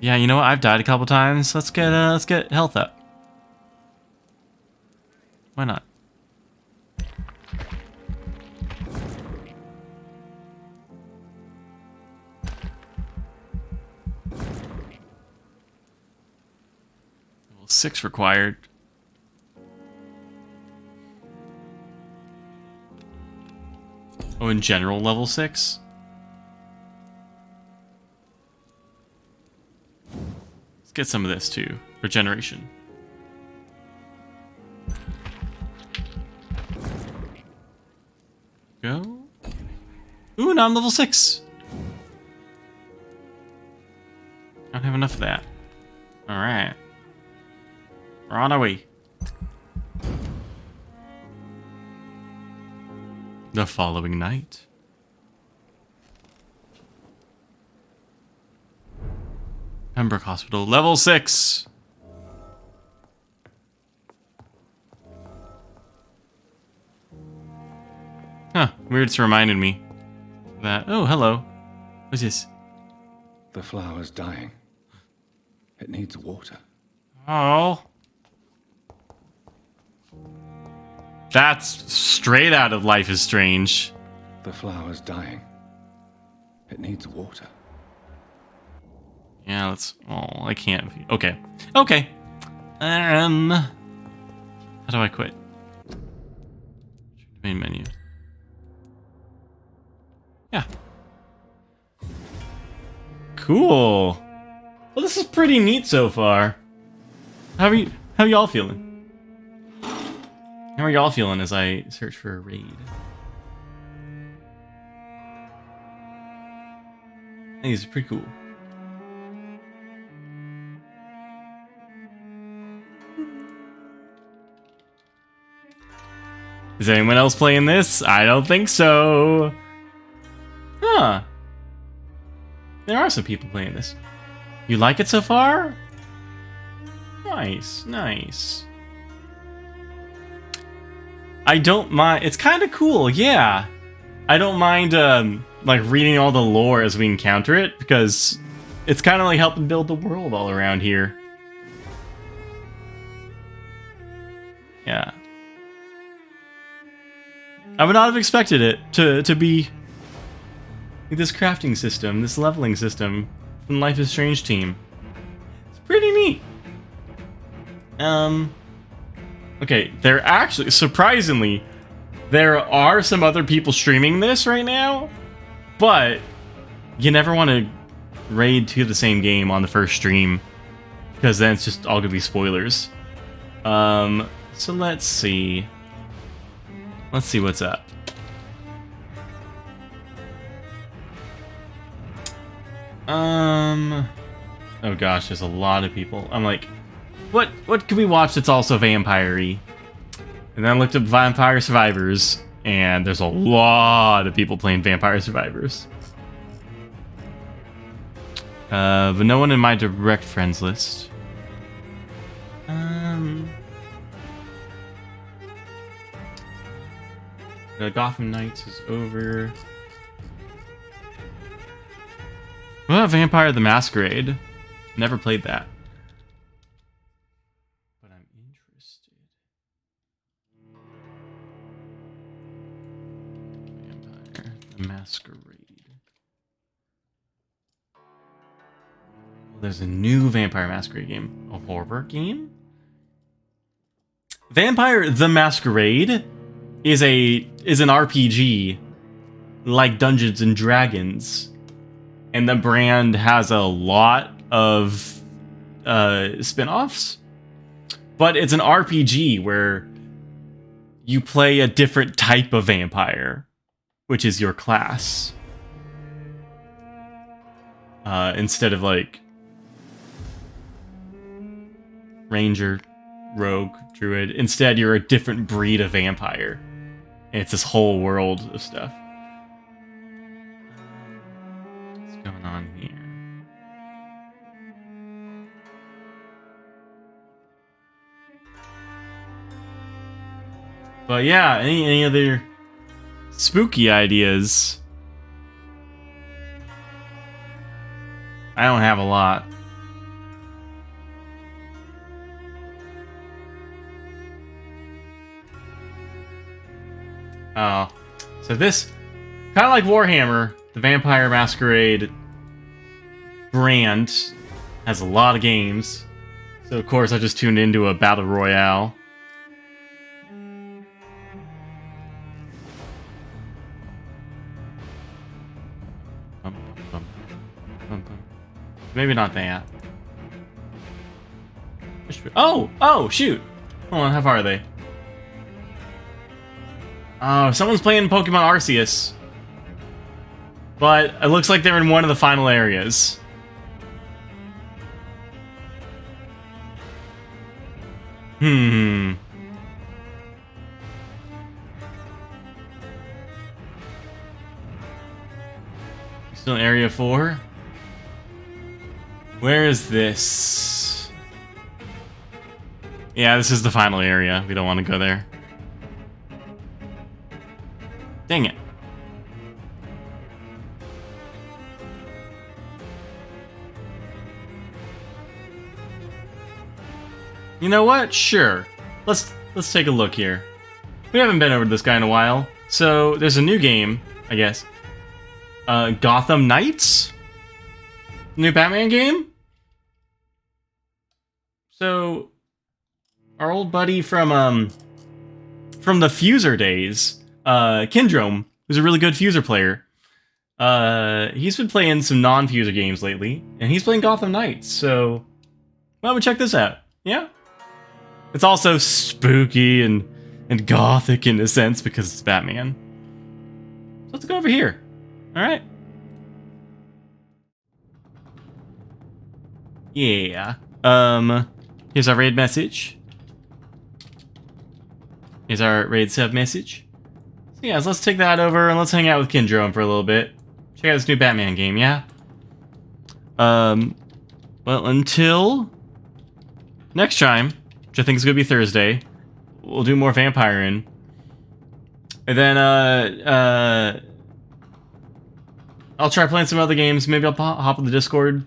Yeah, you know what? I've died a couple times. Let's get health up. Why not? Level 6 required. Oh, in general, level 6? Let's get some of this too. Regeneration. Go. Ooh, now I'm level 6. I don't have enough of that. Alright. We're on our way. The following night. Pembroke Hospital, level 6. Huh, weird, it's reminded me that, oh, hello. What's this? The flower's dying. It needs water. Oh. That's straight out of Life is Strange. The flower's dying. It needs water. Yeah, let's... Oh, I can't... Okay. Okay. How do I quit? Main menu. Yeah. Cool. Well, this is pretty neat so far. How are y'all feeling? How are y'all feeling as I search for a raid? I think it's pretty cool. Is anyone else playing this? I don't think so. Huh. There are some people playing this. You like it so far? Nice, nice. I don't mind. It's kind of cool, yeah. I don't mind, like, reading all the lore as we encounter it, because it's kind of like helping build the world all around here. Yeah. I would not have expected it to be this crafting system, this leveling system from Life is Strange team. It's pretty neat. Okay, there actually, surprisingly, there are some other people streaming this right now, but you never want to raid to the same game on the first stream, because then it's just all gonna be spoilers. So let's see. Let's see what's up. Oh gosh, there's a lot of people. I'm like, what can we watch that's also vampire-y? And then I looked up Vampire Survivors, and there's a lot of people playing Vampire Survivors. But no one in my direct friends list. The Gotham Knights is over. What about Vampire the Masquerade? Never played that. But I'm interested. Vampire the Masquerade. Well, there's a new Vampire Masquerade game. A horror game? Vampire the Masquerade is an RPG like Dungeons and Dragons, and the brand has a lot of spin-offs, but it's an RPG where you play a different type of vampire, which is your class, instead of like ranger, rogue, druid. Instead, you're a different breed of vampire. And it's this whole world of stuff. What's going on here? But yeah, any other spooky ideas? I don't have a lot. Oh, so this, kind of like Warhammer, the Vampire Masquerade brand has a lot of games. So of course I just tuned into a Battle Royale. Maybe not that. Oh, shoot. Hold on, how far are they? Oh, someone's playing Pokemon Arceus. But it looks like they're in one of the final areas. Still in Area 4? Where is this? Yeah, this is the final area. We don't want to go there. Dang it. You know what? Sure. Let's take a look here. We haven't been over this guy in a while. So there's a new game, I guess. Gotham Knights? New Batman game? So our old buddy from the Fuser days, Kindrome, who's a really good Fuser player. He's been playing some non-Fuser games lately, and he's playing Gotham Knights, so why don't we check this out? Yeah? It's also spooky and gothic in a sense because it's Batman. So let's go over here. Alright. Yeah. Here's our raid message. Here's our raid sub message. So yeah, so let's take that over and let's hang out with Kindrome for a little bit. Check out this new Batman game, yeah? Well, until next time, which I think is gonna be Thursday, we'll do more Vampiring. And then, I'll try playing some other games. Maybe I'll hop on the Discord.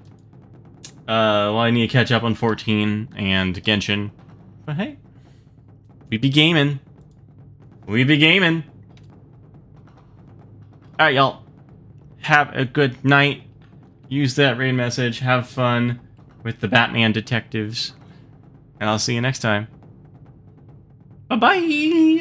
Well, I need to catch up on 14 and Genshin. But hey, we be gaming. We be gaming. Alright, y'all. Have a good night. Use that raid message. Have fun with the Batman detectives. And I'll see you next time. Bye-bye!